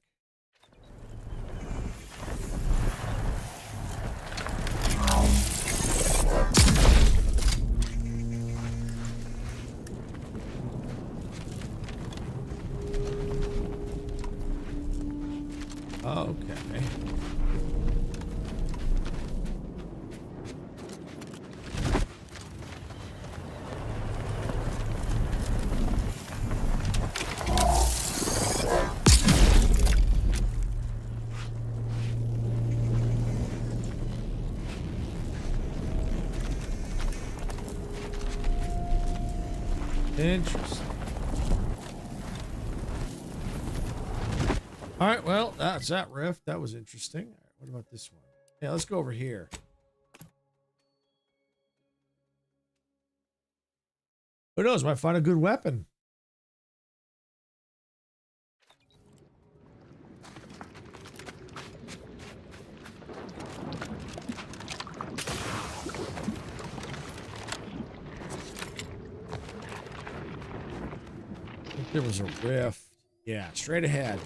Okay. Interesting. All right, well, that's that rift. That was interesting. All right, what about this one? Yeah, let's go over here. Who knows? Might find a good weapon. I think there was a rift. Yeah, straight ahead.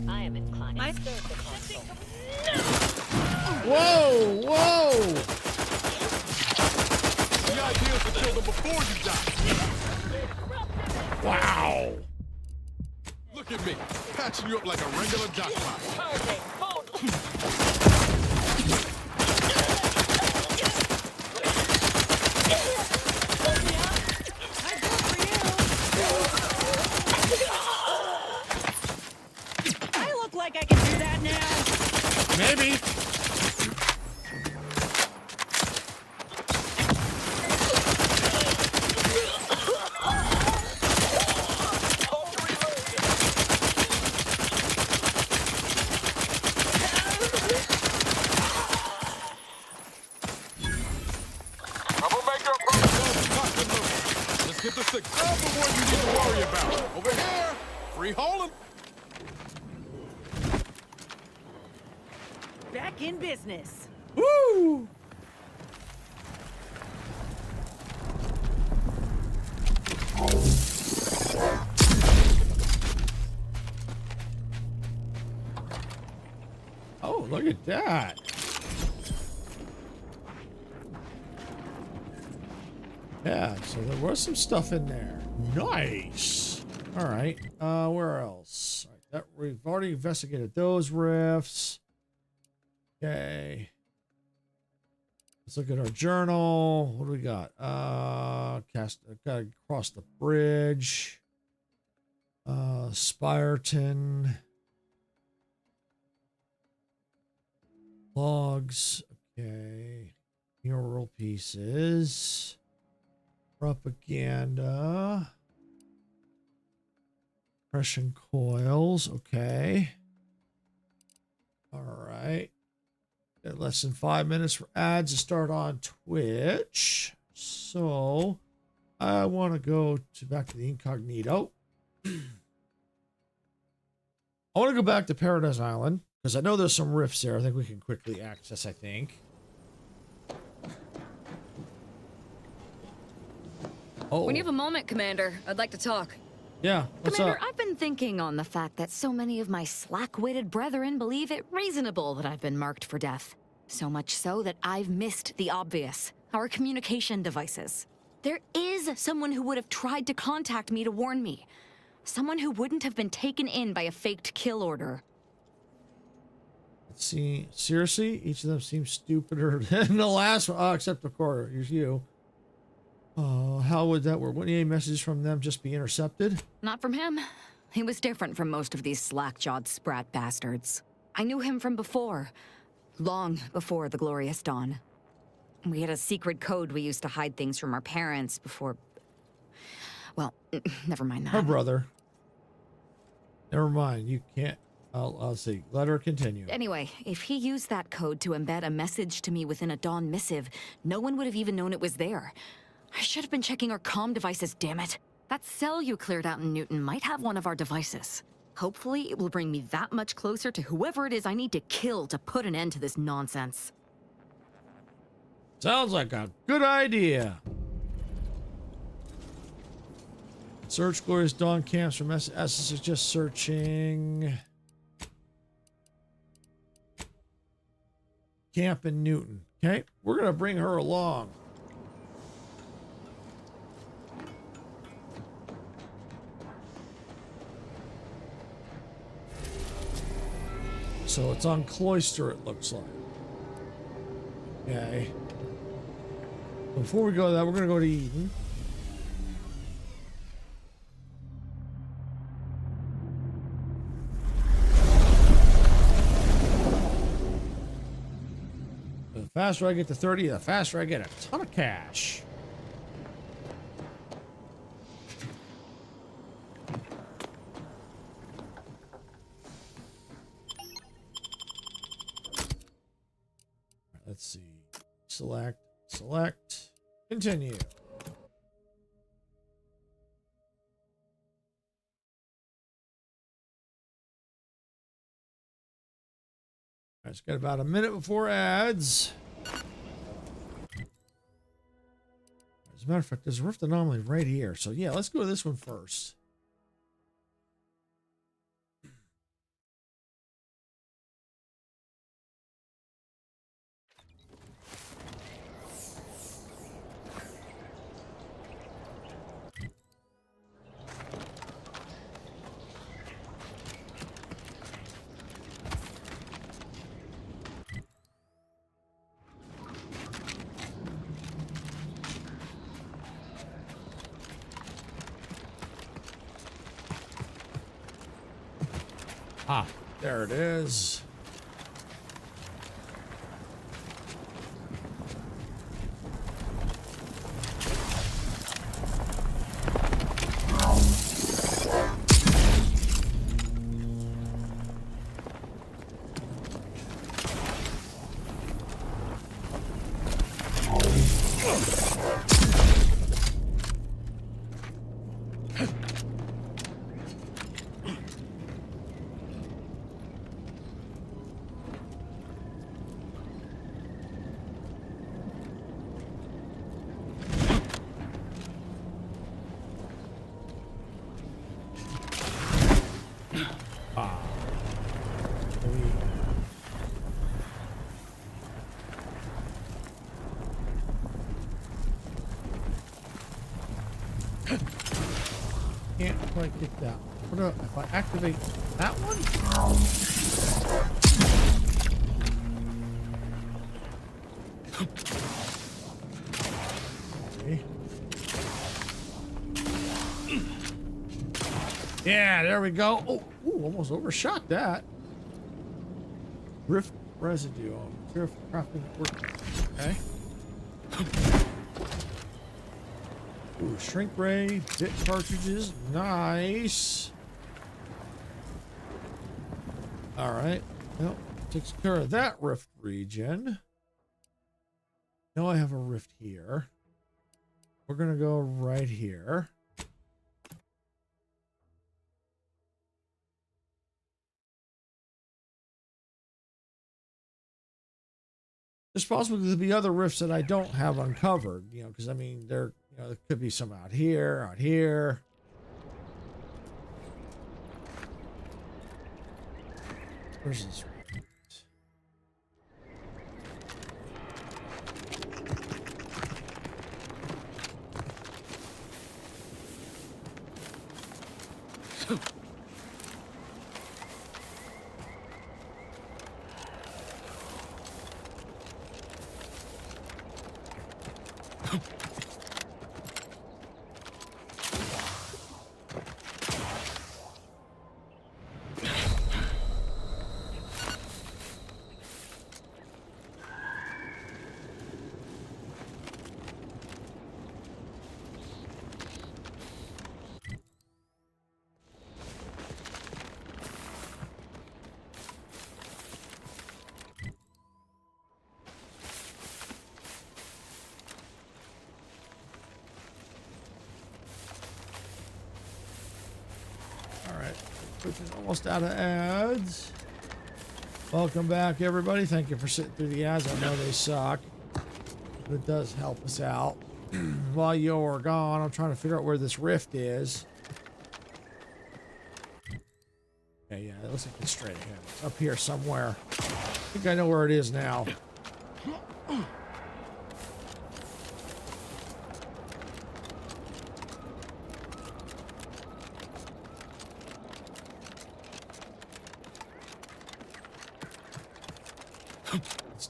I am inclined to serve the console. Whoa! Whoa! The idea is to kill them before you die. Wow! Look at me, patching you up like a regular dock pipe. That's the kind of one you need to worry about. Over here, free hauling. Back in business. Woo! Oh, look at that. Yeah, so there was some stuff in there. Nice. All right. Where else? All right, that we've already investigated those rifts. Okay. Let's look at our journal. What do we got? Gotta cross the bridge. Spireton. Logs. Okay. Mural pieces. Propaganda. Compression coils. Okay. All right. Got less than 5 minutes for ads to start on Twitch. So I want to go back to the incognito. I want to go back to Paradise Island because I know there's some rifts there. I think we can quickly access, I think. Oh. When you have a moment, Commander, I'd like to talk. Yeah, what's Commander, up? I've been thinking on the fact that so many of my slack-witted brethren believe it reasonable that I've been marked for death. So much so that I've missed the obvious, our communication devices. There is someone who would have tried to contact me to warn me. Someone who wouldn't have been taken in by a faked kill order. Let's see. Seriously? Each of them seems stupider than the last one. Except, of course, here's you. How would that work? Wouldn't any messages from them just be intercepted? Not from him. He was different from most of these slack-jawed sprat bastards. I knew him from before. Long before the Glorious Dawn. We had a secret code we used to hide things from our parents before... Well, never mind that. Her brother. Never mind. You can't... I'll see. Let her continue. Anyway, if he used that code to embed a message to me within a Dawn missive, no one would have even known it was there. I should have been checking our comm devices, damn it. That cell you cleared out in Newton might have one of our devices. Hopefully, it will bring me that much closer to whoever it is I need to kill to put an end to this nonsense. Sounds like a good idea. Search Glorious Dawn camps for messages. Just searching. Camp in Newton. Okay, we're gonna bring her along. So it's on Cloister, it looks like. Okay. Before we go to that, we're going to go to Eden. The faster I get to 30, the faster I get a ton of cash. Let's see. Select, continue. It's got about a minute before ads. As a matter of fact, there's a rift anomaly right here. So yeah, let's go to this one first. Ah, there it is. kick that one? What if I activate that one? Okay. Yeah, there we go. Oh, ooh, almost overshot that. Rift residue. Material for crafting work. Okay. Ooh, shrink ray, bit cartridges. Nice. All right. Well, takes care of that rift region. Now I have a rift here. We're going to go right here. There's possibly to be other rifts that I don't have uncovered, you know, because I mean, there could be some out here, out here. Where's this rift? Which is almost out of ads. Welcome back, everybody. Thank you for sitting through the ads. I know they suck, but it does help us out. While you're gone, I'm trying to figure out where this rift is. Okay, yeah, it looks like it's straight ahead. It's up here somewhere. I think I know where it is now.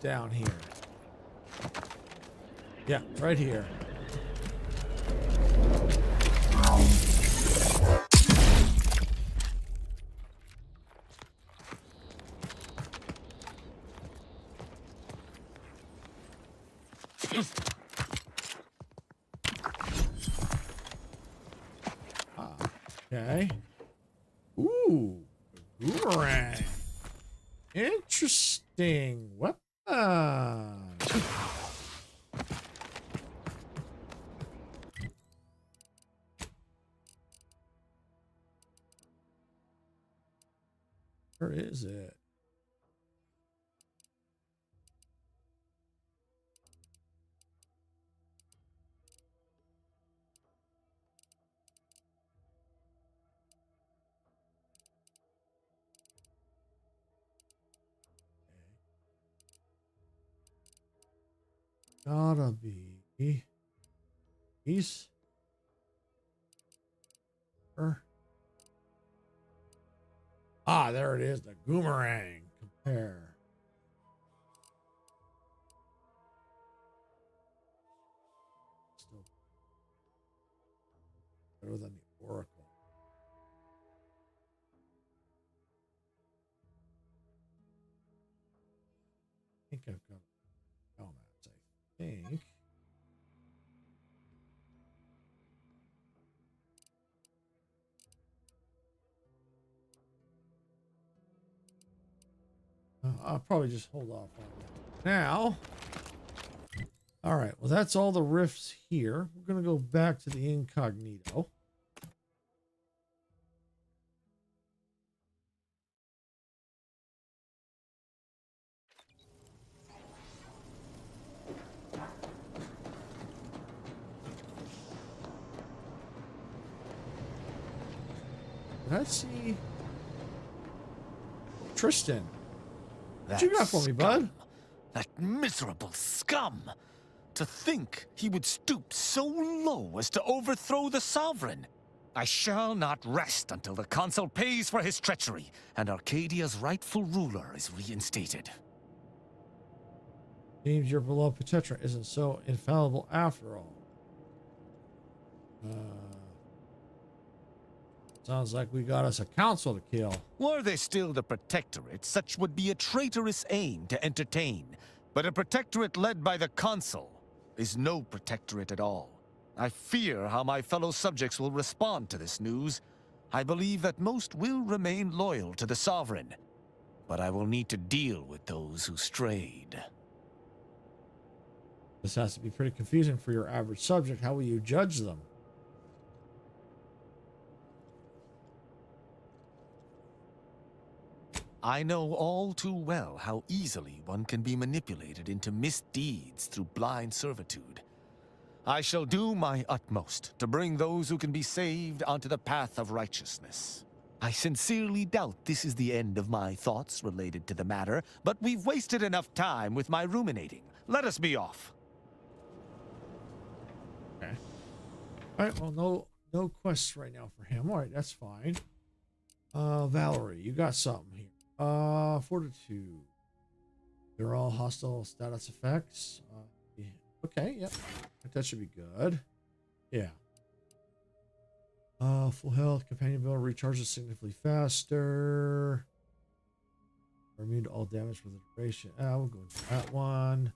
Down here. Yeah, right here. Okay. Ooh, boomerang. Interesting. What? Where is it? Gotta be these. Ah, there it is. The boomerang. Compare. Still better than the Oracle. I think I've got elements. I think. I'll probably just hold off on that now. All right. Well, that's all the rifts here. We're going to go back to the incognito. Let's see. Tristan. What you got for me, bud? That miserable scum! To think he would stoop so low as to overthrow the Sovereign. I shall not rest until the Consul pays for his treachery and Arcadia's rightful ruler is reinstated. Seems your beloved Tetra isn't so infallible after all. Sounds like we got us a council to kill. Were they still the Protectorate, such would be a traitorous aim to entertain. But a Protectorate led by the Consul is no Protectorate at all. I fear how my fellow subjects will respond to this news. I believe that most will remain loyal to the Sovereign, but I will need to deal with those who strayed. This has to be pretty confusing for your average subject. How will you judge them? I know all too well how easily one can be manipulated into misdeeds through blind servitude. I shall do my utmost to bring those who can be saved onto the path of righteousness. I sincerely doubt this is the end of my thoughts related to the matter, but we've wasted enough time with my ruminating. Let us be off. Okay. All right, well, no quests right now for him. All right, that's fine. Valerie, you got something here. Fortitude. They're all hostile status effects. Yeah. Okay, yep. That should be good. Yeah. Full health, companion ability recharges significantly faster. Are immune to all damage for the duration. We'll go with that one.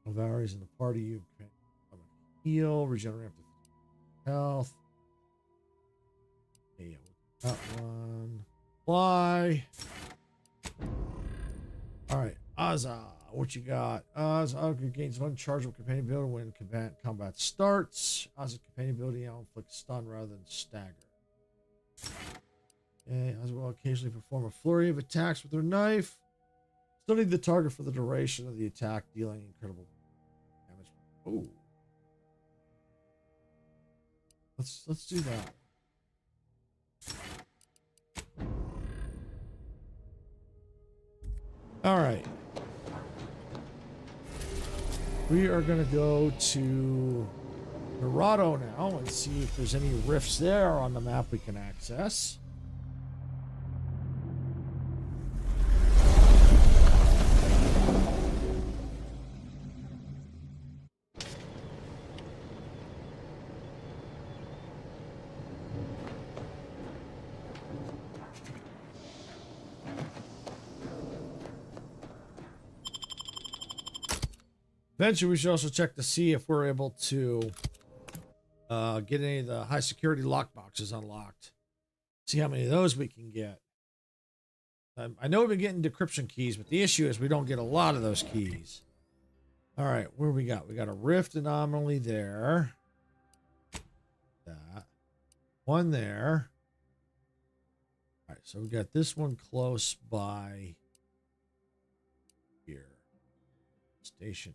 Valerie's in the party. You can heal, regenerate up to health. Yeah, that one. Fly. All right, Azza, what you got? Azza gains one chargeable companion ability when combat starts. Azza's companion ability now inflicts stun rather than stagger. Okay, Azza will occasionally perform a flurry of attacks with her knife, stunning the target for the duration of the attack, dealing incredible damage. Ooh. Let's do that. All right. We are going to go to Dorado now and see if there's any rifts there on the map we can access. Eventually, we should also check to see if we're able to get any of the high security lockboxes unlocked. See how many of those we can get. I know we've been getting decryption keys, but the issue is we don't get a lot of those keys. All right, where we got? We got a rift anomaly there. That. One there. All right, so we got this one close by here. Station.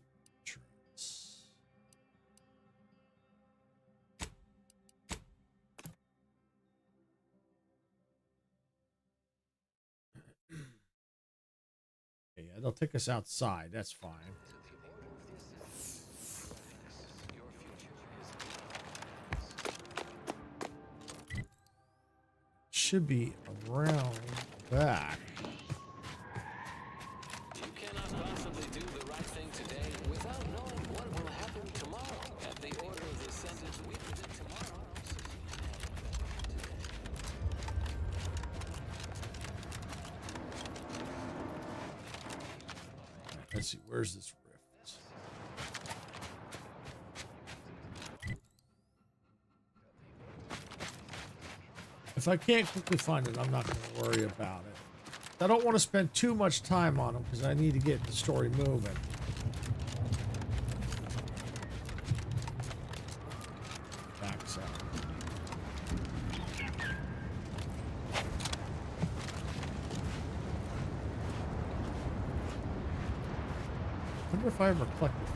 Yeah, they'll take us outside. That's fine. Should be around back. You cannot possibly do the right thing today without knowing what will happen tomorrow. At the order of the sentence, we predict tomorrow. Let's see, where's this rift? If I can't quickly find it, I'm not going to worry about it. I don't want to spend too much time on them because I need to get the story moving. Backside. I wonder if I ever collected that.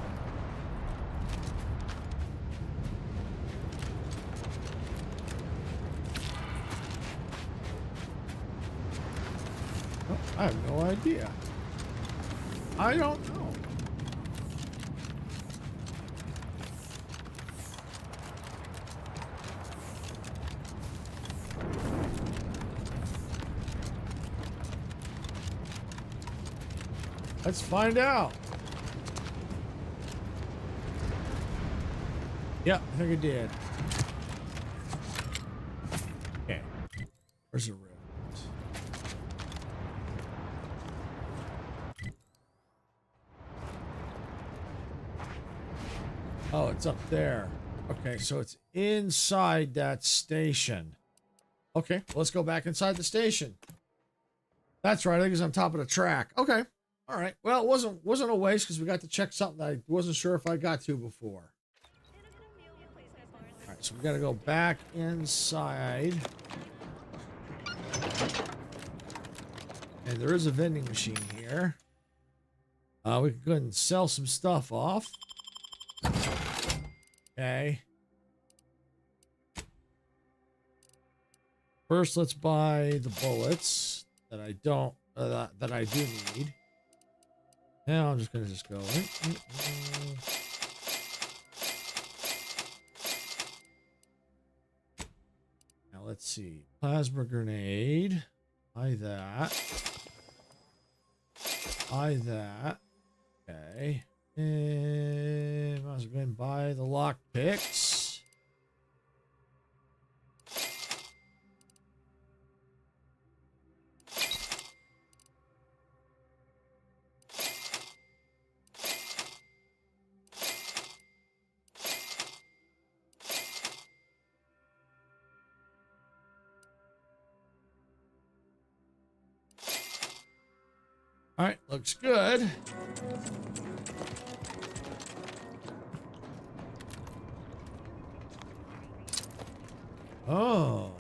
Oh, I have no idea. I don't know. Let's find out. Yeah, I think I did. Okay. Where's the rift? Oh, it's up there. Okay, so it's inside that station. Okay, let's go back inside the station. That's right, I think it's on top of the track. Okay. All right. Well, it wasn't a waste because we got to check something I wasn't sure if I got to before. All right, so we got to go back inside. And there is a vending machine here. We can go ahead and sell some stuff off. Okay. First, let's buy the bullets that I don't that I do need. Now I'm just gonna go. Now let's see. Plasma grenade. Buy that. Buy that. Okay. And I was going to buy the lock picks. All right, looks good. Oh.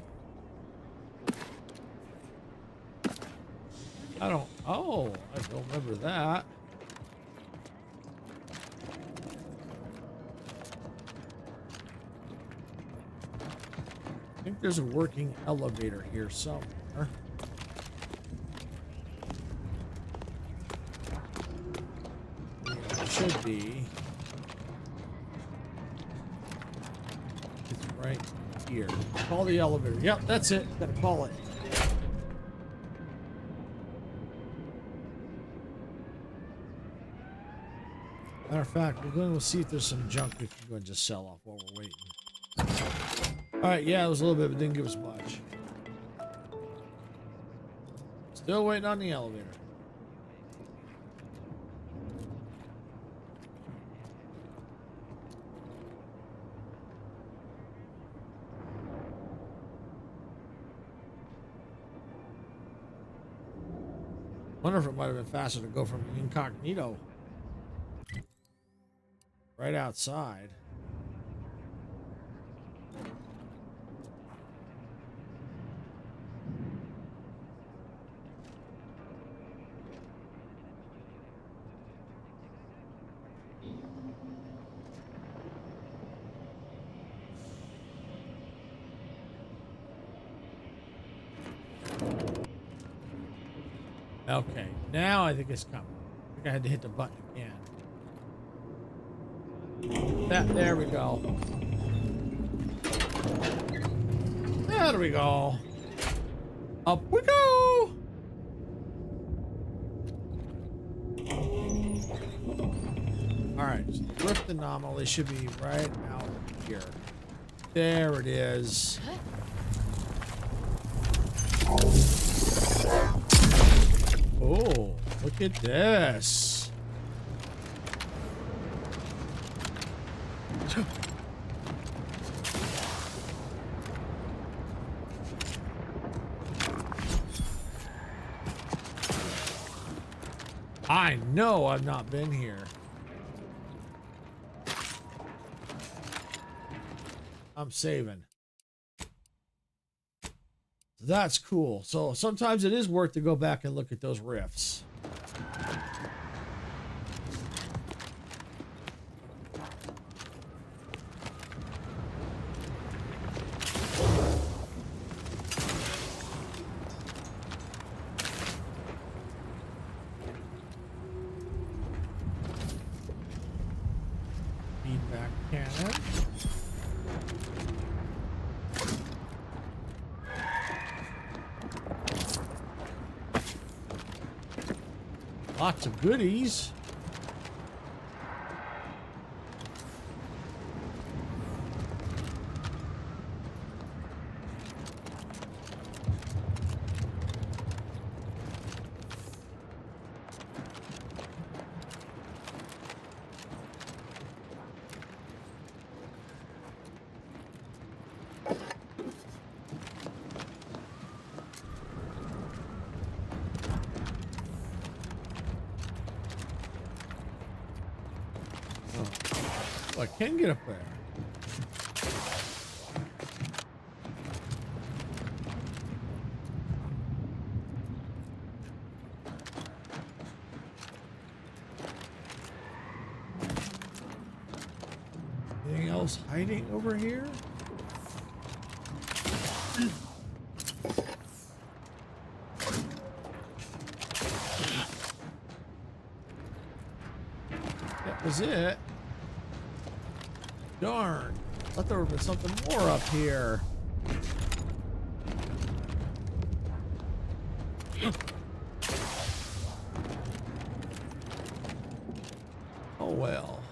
I don't remember that. I think there's a working elevator here somewhere. Yeah, it should be. It's right here. Call the elevator. Yep, that's it. Gotta call it. Matter of fact, we're going to see if there's some junk we can go and just sell off while we're waiting. Alright, yeah, it was a little bit, but didn't give us much. Still waiting on the elevator. Wonder if it might have been faster to go from incognito right outside. Okay, now I think it's coming. I think I had to hit the button again. There we go. There we go. Up we go. All right, so the rift anomaly should be right out here. There it is. Oh, look at this. I know I've not been here. I'm saving. That's cool. So sometimes it is worth to go back and look at those rifts. Feedback cannon. Lots of goodies. I can get up there. Anything else hiding over here? That was it. Darn. I thought there would have been something more up here. Oh well.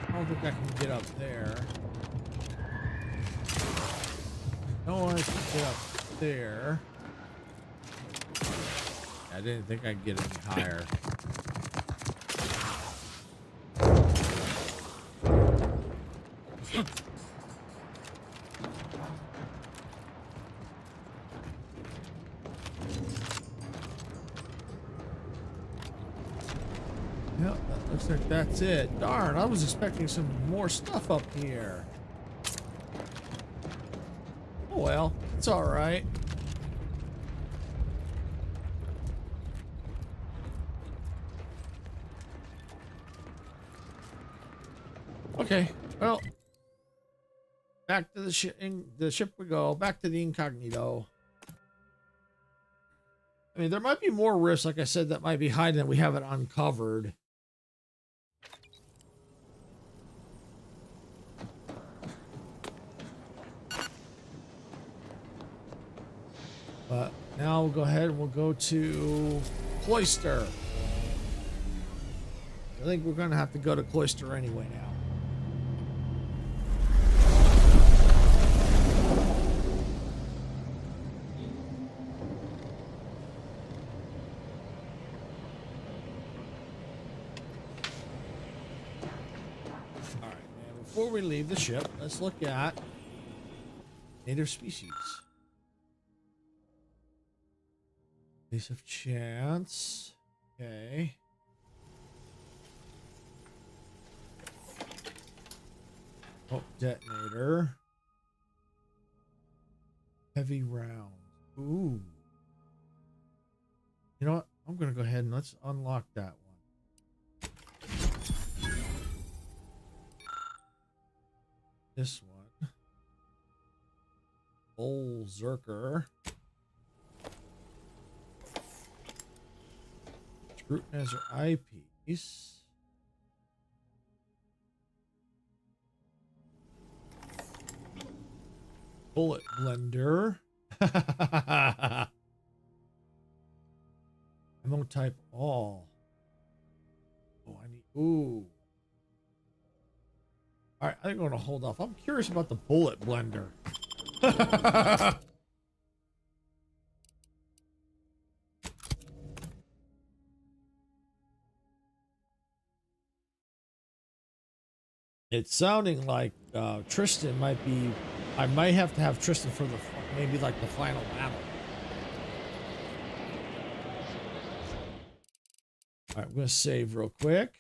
I don't think I can get up there. No, I can get up there. I didn't think I'd get any higher. Yep, that looks like that's it. Darn, I was expecting some more stuff up here. Oh well, it's all right. Okay, well, back to the ship we go. Back to the incognito. I mean, there might be more rifts, like I said, that might be hiding that we haven't uncovered. But now we'll go ahead and we'll go to Cloister. I think we're going to have to go to Cloister anyway now. All right, and before we leave the ship, let's look at native species. Piece of chance. Okay. Oh, detonator. Heavy round. Ooh. You know what? I'm going to go ahead and let's unlock that one. This one. Berserker. Scrutinizer eyepiece. Bullet blender. Ammo type all. Oh, I need. Ooh. All right, I think I'm going to hold off. I'm curious about the bullet blender. It's sounding like Tristan might be. I might have to have Tristan for the maybe like the final battle. All right, I'm gonna save real quick.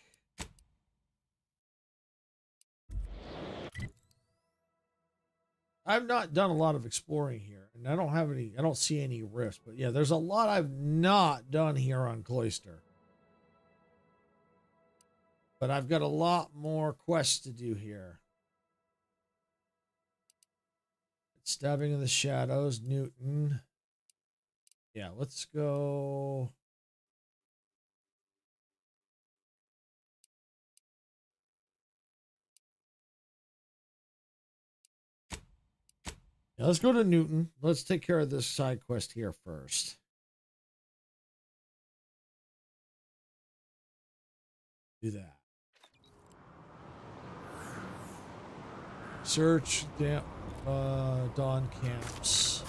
I've not done a lot of exploring here, and I don't have any. I don't see any rifts, but yeah, there's a lot I've not done here on Cloister. But I've got a lot more quests to do here. Stabbing in the shadows, Newton. Yeah, let's go. Yeah, let's go to Newton. Let's take care of this side quest here first. Do that. Search dawn camps.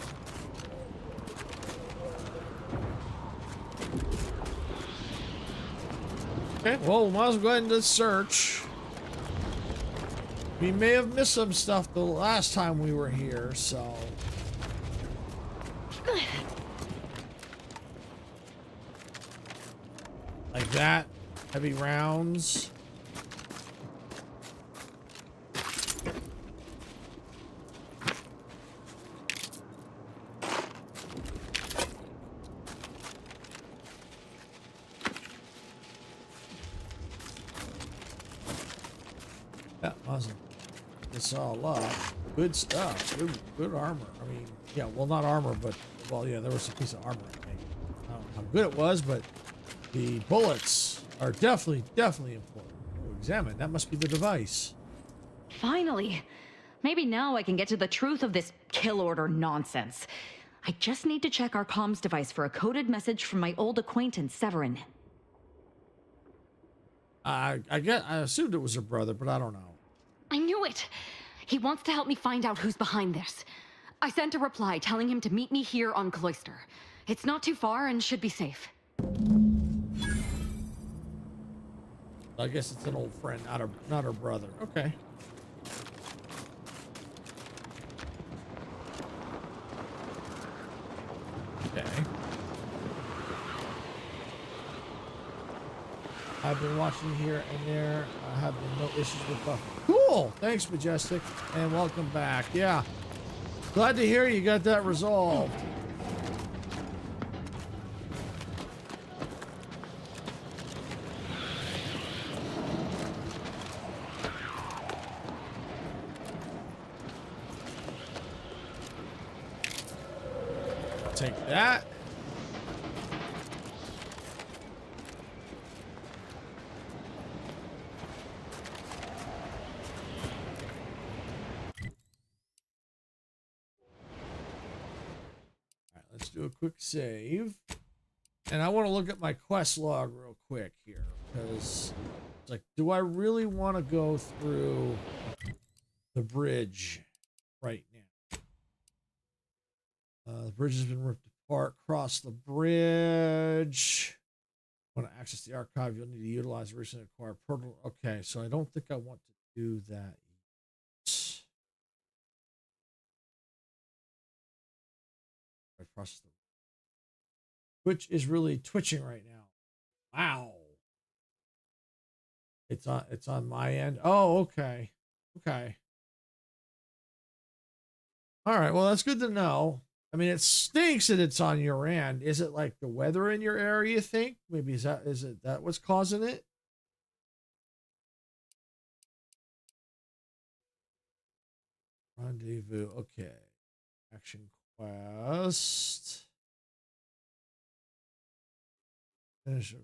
Okay, well, we might as well go ahead and just search. We may have missed some stuff the last time we were here, so. Like that. Heavy rounds. Yeah, awesome. It's all up. Good stuff. Good armor. I mean, yeah, well, not armor, but, well, yeah, there was a piece of armor, I think. I don't know how good it was, but the bullets are definitely important. Oh, examine. That must be the device. Finally. Maybe now I can get to the truth of this kill order nonsense. I just need to check our comms device for a coded message from my old acquaintance, Severin. I assumed it was her brother, but I don't know. I knew it! He wants to help me find out who's behind this. I sent a reply telling him to meet me here on Cloister. It's not too far and should be safe. I guess it's an old friend, not her brother. Okay. Okay. I've been watching here and there. I have been no issues with Buffy. Cool! Thanks, Majestic. And welcome back. Yeah. Glad to hear you got that resolved. Take that. Let's do a quick save. And I want to look at my quest log real quick here, because it's like, do I really want to go through the bridge right now? The bridge has been ripped apart. Cross the bridge. Want to access the archive, you'll need to utilize the recently acquired portal. Okay, so I don't think I want to do that yet. Process the Twitch is really twitching right now. Wow. It's on my end. Oh, okay. Okay. All right, well, that's good to know. I mean, it stinks that it's on your end. Is it like the weather in your area, you think? Maybe is it that what's causing it? Rendezvous. Okay. Action quest. Finish.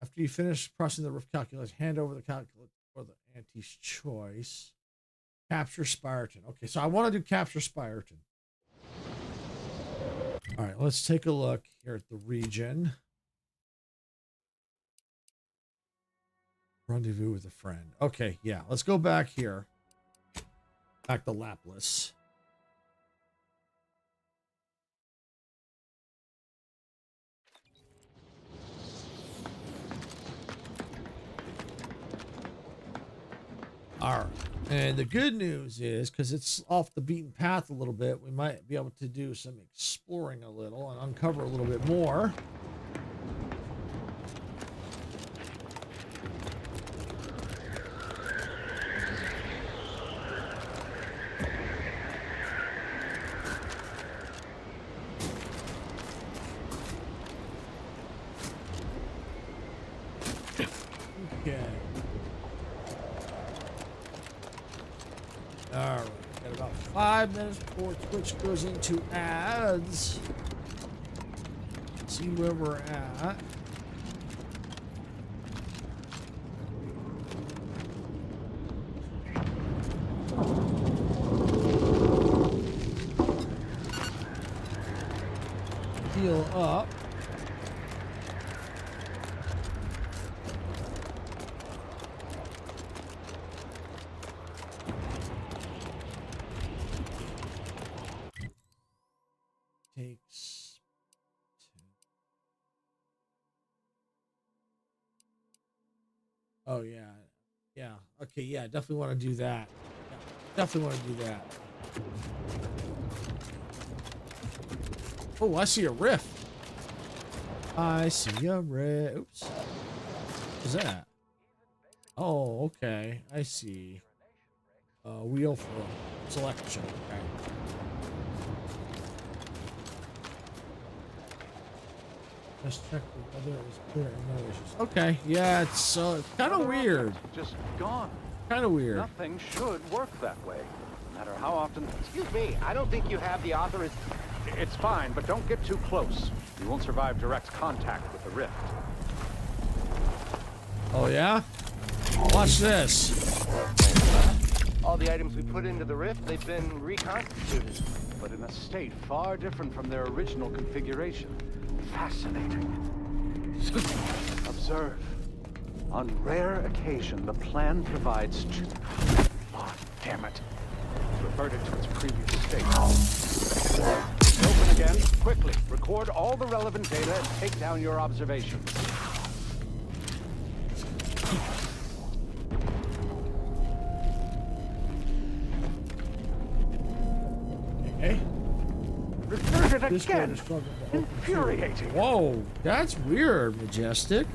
After you finish processing the roof calculus, hand over the calculus for the auntie's choice. Capture Spyreton. Okay, so I want to do Capture Spyreton. All right, let's take a look here at the region. Rendezvous with a friend. Okay, yeah, let's go back here. Back to Lapis. All right, and the good news is, because it's off the beaten path a little bit, we might be able to do some exploring a little and uncover a little bit more. Okay. All right, got about 5 minutes before Twitch goes into ads. See where we're at. Heal up. takes. Oh yeah, yeah. Okay, yeah. Definitely want to do that. Yeah, definitely want to do that. Oh, I see a rift. I see a rift. Oops. What's that? Oh, okay. I see. Wheel for selection. Okay. Just check the weather is clear and no issues. Okay. Yeah, it's kind of weird. Just gone. Kind of weird. Nothing should work that way. No matter how often. Excuse me, I don't think you have the author. It's fine, but don't get too close. You won't survive direct contact with the rift. Oh yeah? Watch this. All the items we put into the rift, they've been reconstituted. But in a state far different from their original configuration. Fascinating. Observe. On rare occasion, the plan provides... Oh, damn it. It's reverted to its previous state. Open again. Quickly. Record all the relevant data and take down your observations. Okay. Reverted again. Infuriating. Whoa, that's weird, Majestic.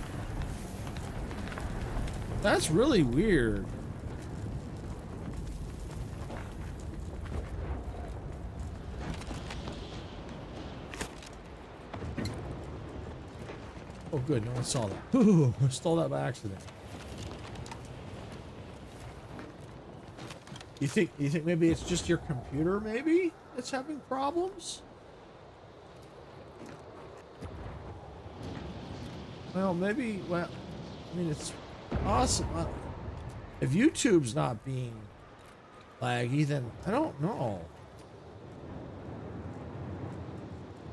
That's really weird. Oh, good. No one saw that. Ooh, I stole that by accident. You think maybe it's just your computer, maybe, that's having problems? Well, maybe. Well, I mean, it's awesome. If YouTube's not being laggy, then I don't know.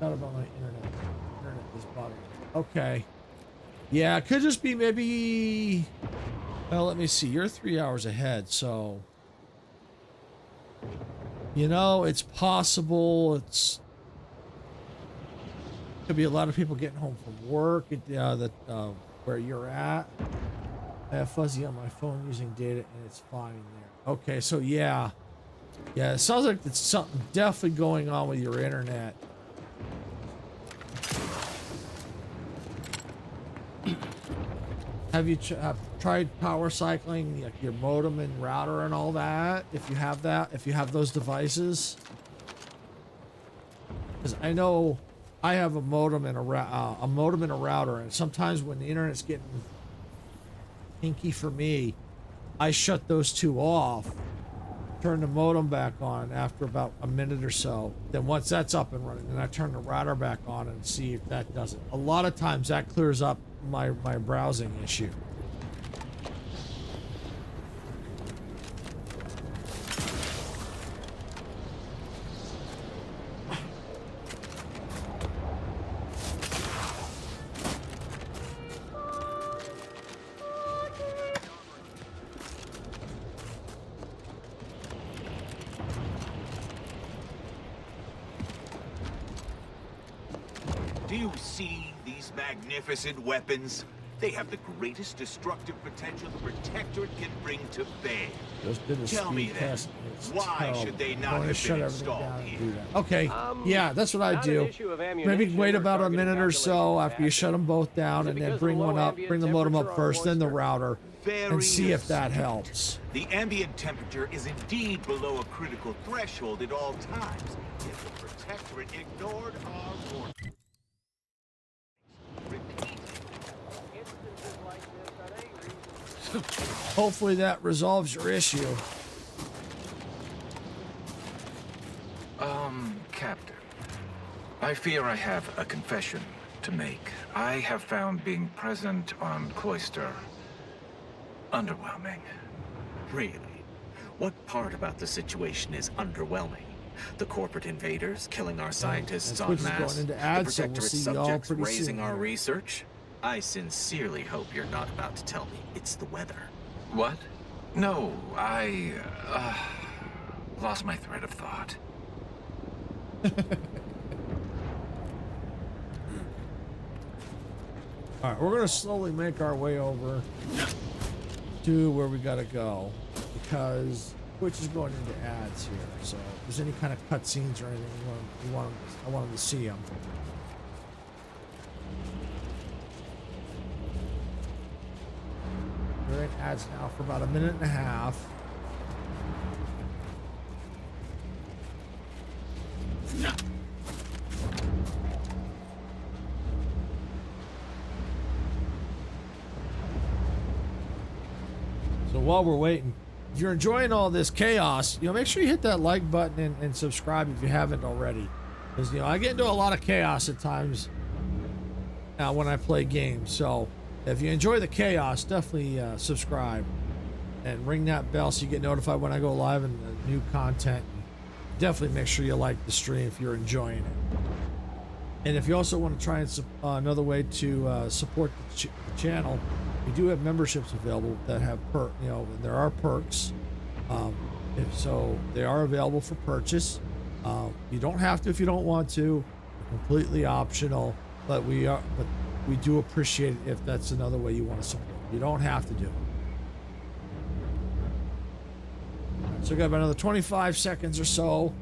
Not about my internet. Internet is bothering me. Okay. Yeah, it could just be maybe. Well, let me see. You're 3 hours ahead, so. You know, it's possible. It's could be a lot of people getting home from work. Where you're at. I have fuzzy on my phone using data, and it's fine there. Okay, so yeah, it sounds like it's something definitely going on with your internet. Have you tried power cycling like your modem and router and all that? If you have that, if you have those devices, because I know I have a modem and a router, and sometimes when the internet's getting hinky for me, I shut those two off, turn the modem back on after about a minute or so. Then once that's up and running, then I turn the router back on and see if that does it. A lot of times that clears up my browsing issue. Do you see these magnificent weapons? They have the greatest destructive potential the Protectorate can bring to bear. Just did a Tell me speed then, test. It's why terrible. should they I'm not gonna have shut been everything installed down and here? do that. Okay, yeah, that's what I not an do. issue of Maybe ammunition wait or about a targeting minute or so calculations after you shut them both down, Is it and then because bring of one low up, ambient bring the modem up temperature or first, then the moisture? router, and see if that helps. The ambient temperature is indeed below a critical threshold at all times, yet the Protectorate ignored our warning. Hopefully that resolves your issue. Captain, I fear I have a confession to make. I have found being present on Cloister underwhelming. Really? What part about the situation is underwhelming? The corporate invaders killing our scientists en masse? Going into The ads, so we'll Protectorate see y'all subjects pretty raising soon our here. research? I sincerely hope you're not about to tell me it's the weather. What? No, I lost my thread of thought. All right, we're gonna slowly make our way over to where we gotta go because Twitch is going into ads here. So if there's any kind of cutscenes or anything, I want them to see them. We're in ads now for about 1.5 minutes. So while we're waiting, if you're enjoying all this chaos, make sure you hit that like button and subscribe if you haven't already. Because, I get into a lot of chaos at times now when I play games. So if you enjoy the chaos, definitely subscribe and ring that bell so you get notified when I go live and new content. Definitely make sure you like the stream if you're enjoying it. And if you also want to try and another way to support the channel, we do have memberships available that have there are perks. So they are available for purchase. You don't have to if you don't want to. They're completely optional, but we do appreciate it if that's another way you want to support. You don't have to do it. So we got about another 25 seconds or so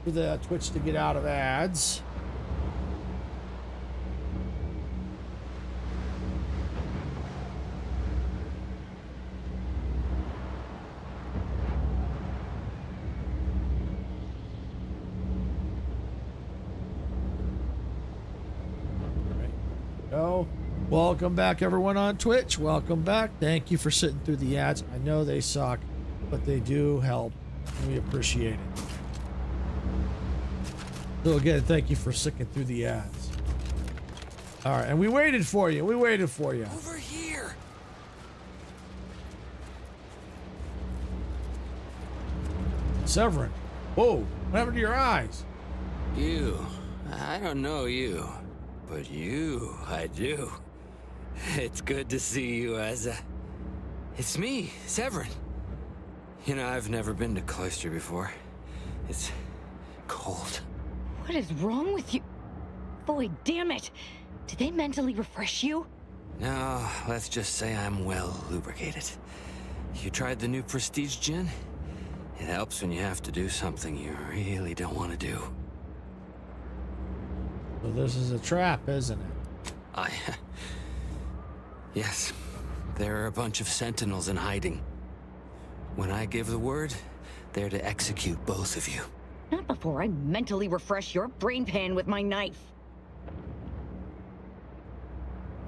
for the Twitch to get out of ads. Welcome back, everyone on Twitch. Welcome back. Thank you for sitting through the ads. I know they suck, but they do help, and we appreciate it. So again, thank you for sticking through the ads. All right, and we waited for you. We waited for you. Over here. Severin. Whoa, what happened to your eyes? You. I don't know you, but you, I do. It's good to see you, Asa. It's me, Severin. I've never been to Cloister before. It's cold. What is wrong with you? Boy, damn it. Did they mentally refresh you? No, let's just say I'm well lubricated. You tried the new Prestige gin? It helps when you have to do something you really don't want to do. So this is a trap, isn't it? Yes. There are a bunch of sentinels in hiding. When I give the word, they're to execute both of you. Not before I mentally refresh your brain pan with my knife.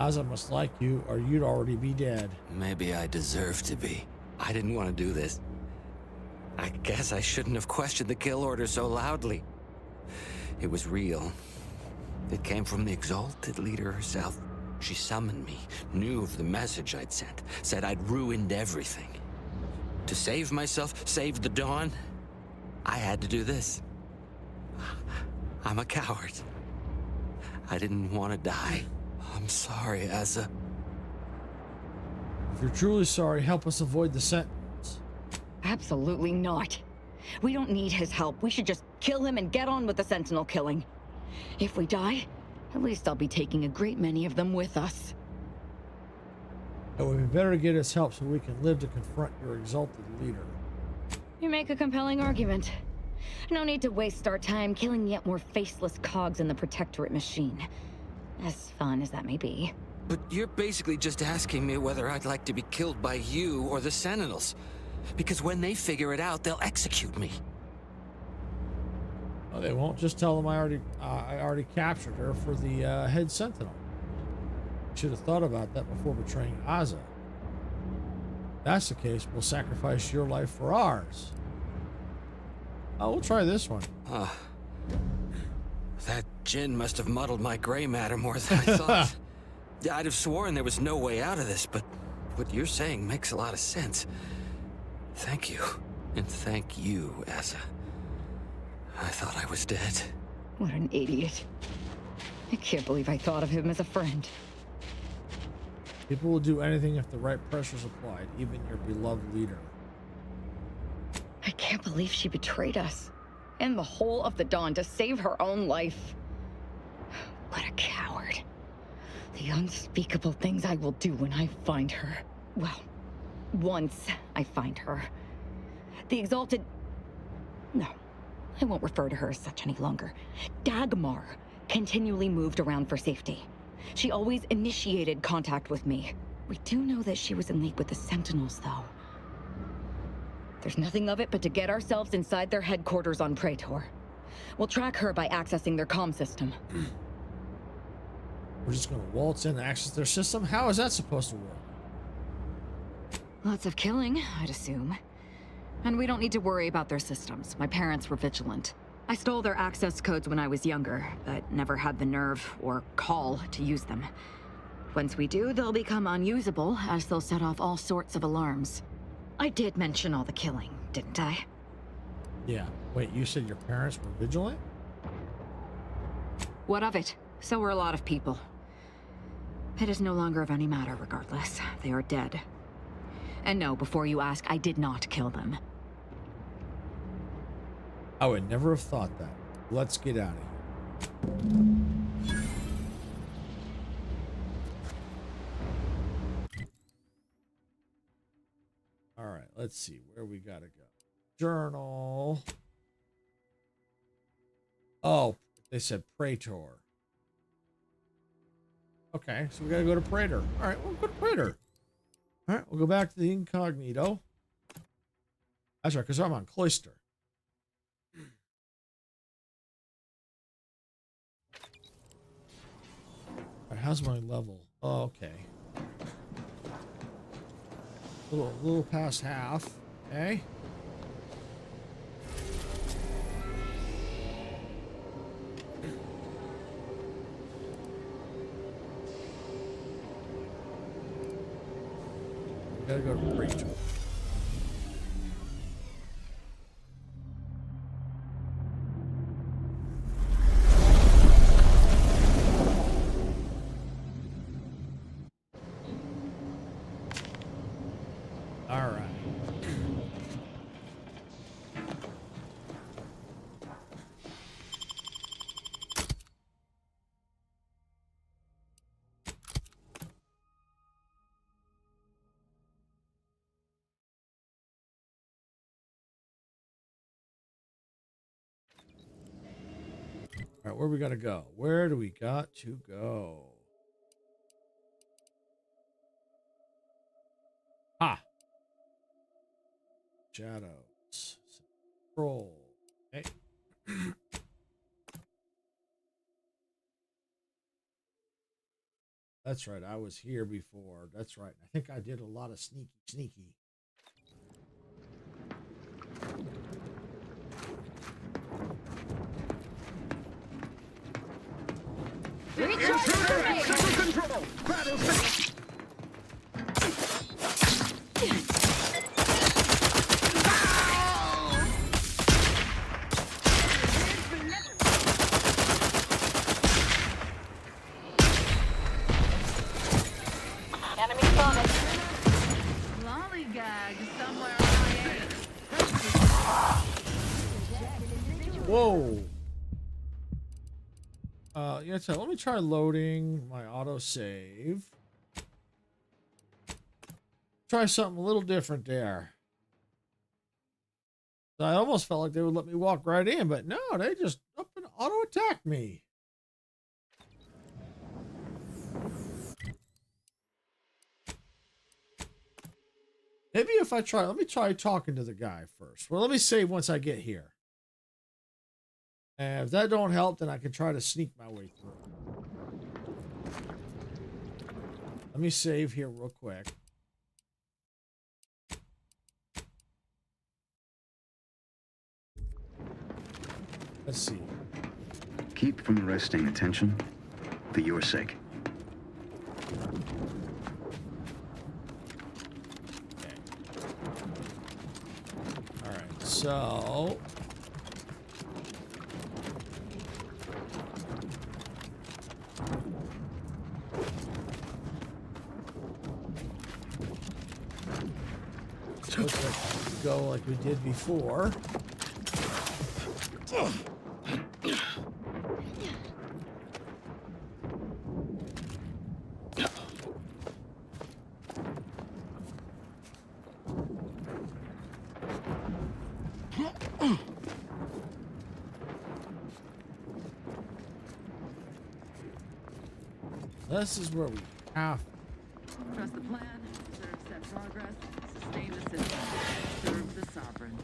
Asa must like you, or you'd already be dead. Maybe I deserve to be. I didn't want to do this. I guess I shouldn't have questioned the kill order so loudly. It was real. It came from the exalted leader herself. She summoned me, knew of the message I'd sent, said I'd ruined everything. To save myself, save the Dawn, I had to do this. I'm a coward. I didn't want to die. I'm sorry, Asa. If you're truly sorry, help us avoid the sentinels. Absolutely not. We don't need his help. We should just kill him and get on with the sentinel killing. If we die, at least I'll be taking a great many of them with us. It would be better to get his help so we can live to confront your exalted leader. You make a compelling argument. No need to waste our time killing yet more faceless cogs in the Protectorate machine. As fun as that may be. But you're basically just asking me whether I'd like to be killed by you or the Sentinels. Because when they figure it out, they'll execute me. Well, they won't. Just tell them I already captured her for the head sentinel. Should have thought about that before betraying Asa. If that's the case, we'll sacrifice your life for ours. Oh, we'll try this one. That gin must have muddled my gray matter more than I thought. I'd have sworn there was no way out of this, but what you're saying makes a lot of sense. Thank you. And thank you, Asa. I thought I was dead. What an idiot. I can't believe I thought of him as a friend. People will do anything if the right pressure's applied, even your beloved leader. I can't believe she betrayed us. And the whole of the Dawn to save her own life. What a coward. The unspeakable things I will do when I find her. Well, once I find her. The exalted... No, I won't refer to her as such any longer. Dagmar continually moved around for safety. She always initiated contact with me. We do know that she was in league with the Sentinels, though. There's nothing of it but to get ourselves inside their headquarters on Praetor. We'll track her by accessing their comm system. We're just gonna waltz in and access their system? How is that supposed to work? Lots of killing, I'd assume. And we don't need to worry about their systems. My parents were vigilant. I stole their access codes when I was younger, but never had the nerve or call to use them. Once we do, they'll become unusable, as they'll set off all sorts of alarms. I did mention all the killing, didn't I? Yeah. Wait, you said your parents were vigilant? What of it? So were a lot of people. It is no longer of any matter, regardless. They are dead. And no, before you ask, I did not kill them. I would never have thought that. Let's get out of here. All right, let's see where we gotta go. Journal. Oh, they said Praetor. Okay, so we gotta go to Praetor. All right, we'll go to Praetor. All right, we'll go back to the incognito. That's right, because I'm on Cloister. All right, how's my level? Oh, okay. A little past half. Okay. Gotta go to Praetor. All right. All right, where we gotta go? Where do we got to go? Ah. Shadows. Scroll. Okay. That's right. I was here before. That's right. I think I did a lot of sneaky. Control! Battle set! Enemy spotted. Lollygag somewhere on Whoa. Yeah, so let me try loading my autosave. Try something a little different there. I almost felt like they would let me walk right in, but no, they just up and auto attack me. Maybe if I try, let me try talking to the guy first. Well, let me save once I get here. And if that don't help, then I can try to sneak my way through. Let me save here real quick. Let's see. Keep from arresting attention for your sake. Okay. All right, so... Looks like we go like we did before. This is where we have. Trust the plan, serve set progress, sustain the system, serve the sovereign.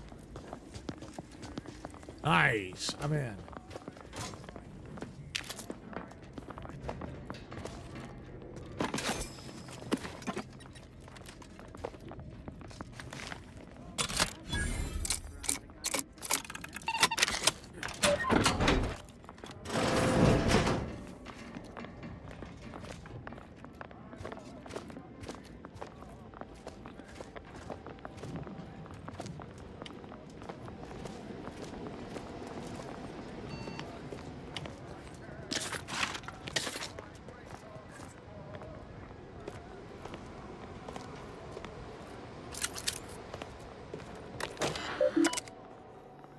Nice. I'm in.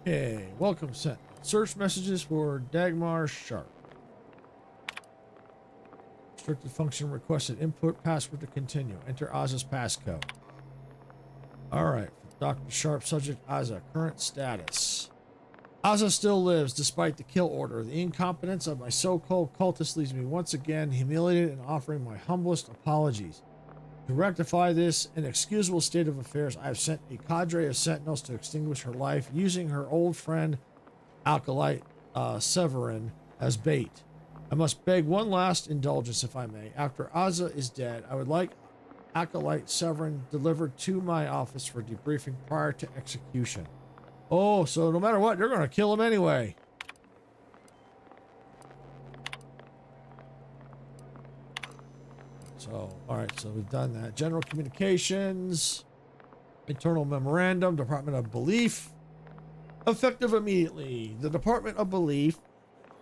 Okay, welcome sent. Search messages for Dagmar Sharp. Restricted function requested input password to continue. Enter Oz's passcode. Alright, Dr. Sharp, subject Ozza. Current status. Ozza still lives despite the kill order. The incompetence of my so-called cultist leaves me once again humiliated and offering my humblest apologies. To rectify this inexcusable state of affairs, I have sent a cadre of sentinels to extinguish her life, using her old friend Acolyte Severin as bait. I must beg one last indulgence, if I may. After Ozza is dead, I would like Acolyte Severin delivered to my office for debriefing prior to execution. Oh, so no matter what, you're going to kill him anyway. So, all right, so we've done that. General communications, internal memorandum, Department of Belief. Effective immediately. The Department of Belief,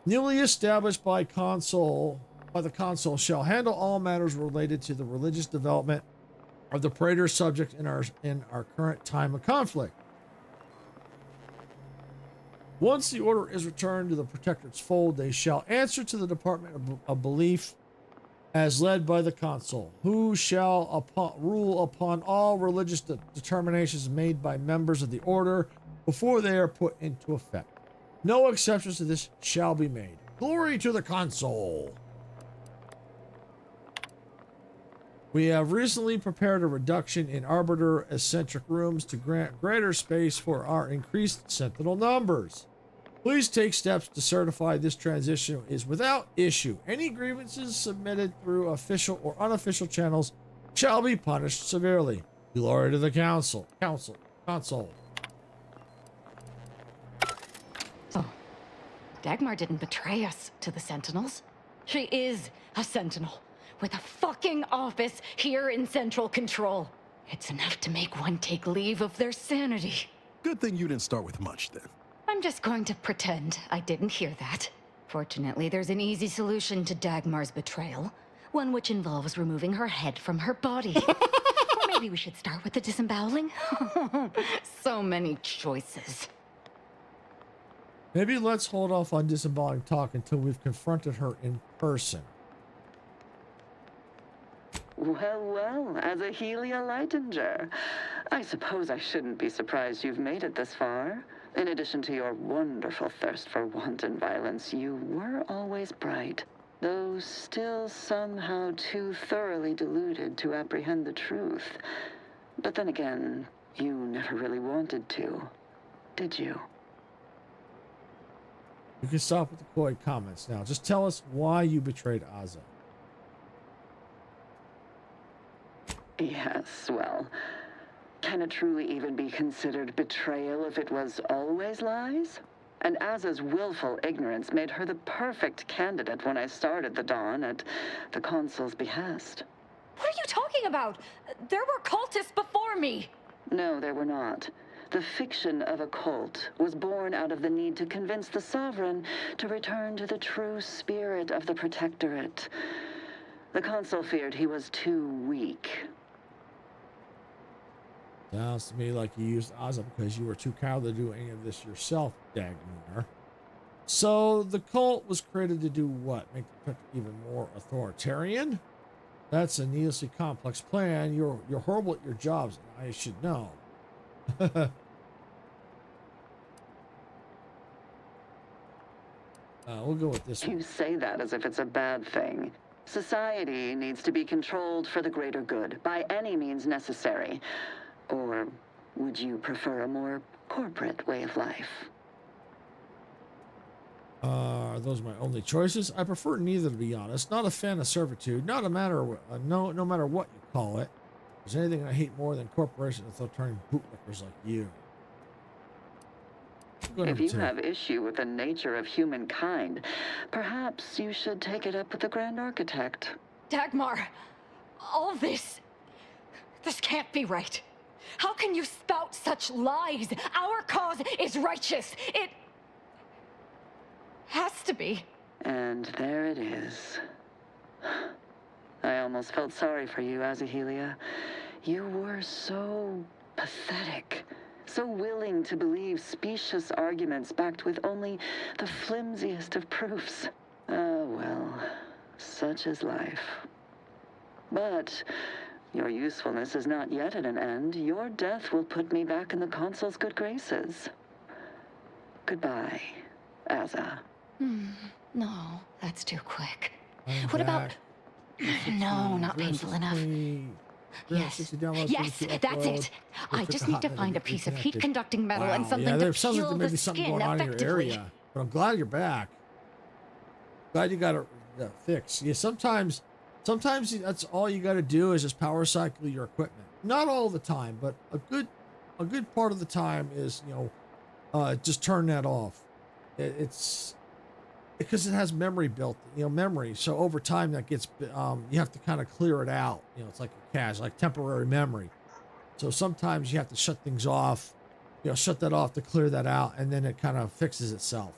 newly established by the Consul, shall handle all matters related to the religious development of the Praetor subject in our current time of conflict. Once the order is returned to the Protectorate's fold, they shall answer to the Department of Belief as led by the Consul, who shall rule upon all religious determinations made by members of the order before they are put into effect. No exceptions to this shall be made. Glory to the Consul! We have recently prepared a reduction in Arbiter eccentric rooms to grant greater space for our increased sentinel numbers. Please take steps to certify this transition is without issue. Any grievances submitted through official or unofficial channels shall be punished severely. Glory to the Consul. Consul. Oh, Dagmar didn't betray us to the Sentinels. She is a Sentinel with a fucking office here in Central Control. It's enough to make one take leave of their sanity. Good thing you didn't start with much then. I'm just going to pretend I didn't hear that. Fortunately, there's an easy solution to Dagmar's betrayal. One which involves removing her head from her body. Maybe we should start with the disemboweling? So many choices. Maybe let's hold off on disemboweling talk until we've confronted her in person. Well, well, as a Helia Leitinger, I suppose I shouldn't be surprised you've made it this far. In addition to your wonderful thirst for wanton violence, you were always bright, though still somehow too thoroughly deluded to apprehend the truth. But then again, you never really wanted to, did you? You can stop with the coy comments now. Just tell us why you betrayed Ozza. Yes, well, can it truly even be considered betrayal if it was always lies? And Azza's willful ignorance made her the perfect candidate when I started the Dawn at the Consul's behest. What are you talking about? There were cultists before me. No, there were not. The fiction of a cult was born out of the need to convince the Sovereign to return to the true spirit of the Protectorate. The Consul feared he was too weak. Sounds to me like you used Ozza because you were too cowardly to do any of this yourself, Dagmar. So the cult was created to do what? Make the Protector even more authoritarian? That's a needlessly complex plan. You're horrible at your jobs, and I should know. We'll go with this one. You say that as if it's a bad thing. Society needs to be controlled for the greater good, by any means necessary. Or would you prefer a more corporate way of life? Are those my only choices? I prefer neither, to be honest. Not a fan of servitude. Not a matter, no matter what you call it. If there's anything I hate more than corporations without turning bootlickers like you. If you have issue with the nature of humankind, perhaps you should take it up with the Grand Architect. Dagmar, all this can't be right. How can you spout such lies? Our cause is righteous. It has to be. And there it is. I almost felt sorry for you, Azahelia. You were so pathetic. So willing to believe specious arguments backed with only the flimsiest of proofs. Ah, well, such is life. But your usefulness is not yet at an end. Your death will put me back in the Consul's good graces. Goodbye, Aza. No, that's too quick. What about... No, not painful enough. Yes, that's it. I just need to find a piece of heat-conducting metal and something to sounds like peel there may the be something skin going on in your effectively. area. But I'm glad you're back. Glad you got it fixed. Yeah, sometimes that's all you got to do is just power cycle your equipment. Not all the time, but a good part of the time is, just turn that off. It's because it has memory built, memory. So over time that gets, you have to kind of clear it out. It's like a cache, like temporary memory. So sometimes you have to shut things off, shut that off to clear that out. And then it kind of fixes itself,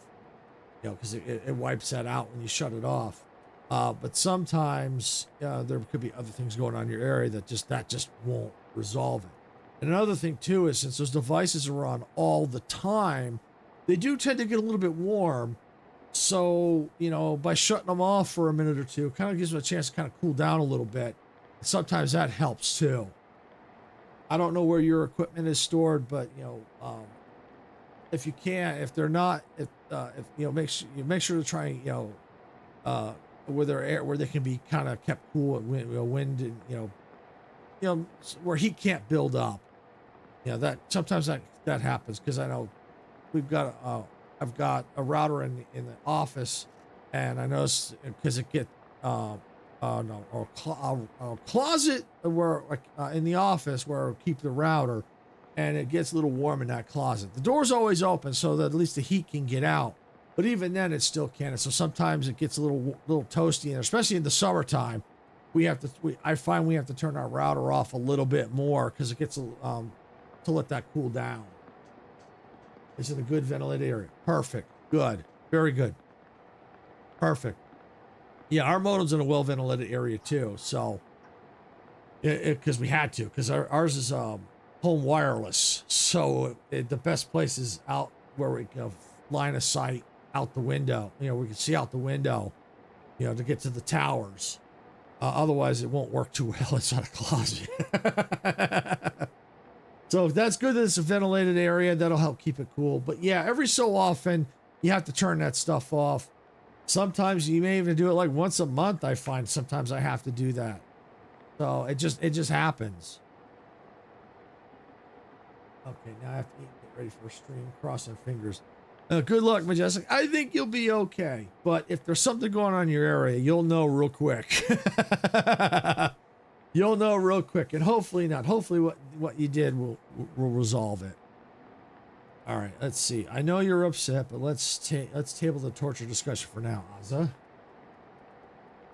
because it wipes that out when you shut it off. But sometimes there could be other things going on in your area that just won't resolve it. And another thing too is since those devices are on all the time, they do tend to get a little bit warm. So, by shutting them off for a minute or two, kind of gives them a chance to kind of cool down a little bit. Sometimes that helps too. I don't know where your equipment is stored, but if you can, if they're not, make sure to try, where they can be kind of kept cool and wind and where heat can't build up. That sometimes that happens because I know I've got a router in the office, and I noticed because it get a closet where in the office where I keep the router, and it gets a little warm in that closet. The door's always open so that at least the heat can get out, but even then it still can't. So sometimes it gets a little toasty in there, especially in the summertime. I find we have to turn our router off a little bit more because it gets to let that cool down. It's in a good ventilated area. Perfect. Good. Very good. Perfect. Yeah, our modem's in a well-ventilated area too. So, because we had to, because ours is home wireless. So the best place is out where we can line of sight out the window. We can see out the window, to get to the towers. Otherwise, it won't work too well inside a closet. So that's good that it's a ventilated area. That'll help keep it cool. But yeah, every so often, you have to turn that stuff off. Sometimes you may even do it like once a month. I find sometimes I have to do that. So it just happens. Okay, now I have to get ready for a stream. Crossing fingers. Good luck, Majestic. I think you'll be okay. But if there's something going on in your area, you'll know real quick. You'll know real quick, and hopefully not. Hopefully what you did will resolve it. All right, let's see. I know you're upset, but let's table the torture discussion for now, Aza.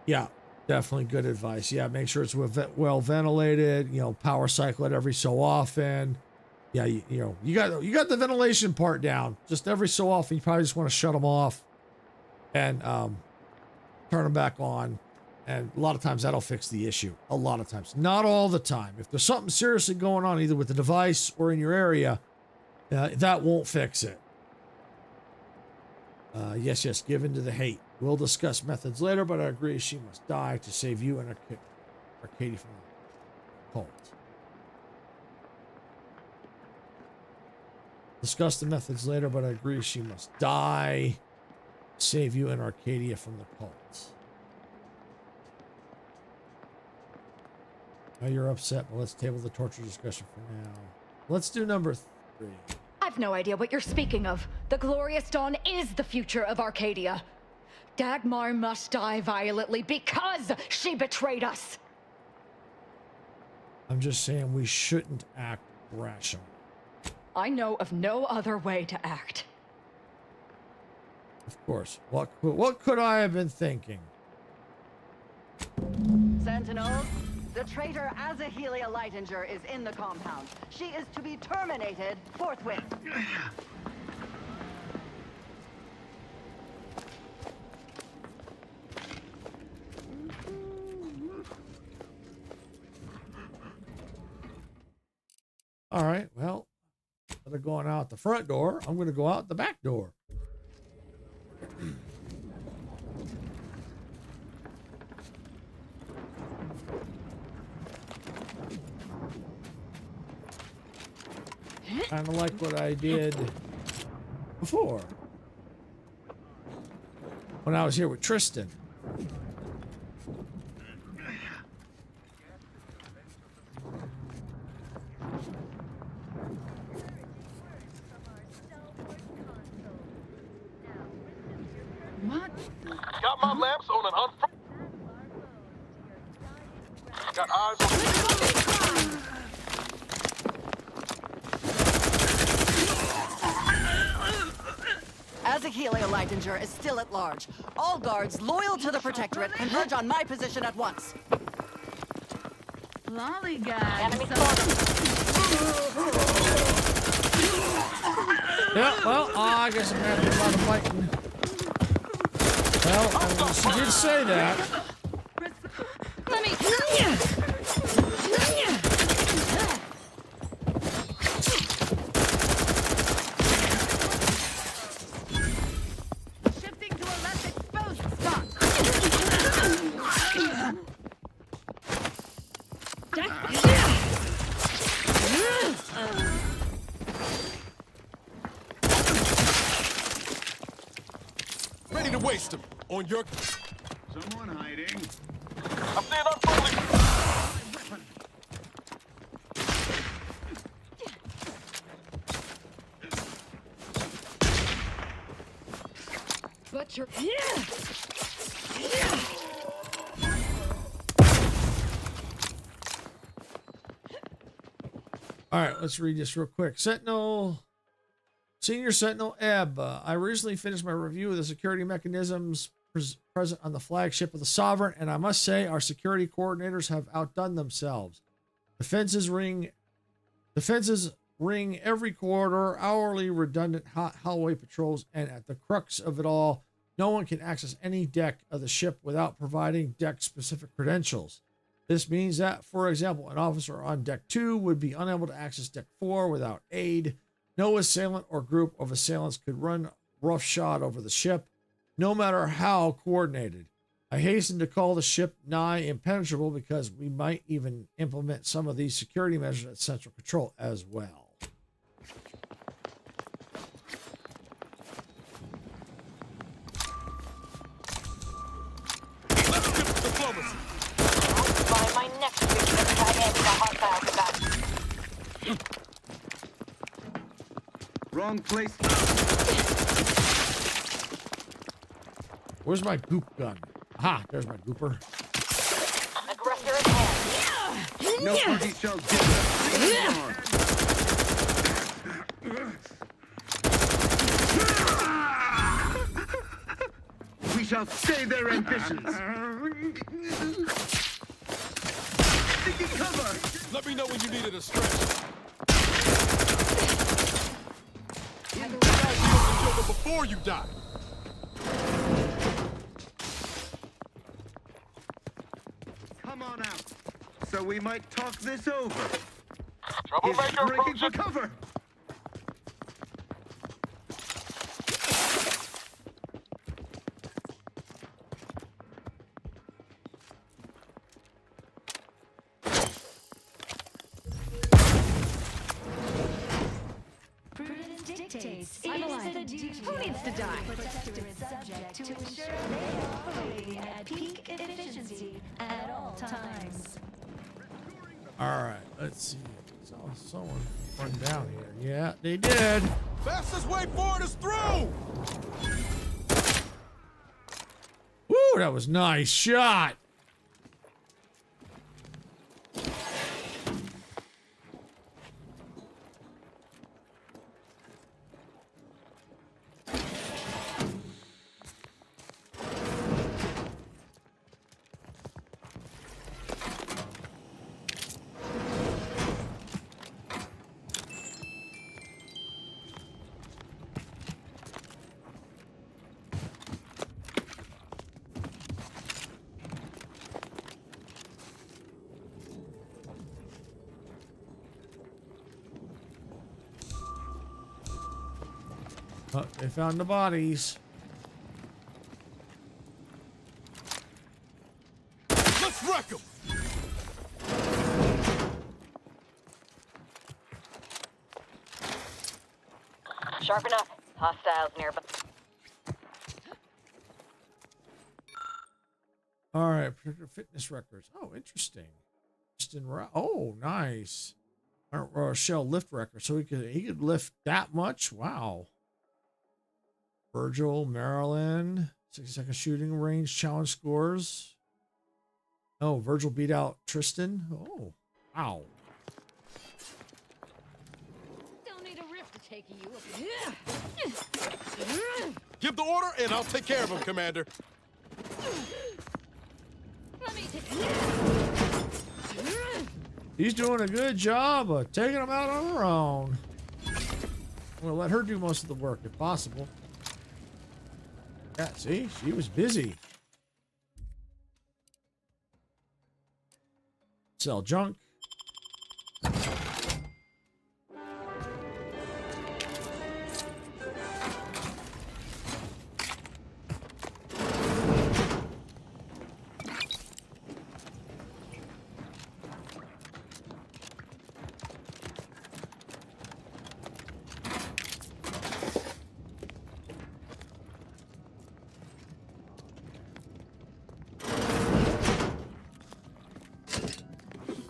Yeah, definitely good advice. Yeah, make sure it's well ventilated. Power cycle it every so often. Yeah, you got the ventilation part down. Just every so often, you probably just want to shut them off and turn them back on. And a lot of times that'll fix the issue. A lot of times. Not all the time. If there's something seriously going on, either with the device or in your area, that won't fix it. Yes, give in to the hate. We'll discuss methods later, but I agree she must die to save you and Arcadia from the cult. Discuss the methods later, but I agree she must die to save you and Arcadia from the cult. Now you're upset, but let's table the torture discussion for now. Let's do number 3. I've no idea what you're speaking of. The Glorious Dawn is the future of Arcadia. Dagmar must die violently because she betrayed us. I'm just saying we shouldn't act rational. I know of no other way to act. Of course. What could I have been thinking? Sentinels, the traitor Azahelia Lightinger is in the compound. She is to be terminated forthwith. All right, well, instead of going out the front door, I'm going to go out the back door. Kind of like what I did before when I was here with Tristan. What? Got my lamps on an got eyes on Azahelia Lightinger is still at large. All guards loyal to the Protectorate converge on my position at once. Lollygag. Yeah, well, I guess I'm gonna have to do a lot of fighting. Well, she did say that. Let me. Shifting to a less exposed spot. ready to waste them on your. Someone hiding. I'm seeing unfolding. Butcher. All right, let's read this real quick. Senior Sentinel Ebb. I recently finished my review of the security mechanisms present on the flagship of the Sovereign, and I must say our security coordinators have outdone themselves. Defenses ring every corridor, hourly redundant hallway patrols, and at the crux of it all, no one can access any deck of the ship without providing deck-specific credentials. This means that, for example, an officer on Deck 2 would be unable to access Deck 4 without aid. No assailant or group of assailants could run roughshod over the ship, no matter how coordinated. I hasten to call the ship nigh impenetrable because we might even implement some of these security measures at Central Control as well. My next mission is to end the hot fire combat. Wrong place. Where's my goop gun? Aha, there's my gooper. Aggressor at hand. No party shall differ. We shall stay their ambitions. Taking cover. Let me know when you needed a stretch. You guys can kill them before you die. Come on out, so we might talk this over. Troublemaker Breaking for approaching. cover. Who needs to die? Subject to ensure they are operating at peak efficiency at all times. All right, let's see. Saw someone run down here. Yeah, they did. Fastest way forward is through! Woo, that was nice shot. Oh, they found the bodies. Let's wreck them! Sharpen up. Hostiles nearby. All right, particular fitness records. Oh, interesting. Oh, nice. Shell lift record. So he could lift that much. Wow. Virgil, Maryland, 60-second shooting range challenge scores. Oh, Virgil beat out Tristan. Oh, wow. Don't need a rift to take you up. Give the order and I'll take care of him, Commander. Let me take. He's doing a good job of taking them out on her own. I'm gonna let her do most of the work if possible. Yeah, see, she was busy. Sell junk.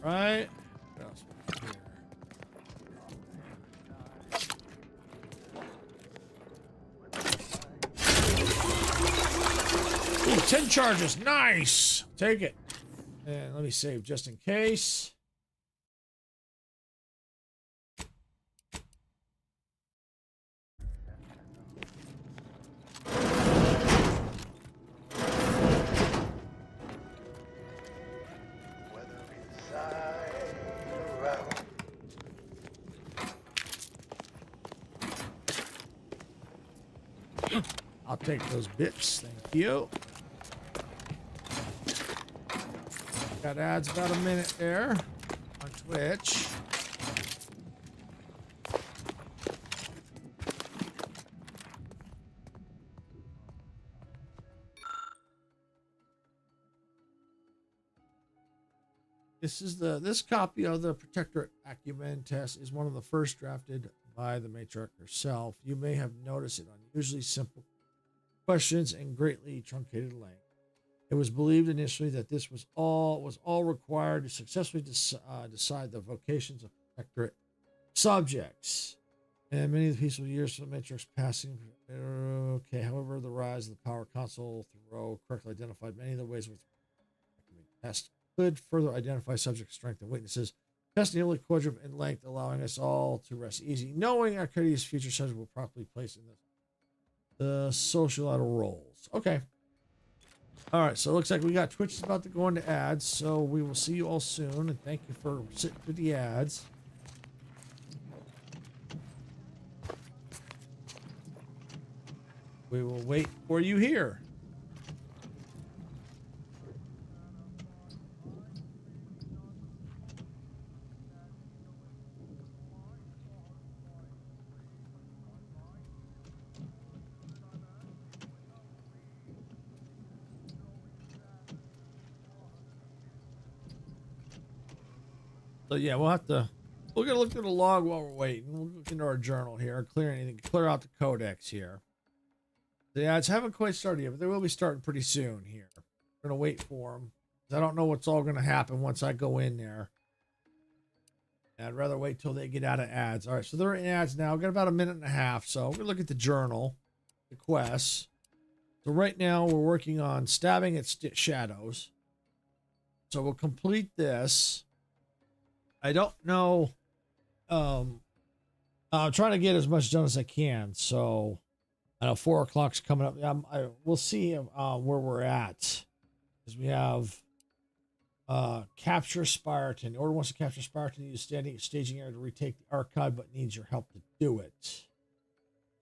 Right. What else we got here? Ooh, 10 charges. Nice. Take it. And let me save just in case. I'll take those bits. Thank you. Got ads about a minute there on Twitch. This copy of the Protectorate Acumen test is one of the first drafted by the matriarch herself. You may have noticed it unusually simple questions and greatly truncated length. It was believed initially that this was all required to successfully decide the vocations of Protectorate subjects. And many of the peaceful years of the matriarch's passing. Okay, however, the rise of the power console Thoreau correctly identified many of the ways in which the test could further identify subject strength and weaknesses. Test nearly quadruple in length, allowing us all to rest easy, knowing Arcadia's future subject will properly place in the societal roles. Okay. All right, so it looks like we got Twitch is about to go into ads, so we will see you all soon, and thank you for sitting through the ads. We will wait for you here. So yeah, we're gonna look at the log while we're waiting. We'll look into our journal here, clear out the codex here. The ads haven't quite started yet, but they will be starting pretty soon here. We're gonna wait for them. I don't know what's all gonna happen once I go in there. I'd rather wait till they get out of ads. All right, so they're in ads now. We've got about a minute and a half. So we're going to look at the journal, the quests. So right now we're working on stabbing at shadows. So we'll complete this. I don't know. I'm trying to get as much done as I can. So I know 4 o'clock's coming up. We'll see where we're at. Because we have capture Spartan. The Order wants to capture Spartan. Use staging area to retake the archive, but needs your help to do it.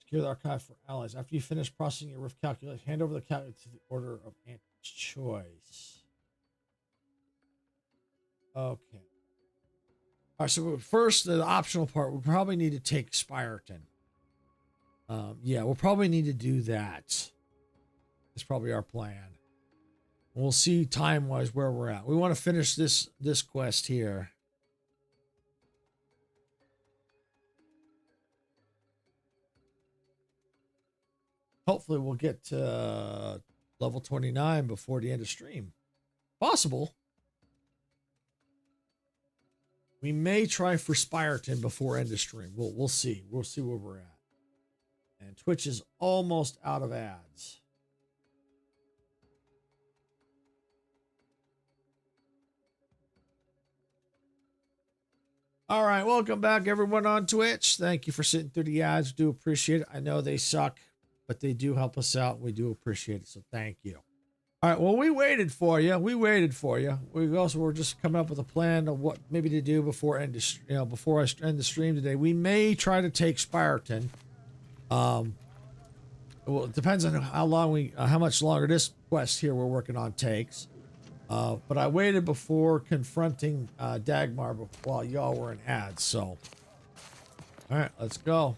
Secure the archive for allies. After you finish processing your rift calculation, hand over the calculator to the Order of Anti's choice. Okay. All right, so first, the optional part, we probably need to take Spartan. Yeah, we'll probably need to do that. That's probably our plan. We'll see time-wise where we're at. We want to finish this quest here. Hopefully we'll get to level 29 before the end of stream. Possible. We may try for Spartan before end of stream. We'll see. We'll see where we're at. And Twitch is almost out of ads. All right, welcome back, everyone on Twitch. Thank you for sitting through the ads. Do appreciate it. I know they suck, but they do help us out. We do appreciate it, so thank you. All right, well, we waited for you. We also were just coming up with a plan of what maybe to do before I end the stream today. We may try to take Spartan. Well, it depends on how much longer this quest here we're working on takes. But I waited before confronting Dagmar while y'all were in ads, so. All right, let's go.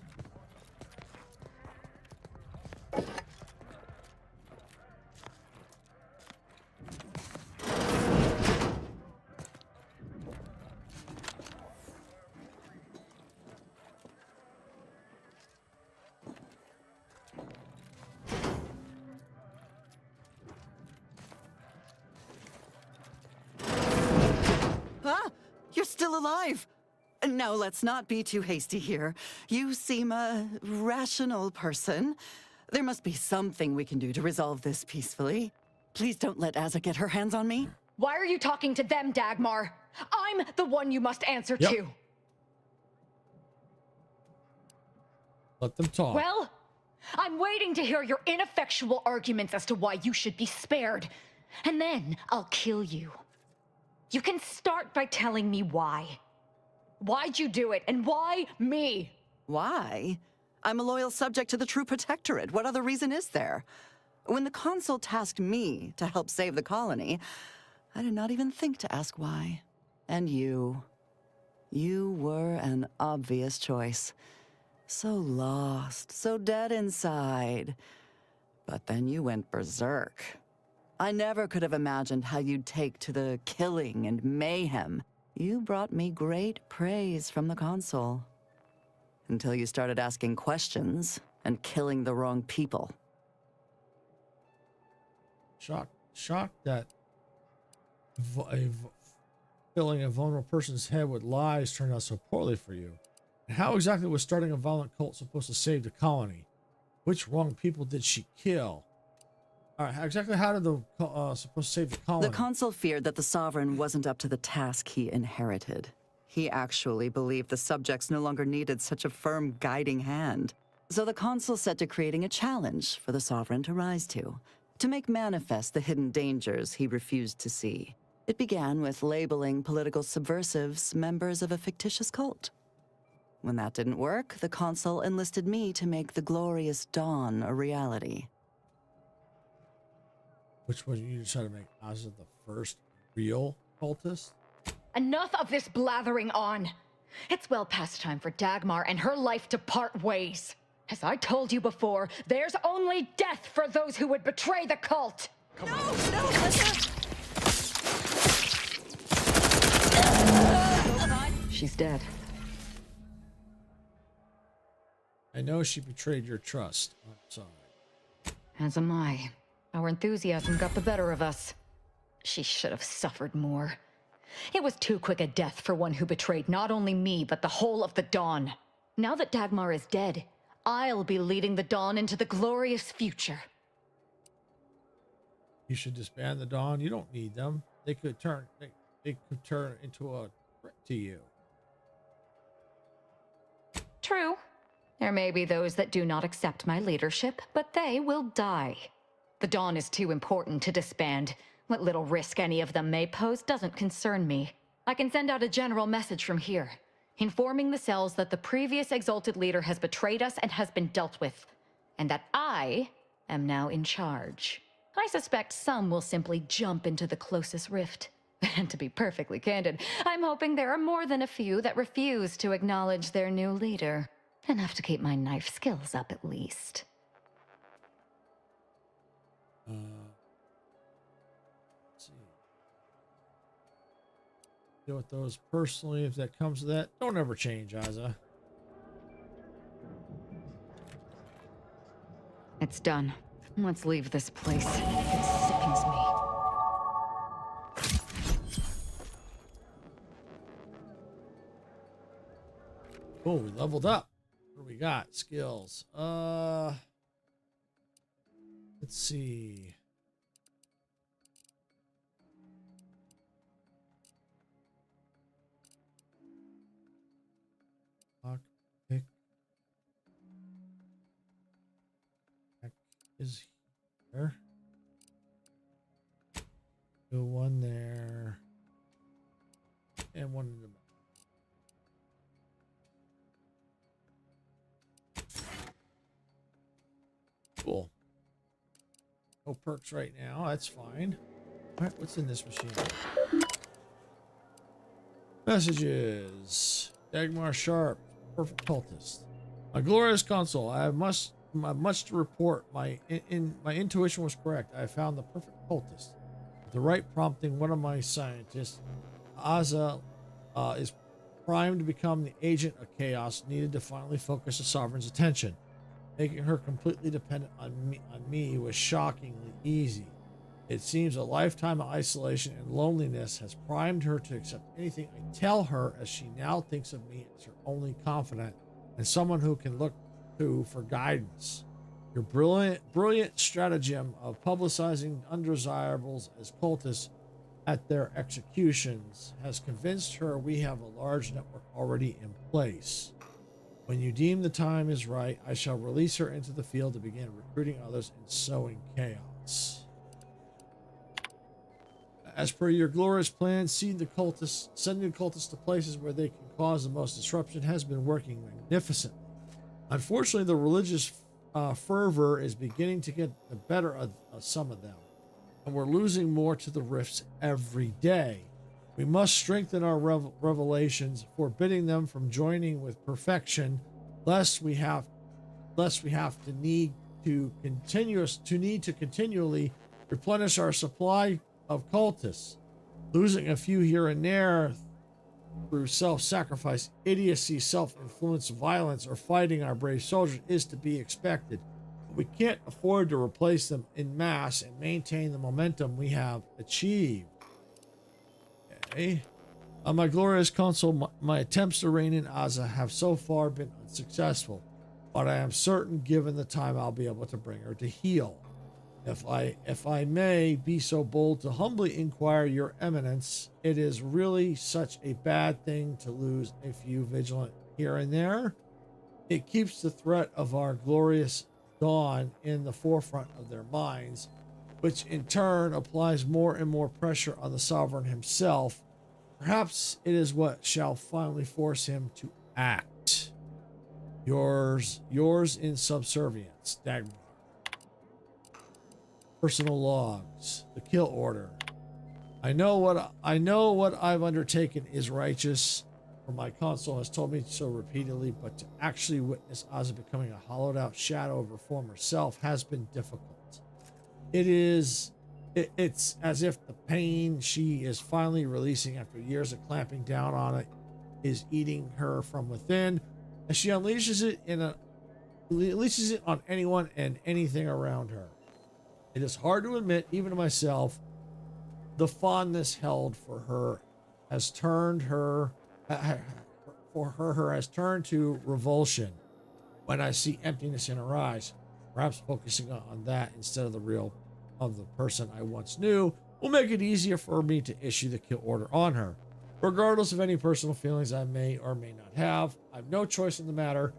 You're still alive! Now, let's not be too hasty here. You seem a rational person. There must be something we can do to resolve this peacefully. Please don't let Azza get her hands on me. Why are you talking to them, Dagmar? I'm the one you must answer to. Let them talk. Well, I'm waiting to hear your ineffectual arguments as to why you should be spared. And then I'll kill you. You can start by telling me why. Why'd you do it, and why me? Why? I'm a loyal subject to the True Protectorate. What other reason is there? When the Consul tasked me to help save the colony, I did not even think to ask why. And you were an obvious choice. So lost, so dead inside. But then you went berserk. I never could have imagined how you'd take to the killing and mayhem. You brought me great praise from the Consul. Until you started asking questions and killing the wrong people. Shocked that filling a vulnerable person's head with lies turned out so poorly for you. And how exactly was starting a violent cult supposed to save the colony? Which wrong people did she kill? All right, exactly how did the supposed to save the colony? The Consul feared that the Sovereign wasn't up to the task he inherited. He actually believed the subjects no longer needed such a firm guiding hand. So the Consul set to creating a challenge for the Sovereign to rise to make manifest the hidden dangers he refused to see. It began with labeling political subversives members of a fictitious cult. When that didn't work, the Consul enlisted me to make the glorious dawn a reality. Which was you decided to make Azza the first real cultist? Enough of this blathering on. It's well past time for Dagmar and her life to part ways. As I told you before, there's only death for those who would betray the cult. No, Lissa! She's dead. I know she betrayed your trust. I'm sorry. As am I. Our enthusiasm got the better of us. She should have suffered more. It was too quick a death for one who betrayed not only me, but the whole of the Dawn. Now that Dagmar is dead, I'll be leading the Dawn into the glorious future. You should disband the Dawn. You don't need them. They could turn into a threat to you. True. There may be those that do not accept my leadership, but they will die. The Dawn is too important to disband. What little risk any of them may pose doesn't concern me. I can send out a general message from here, informing the cells that the previous Exalted Leader has betrayed us and has been dealt with, and that I am now in charge. I suspect some will simply jump into the closest rift. And to be perfectly candid, I'm hoping there are more than a few that refuse to acknowledge their new leader. Enough to keep my knife skills up at least. Let's see. Deal with those personally if that comes to that. Don't ever change, Aza. It's done. Let's leave this place. It sickens me. Oh, we leveled up. What do we got? Skills. Let's see. Lock pick. Back is here. Go one there. And one in the back. Cool. No perks right now. That's fine. All right, what's in this machine? Messages. Dagmar Sharp, perfect cultist. My glorious console. I have much to report. My intuition was correct. I found the perfect cultist. With the right prompting, one of my scientists, Aza, is primed to become the agent of chaos needed to finally focus the Sovereign's attention. Making her completely dependent on me was shockingly easy. It seems a lifetime of isolation and loneliness has primed her to accept anything I tell her, as she now thinks of me as her only confidant and someone who can look to for guidance. Your brilliant stratagem of publicizing undesirables as cultists at their executions has convinced her we have a large network already in place. When you deem the time is right, I shall release her into the field to begin recruiting others and sowing chaos. As per your glorious plan, sending the cultists to places where they can cause the most disruption has been working magnificently. Unfortunately, the religious fervor is beginning to get the better of some of them, and we're losing more to the rifts every day. We must strengthen our revelations, forbidding them from joining with perfection, lest we have to need to continually replenish our supply of cultists. Losing a few here and there through self-sacrifice, idiocy, self-influence, violence, or fighting our brave soldiers is to be expected. But we can't afford to replace them in mass and maintain the momentum we have achieved. Okay. On my glorious console, my attempts to rein in Aza have so far been unsuccessful, but I am certain, given the time, I'll be able to bring her to heel. If I may be so bold to humbly inquire, Your Eminence, it is really such a bad thing to lose a few vigilant here and there? It keeps the threat of our glorious dawn in the forefront of their minds, which in turn applies more and more pressure on the Sovereign himself. Perhaps it is what shall finally force him to act. Yours in subservience, Dagmar. Personal logs, the kill order. I know what I've undertaken is righteous, for my console has told me so repeatedly, but to actually witness Aza becoming a hollowed out shadow of her former self has been difficult. It's as if the pain she is finally releasing after years of clamping down on it is eating her from within, as she unleashes it on anyone and anything around her. It is hard to admit, even to myself, the fondness held for her has turned her has turned to revulsion when I see emptiness in her eyes. Perhaps focusing on that instead of the person I once knew will make it easier for me to issue the kill order on her. Regardless of any personal feelings I may or may not have, I have no choice in the matter.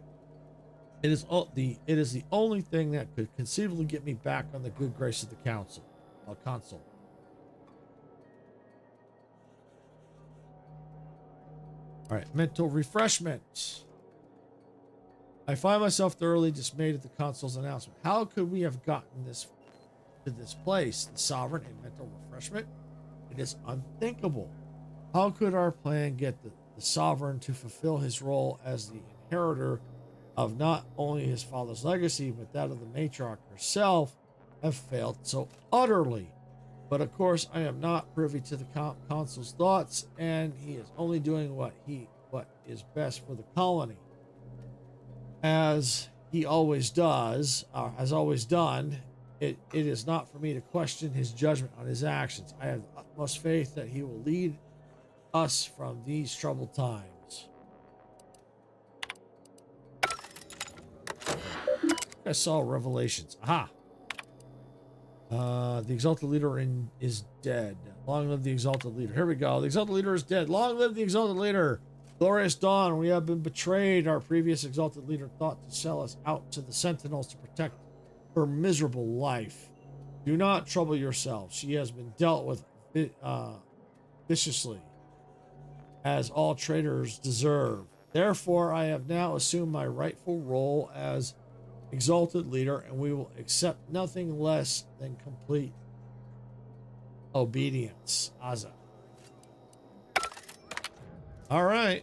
It is the only thing that could conceivably get me back on the good grace of the console. All right, mental refreshment. I find myself thoroughly dismayed at the console's announcement. How could we have gotten this to this place? The Sovereign and mental refreshment? It is unthinkable. How could our plan get the Sovereign to fulfill his role as the inheritor of not only his father's legacy, but that of the matriarch herself, have failed so utterly? But of course, I am not privy to the consul's thoughts, and he is only doing what is best for the colony, as he always does, has always done. It is not for me to question his judgment on his actions. I have the utmost faith that he will lead us from these troubled times. I saw Revelations. Aha. The Exalted Leader is dead. Long live the Exalted Leader. Here we go. The Exalted Leader is dead. Long live the Exalted Leader. Glorious dawn. We have been betrayed. Our previous Exalted Leader thought to sell us out to the Sentinels to protect her miserable life. Do not trouble yourselves. She has been dealt with viciously, as all traitors deserve. Therefore, I have now assumed my rightful role as Exalted Leader, and we will accept nothing less than complete obedience. Aza. All right.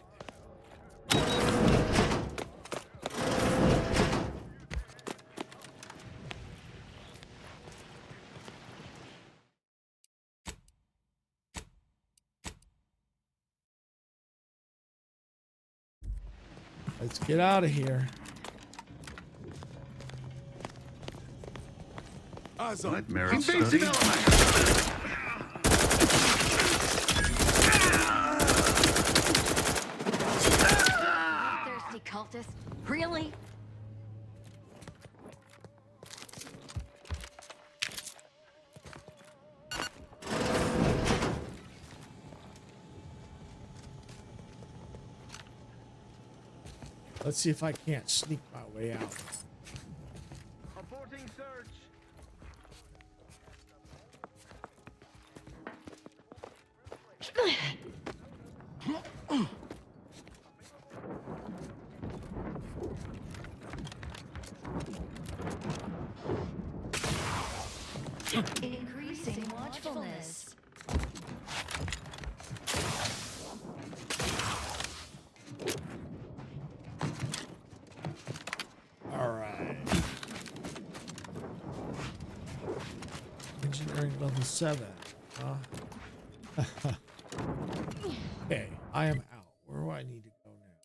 Let's get out of here. Nightmare study. Thirsty cultist? Really? Let's see if I can't sneak my way out. Aborting search. Increasing watchfulness. All right. Engineering level 7. Okay, I am out. Where do I need to go now?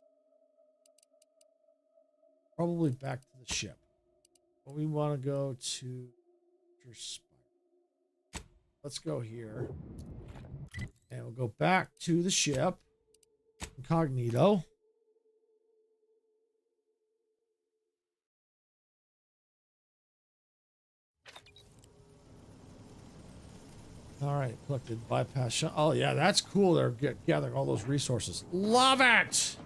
Probably back to the ship. But we want to go to let's go here. And we'll go back to the ship. Incognito. All right, collected bypass shot. Oh yeah, that's cool. They're gathering all those resources. Love it.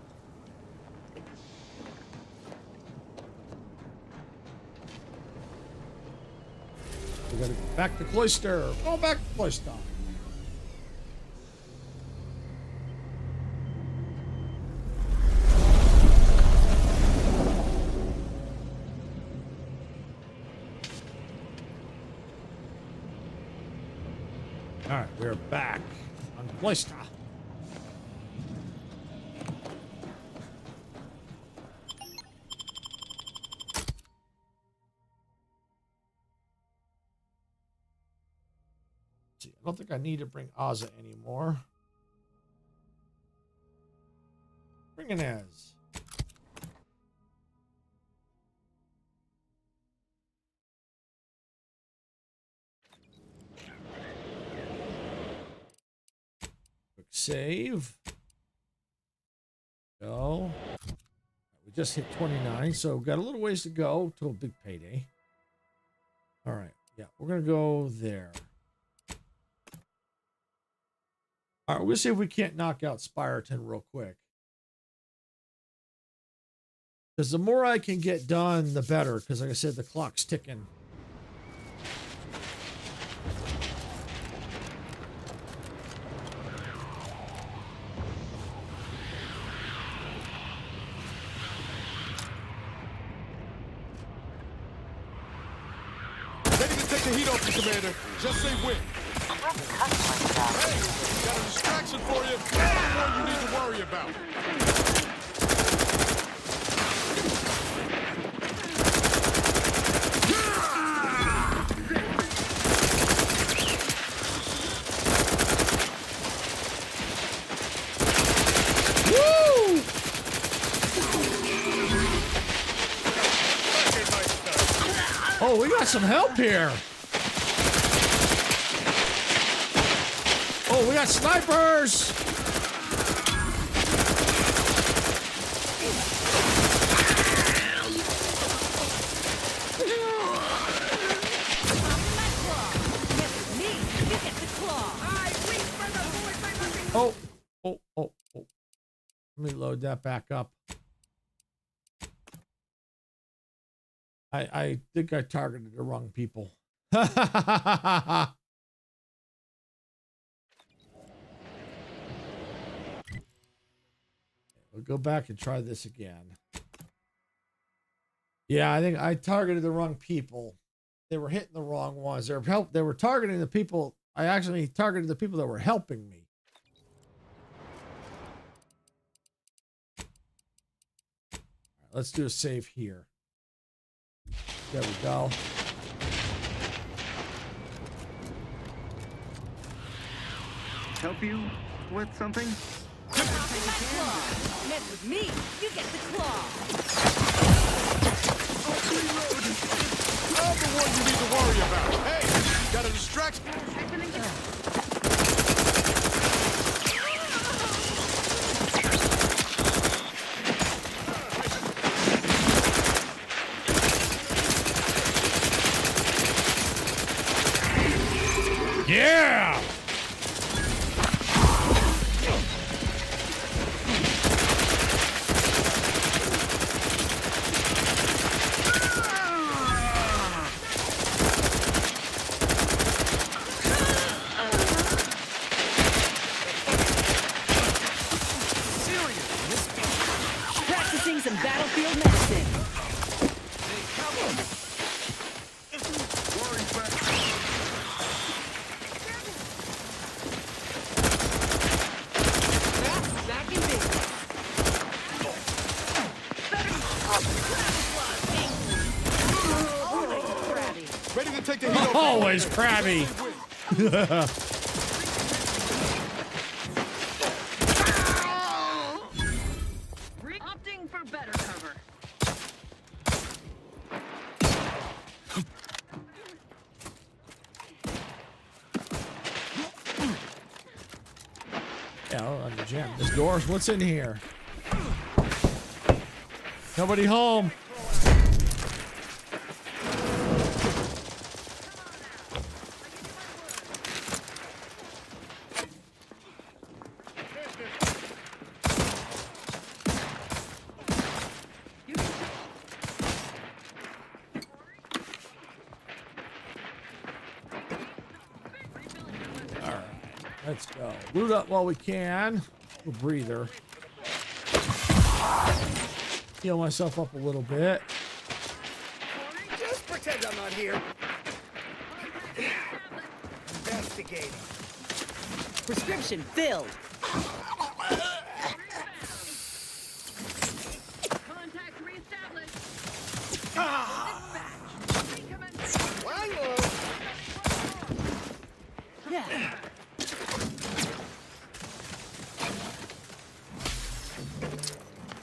We gotta go back to Cloister. Go back to Cloister. All right, we're back on Cloister. See, I don't think I need to bring Aza anymore. Bring Inez. save. Go. We just hit 29, so we've got a little ways to go to a big payday. All right. Yeah, we're going to go there. All right, we'll see if we can't knock out Spyreton real quick. Because the more I can get done, the better. Because like I said, the clock's ticking. Ready to take the heat off you, Commander. Just say when. Hey, got a distraction for you. Not one you need to worry about. Woo! Oh, we got some help here. Oh, we got snipers. Oh. Let me load that back up. I think I targeted the wrong people. We'll go back and try this again. Yeah, I think I targeted the wrong people. They were hitting the wrong ones. They were targeting the people. I actually targeted the people that were helping me. All right, let's do a save here. There we go. Help you with something? Mess with me, you get the claw. I'm the one you need to worry about. Hey, got a distraction? Yeah! Practicing some battlefield medicine. Ready to take the heat off. Always crabby. Opting for better cover. Yeah, on the gym. This doors. What's in here? Nobody home. Let's go. Loot up while we can. A breather. Heal myself up a little bit. Just pretend I'm not here. Investigating. Prescription filled. Contact reestablished. Yeah.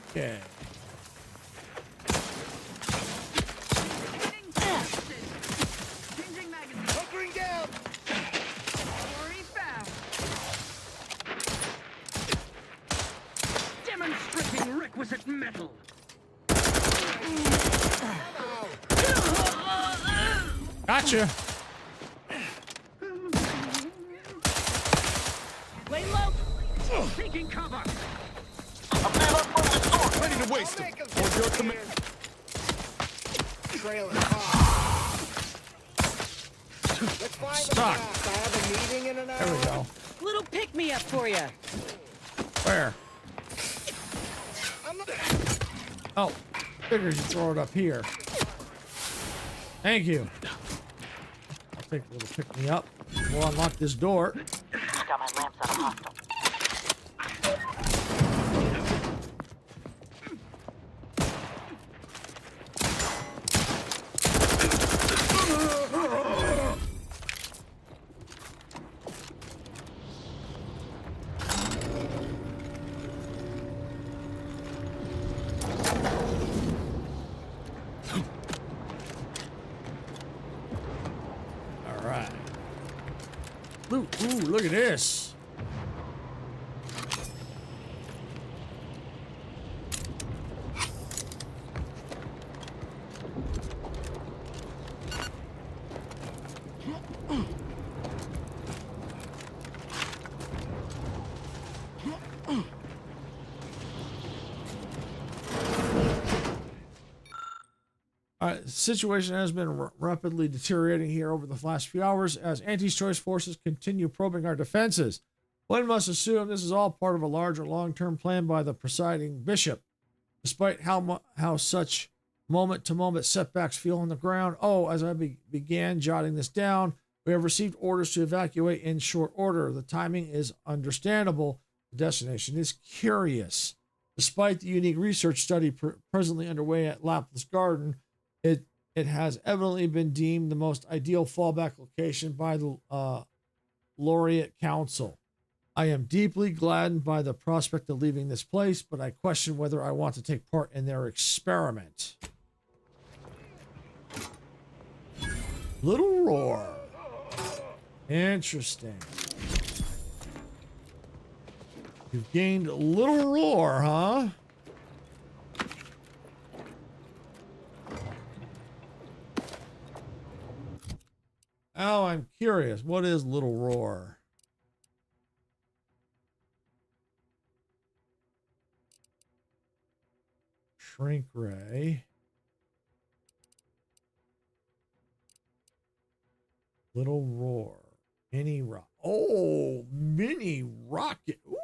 Okay. composite metal. Gotcha. Lay low. Taking cover. Ready to waste him. On your command. Trailer. Let's find Stuck. the path. I have a meeting in an hour. There we go. Little pick-me-up for you. Where? Oh, figures you throw it up here. Thank you. I'll take a little pick me up. We'll unlock this door. Got my lamps on a hostile. All right. Ooh, look at this. All right, the situation has been rapidly deteriorating here over the last few hours as anti-choice forces continue probing our defenses. One must assume this is all part of a larger long-term plan by the presiding bishop. Despite how such moment-to-moment setbacks feel on the ground, as I began jotting this down, we have received orders to evacuate in short order. The timing is understandable. The destination is curious. Despite the unique research study presently underway at Lapis Garden, it has evidently been deemed the most ideal fallback location by the Laureate Council. I am deeply gladdened by the prospect of leaving this place, but I question whether I want to take part in their experiment. Little Roar. Interesting. You've gained Little Roar, huh? Oh, I'm curious. What is Little Roar? Shrink Ray. Little Roar. Mini rock. Oh, mini rocket. Ooh.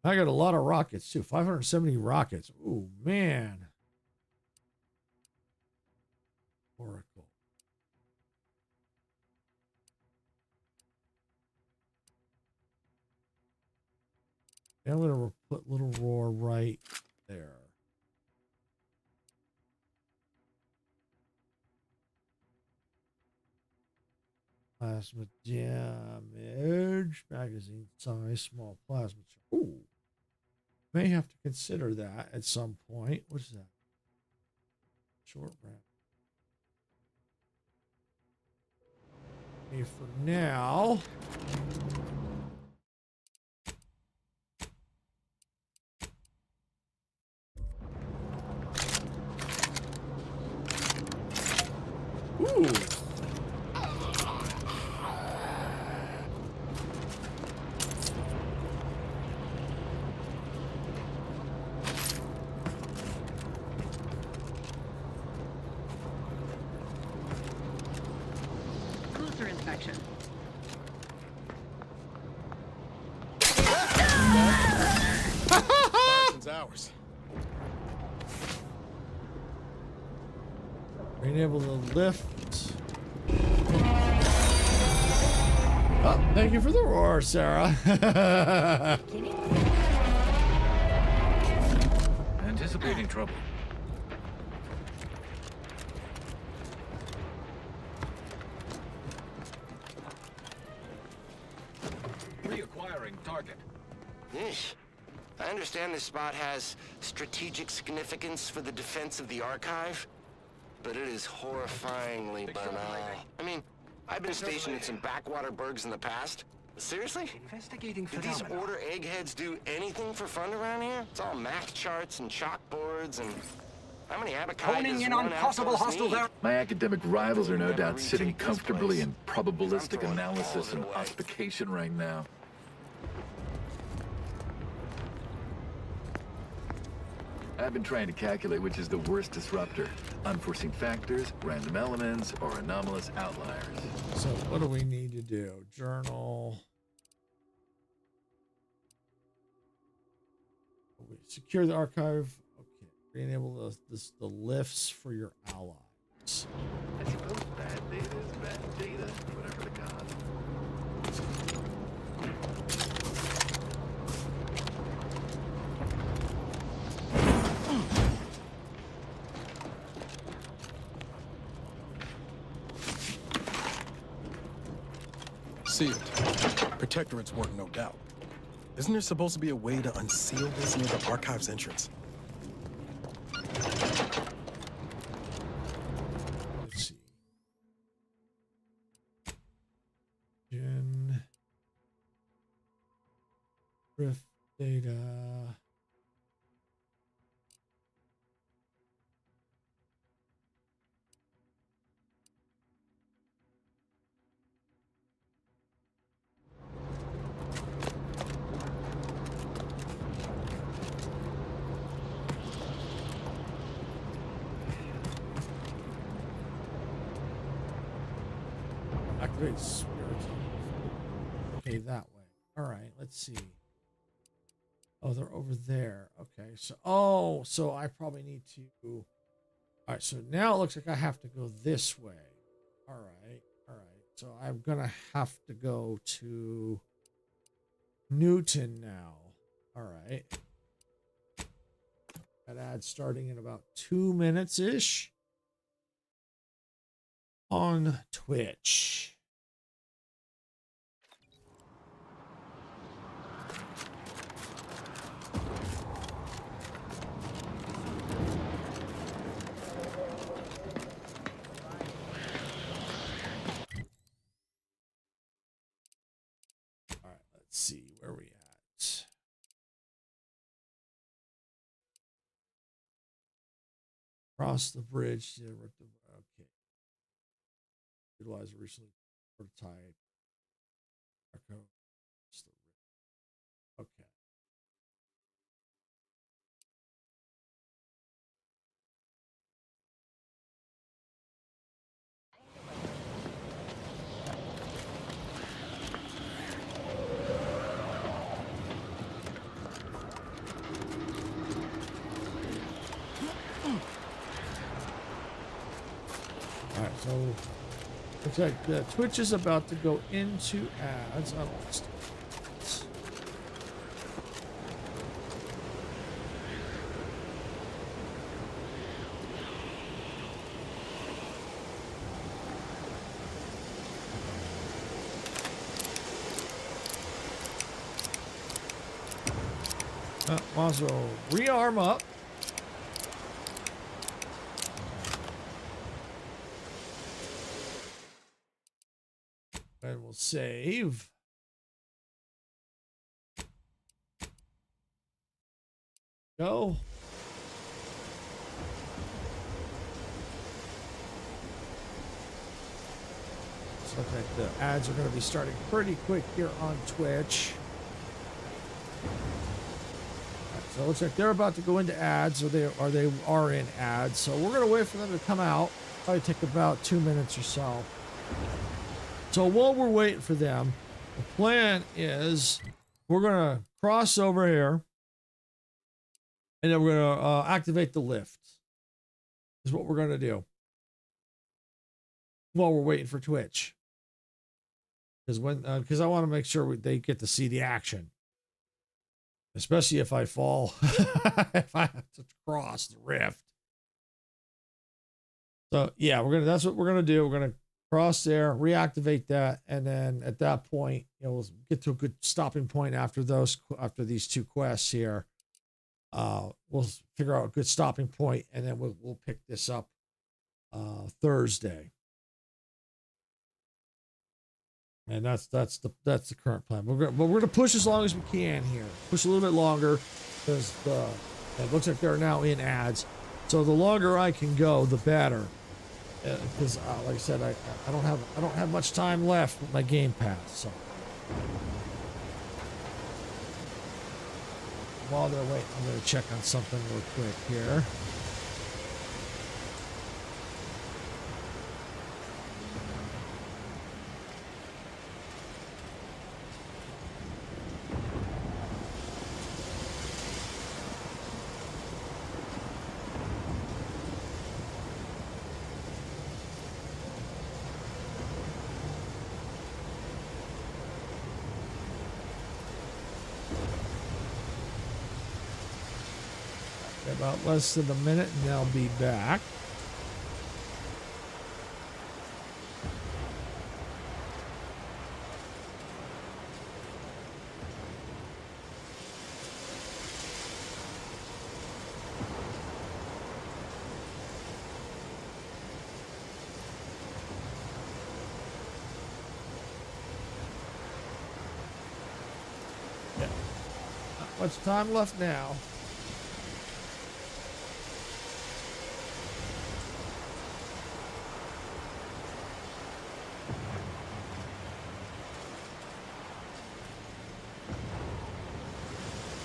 I got a lot of rockets too. 570 rockets. Ooh, man. Oracle. I'm going to put Little Roar right there. Plasma damage. Magazine size. Small plasma. Ooh. May have to consider that at some point. What is that? Short ramp. Okay, for now. Ooh. Closer inspection. It's ours. Being able to lift. Oh, thank you for the roar, Sarah. Anticipating trouble. Reacquiring target. Yeesh. I understand this spot has strategic significance for the defense of the archive, but it is horrifyingly banal. I mean, I've been stationed in some backwater burgs in the past, Seriously? Investigating Do these phenomena. order eggheads do anything for fun around here? It's all math charts and chalkboards and... How many abaci Honing does in one on possible outpost hostile need? My academic rivals are no Never doubt sitting retake this comfortably place. in probabilistic throwing analysis balls and away. ossification right now. I've been trying to calculate which is the worst disruptor. Unforeseen factors, random elements, or anomalous outliers. So what do we need to do? Journal. Secure the archive. Okay. Re-enable the lifts for your allies. I suppose bad data is bad data, whatever the gods. Sealed. Protectorate's work, no doubt. Isn't there supposed to be a way to unseal this near the archive's entrance? Let's see. Gen. Rift data. Activate spirit. Okay, that way. All right, let's see. Oh, they're over there. Okay, so so I probably need to. All right, so now it looks like I have to go this way. All right, all right. So I'm gonna have to go to Newton now. All right. That ad starting in about 2 minutes ish on Twitch. All right, let's see where we at. Cross the bridge. Okay. Utilize a recently prototype. Okay. All right, so looks like Twitch is about to go into ads. I lost it. Also, rearm up. And we'll save. Go. Looks like the ads are going to be starting pretty quick here on Twitch. So it looks like they're about to go into ads, or they are in ads. So we're going to wait for them to come out. Probably take about 2 minutes or so. So while we're waiting for them, the plan is we're going to cross over here, and then we're going to activate the lift. Is what we're going to do while we're waiting for Twitch. Because I want to make sure they get to see the action. Especially if I fall, if I have to cross the rift. So yeah, that's what we're gonna do. We're gonna cross there, reactivate that, and then at that point, we'll get to a good stopping point after these two quests here. We'll figure out a good stopping point, and then we'll pick this up Thursday. And that's the current plan. But we're gonna push as long as we can here. Push a little bit longer because it looks like they're now in ads. So the longer I can go, the better. Because like I said, I don't have much time left with my Game Pass. So while they're waiting, I'm gonna check on something real quick here. About less than a minute and they'll be back. Yeah. Not much time left now.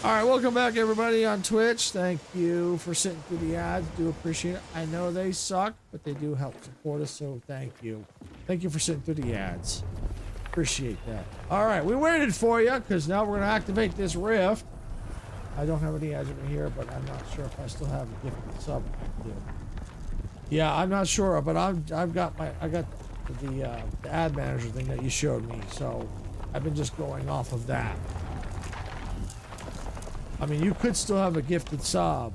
All right, welcome back, everybody, on Twitch. Thank you for sitting through the ads. Do appreciate it. I know they suck, but they do help support us, so thank you. Thank you for sitting through the ads. Appreciate that. All right, we waited for you, because now we're going to activate this rift. I don't have any ads over here, but I'm not sure if I still have a gifted sub. I do. Yeah, I'm not sure, but I got the ad manager thing that you showed me, so I've been just going off of that. I mean, you could still have a gifted sub.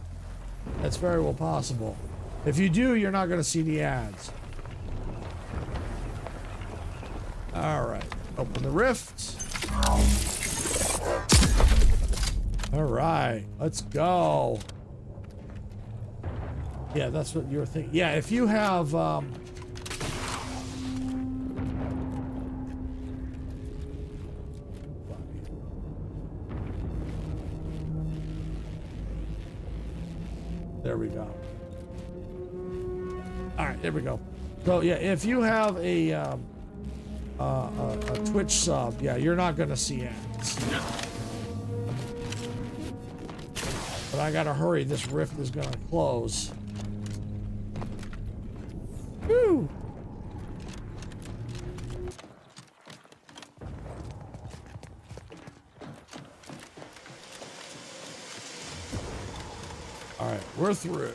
That's very well possible. If you do, you're not going to see the ads. All right. Open the rift. All right. Let's go. Yeah, that's what you were thinking. Yeah, if you have... There we go. All right, there we go. So yeah, if you have a Twitch sub, yeah, you're not gonna see ads. But I gotta hurry. This rift is gonna close. Woo! All right, we're through.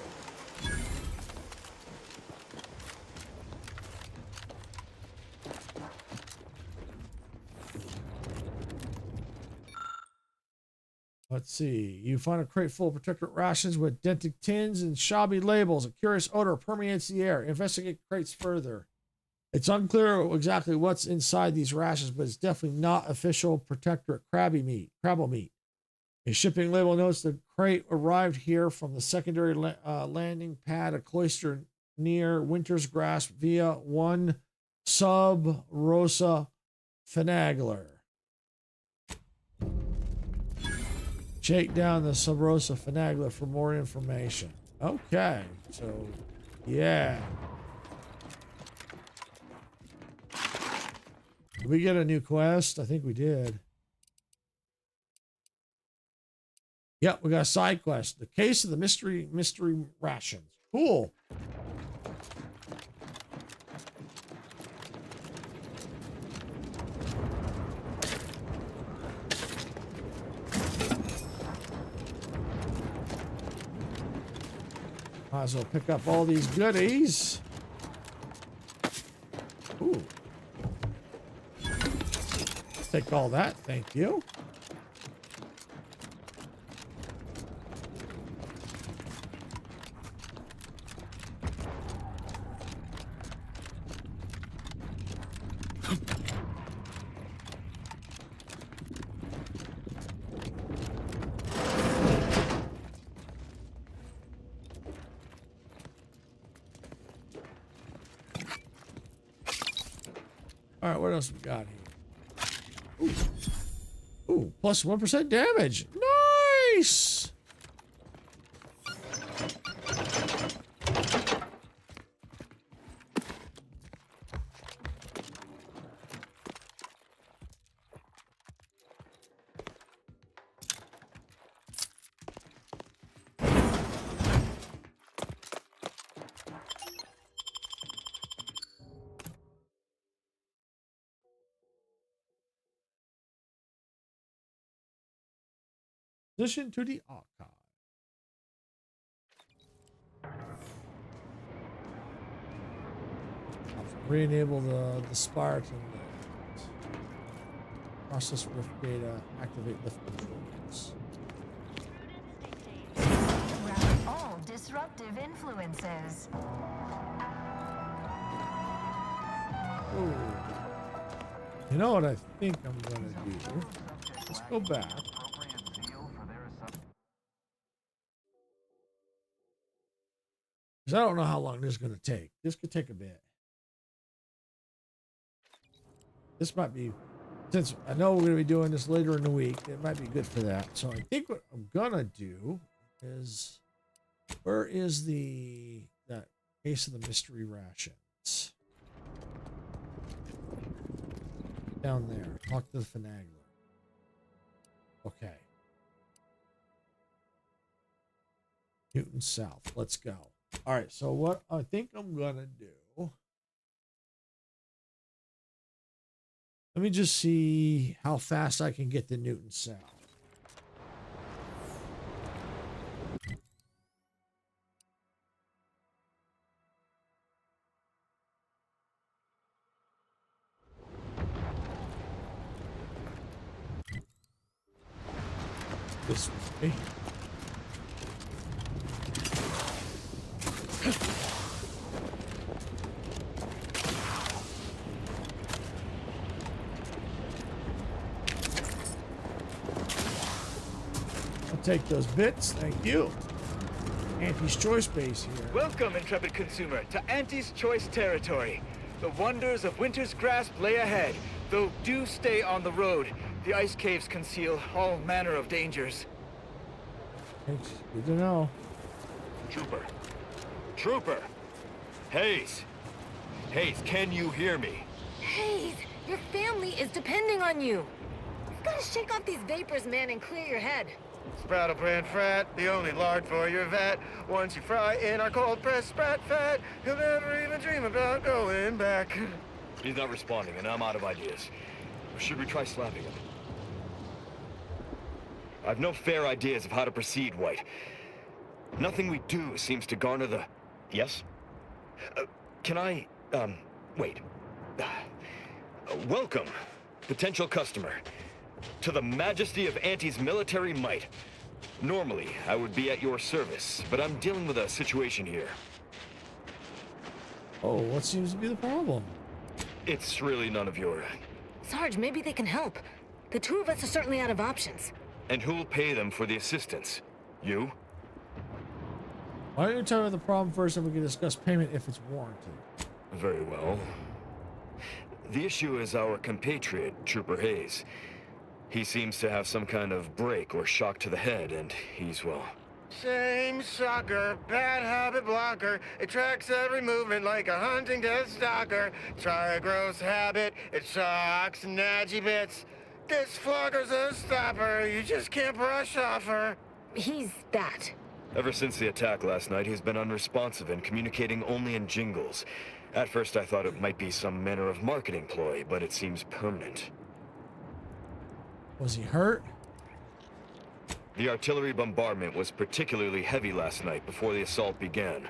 Let's see. You find a crate full of protectorate rations with dented tins and shabby labels. A curious odor permeates the air. Investigate crates further. It's unclear exactly what's inside these rations, but it's definitely not official protectorate crabble meat. A shipping label notes the crate arrived here from the secondary landing pad at Cloister near Winter's Grasp via one Sub Rosa Finagler. Shake down the Sub Rosa Finagler for more information. Okay, so yeah. Did we get a new quest? I think we did. Yep, we got a side quest. The case of the mystery rations. Cool. Might as well pick up all these goodies. Ooh. Take all that, thank you. All right, what else we got here? Ooh, plus 1% damage. Nice! Addition to the archive. Re-enable the Spartan lift. Process rift data. Activate lift controls. Rout all disruptive influences. Ooh. You know what I think I'm gonna do? Let's go back. Because I don't know how long this is going to take. This could take a bit. This might be, since I know we're going to be doing this later in the week, it might be good for that. So I think what I'm going to do is, where is that case of the mystery rations? Down there. Talk to the finagler. Okay. Newton South. Let's go. All right, so what I think I'm gonna do, let me just see how fast I can get to Newton South. This way. I'll take those bits, thank you. Auntie's Choice base here. Welcome, intrepid consumer, to Auntie's Choice territory. The wonders of winter's grasp lay ahead, though do stay on the road. The ice caves conceal all manner of dangers. It's good to know. Trooper. Trooper! Hayes! Hayes, can you hear me? Hayes, your family is depending on you. You've got to shake off these vapors, man, and clear your head. Sproutle brand frat, the only lard for your vat. Once you fry in our cold pressed sprat fat, you'll never even dream about going back. He's not responding, and I'm out of ideas. Or should we try slapping him? I've no fair ideas of how to proceed, White. Nothing we do seems to garner the... Yes? Can I, wait. Welcome, potential customer, to the majesty of Auntie's military might. Normally, I would be at your service, but I'm dealing with a situation here. Oh, what seems to be the problem? It's really none of your... Sarge, maybe they can help. The two of us are certainly out of options. And who'll pay them for the assistance? You? Why don't you tell me the problem first and we can discuss payment if it's warranted? Very well. The issue is our compatriot, Trooper Hayes. He seems to have some kind of break or shock to the head, and he's, well... Same sucker, bad habit blocker. It tracks every movement like a hunting death stalker. Try a gross habit, it shocks and nadgy bits. This flogger's a stopper, you just can't brush off her. He's that. Ever since the attack last night, he's been unresponsive and communicating only in jingles. At first I thought it might be some manner of marketing ploy, but it seems permanent. Was he hurt? The artillery bombardment was particularly heavy last night before the assault began,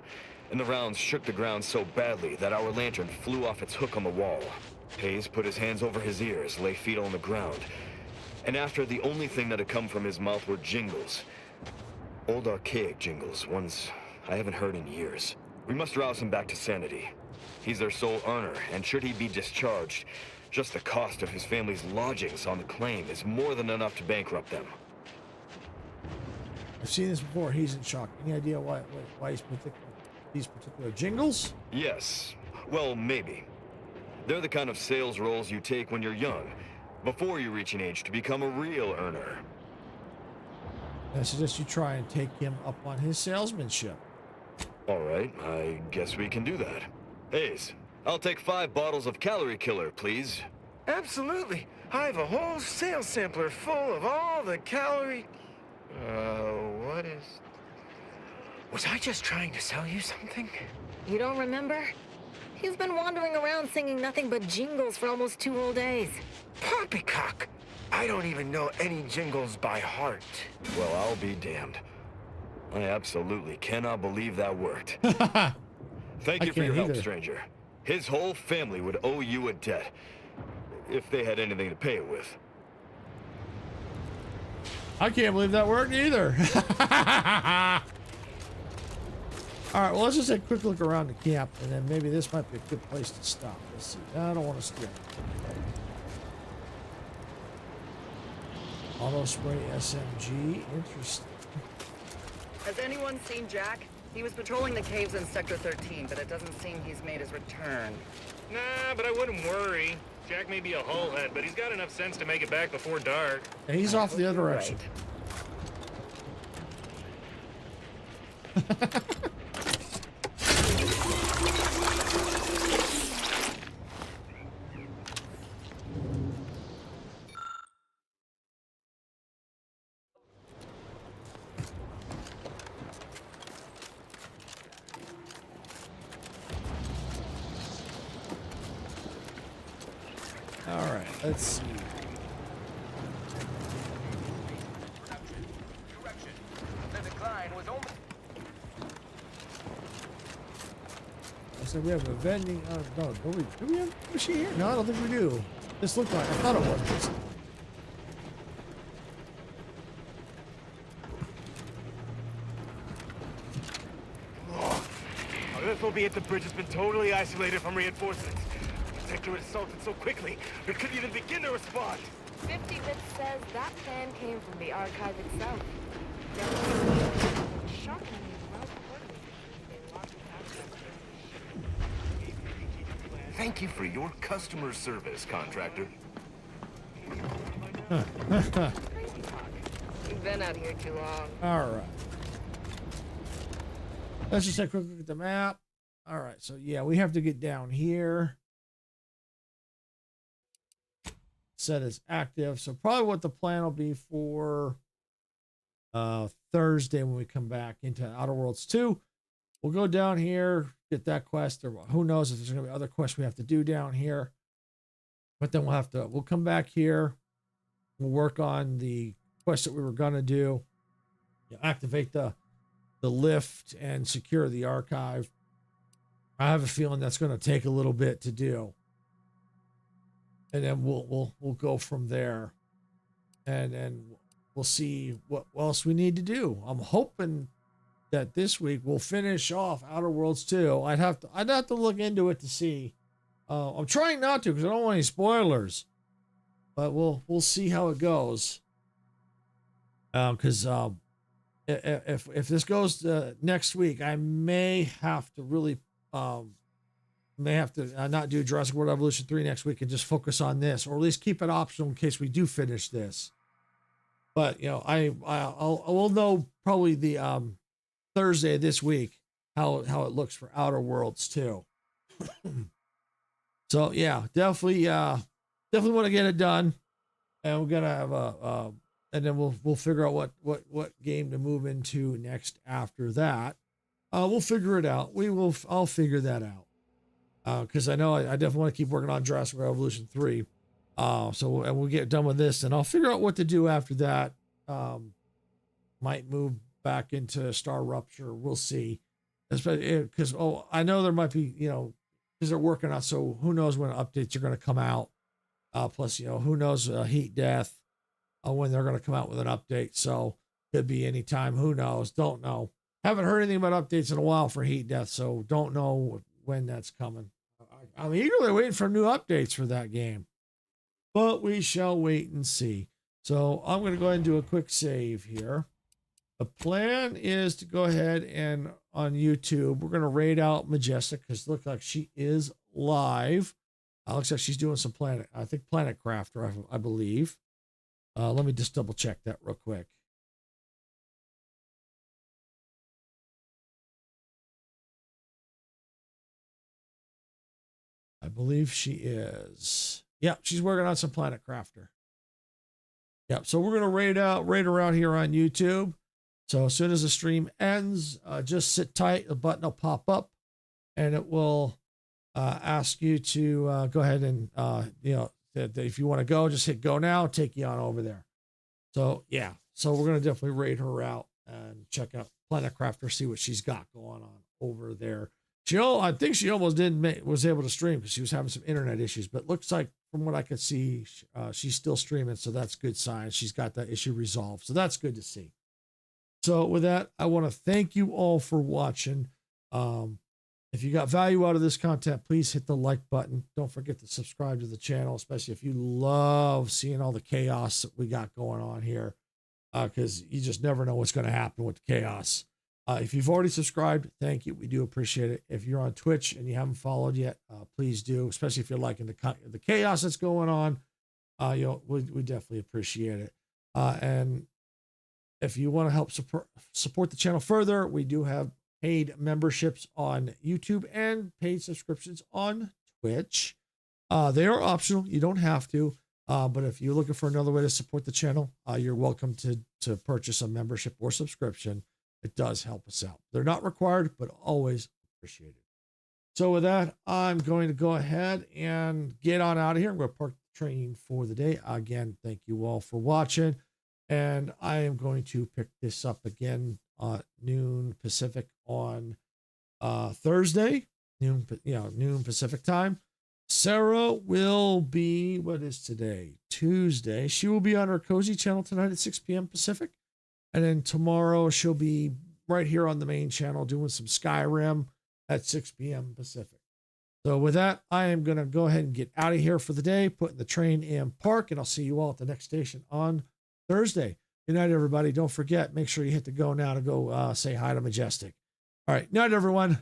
and the rounds shook the ground so badly that our lantern flew off its hook on the wall. Hayes put his hands over his ears, lay feet on the ground, and after the only thing that had come from his mouth were jingles. Old archaic jingles, ones I haven't heard in years. We must rouse him back to sanity. He's their sole earner, and should he be discharged, just the cost of his family's lodgings on the claim is more than enough to bankrupt them. I've seen this before. He's in shock. Any idea why he's these particular jingles? Yes. Well, maybe. They're the kind of sales roles you take when you're young, before you reach an age to become a real earner. I suggest you try and take him up on his salesmanship. All right, I guess we can do that. Hayes, I'll take 5 bottles of calorie killer, please. Absolutely. I have a whole sales sampler full of all the calorie... what is... Was I just trying to sell you something? You don't remember? You've been wandering around singing nothing but jingles for almost 2 whole days. Poppycock! I don't even know any jingles by heart. Well, I'll be damned. I absolutely cannot believe that worked. Thank you for your help, stranger. His whole family would owe you a debt, if they had anything to pay it with. I can't believe that worked either. All right, well, let's just take a quick look around the camp, and then maybe this might be a good place to stop. Let's see. I don't want to steal. Auto spray SMG. Interesting. Has anyone seen Jack? He was patrolling the caves in Sector 13, but it doesn't seem he's made his return. Nah, but I wouldn't worry. Jack may be a hullhead, but he's got enough sense to make it back before dark. And he's off the other direction. All right, let's see. The decline was only... So we have a vending. No, do we have? Is she here? No, I don't think we do. This looked like I thought it was. This will be it. The bridge has been totally isolated from reinforcements. The sector was assaulted so quickly, we couldn't even begin to respond. 50 Bit says that plan came from the archive itself. Shockingly well coordinated. Thank you for your customer service, contractor. You've been out here too long. All right. Let's just take a quick look at the map. All right, so yeah, we have to get down here. Set as active. So probably what the plan will be for Thursday when we come back into Outer Worlds 2. We'll go down here, get that quest, or who knows if there's gonna be other quests we have to do down here. But then we'll come back here. We'll work on the quest that we were gonna do. Activate the lift and secure the archive. I have a feeling that's going to take a little bit to do, and then we'll go from there, and then we'll see what else we need to do. I'm hoping that this week we'll finish off Outer Worlds 2. I'd have to look into it to see. I'm trying not to because I don't want any spoilers, but we'll see how it goes. Because if this goes next week, I may have to really not do Jurassic World Evolution 3 next week and just focus on this, or at least keep it optional in case we do finish this. But you know, I will know probably the Thursday this week how it looks for Outer Worlds 2. So yeah, definitely want to get it done, and we're gonna have and then we'll figure out what game to move into next after that. We'll figure it out. I'll figure that out. Because I know I definitely want to keep working on Jurassic World Evolution 3. And we'll get done with this, and I'll figure out what to do after that. Might move back into Star Rupture. We'll see. Because I know there might be, because they're working on, so who knows when updates are going to come out. Plus, who knows Heat Death. When they're going to come out with an update. So could be anytime. Who knows? Don't know. Haven't heard anything about updates in a while for Heat Death, so don't know when that's coming. I'm eagerly waiting for new updates for that game, but we shall wait and see. So I'm going to go ahead and do a quick save here. The plan is to go ahead and on YouTube, we're going to raid out Majestic because it looks like she is live. Looks like she's doing some Planet Crafter, I believe. Let me just double check that real quick. I believe she is. Yep, she's working on some Planet Crafter. Yep, so we're gonna raid her out here on YouTube. So as soon as the stream ends, just sit tight. The button will pop up, and it will ask you to go ahead and if you want to go, just hit go now. Take you on over there. So yeah, so we're gonna definitely raid her out and check out Planet Crafter, see what she's got going on over there. I think she almost was able to stream because she was having some internet issues, but looks like from what I could see, she's still streaming. So that's good sign. She's got that issue resolved. So that's good to see. So with that, I want to thank you all for watching. If you got value out of this content, please hit the like button. Don't forget to subscribe to the channel, especially if you love seeing all the chaos that we got going on here, because you just never know what's going to happen with the chaos. If you've already subscribed, thank you. We do appreciate it. If you're on Twitch and you haven't followed yet, please do, especially if you're liking the chaos that's going on. We definitely appreciate it. And if you want to help support the channel further, we do have paid memberships on YouTube and paid subscriptions on Twitch. They are optional. You don't have to. But if you're looking for another way to support the channel, you're welcome to purchase a membership or subscription. It does help us out. They're not required, but always appreciated. So with that, I'm going to go ahead and get on out of here. I'm going to park the train for the day. Again, thank you all for watching. And I am going to pick this up again noon Pacific on Thursday, noon Pacific time. Sarah will be, what is today? Tuesday. She will be on her cozy channel tonight at 6 p.m. Pacific. And then tomorrow she'll be right here on the main channel doing some Skyrim at 6 p.m. Pacific. So with that, I am going to go ahead and get out of here for the day, putting the train in park, and I'll see you all at the next station on Thursday. Good night, everybody. Don't forget, make sure you hit the go now to go say hi to Majestic. All right. Night, everyone.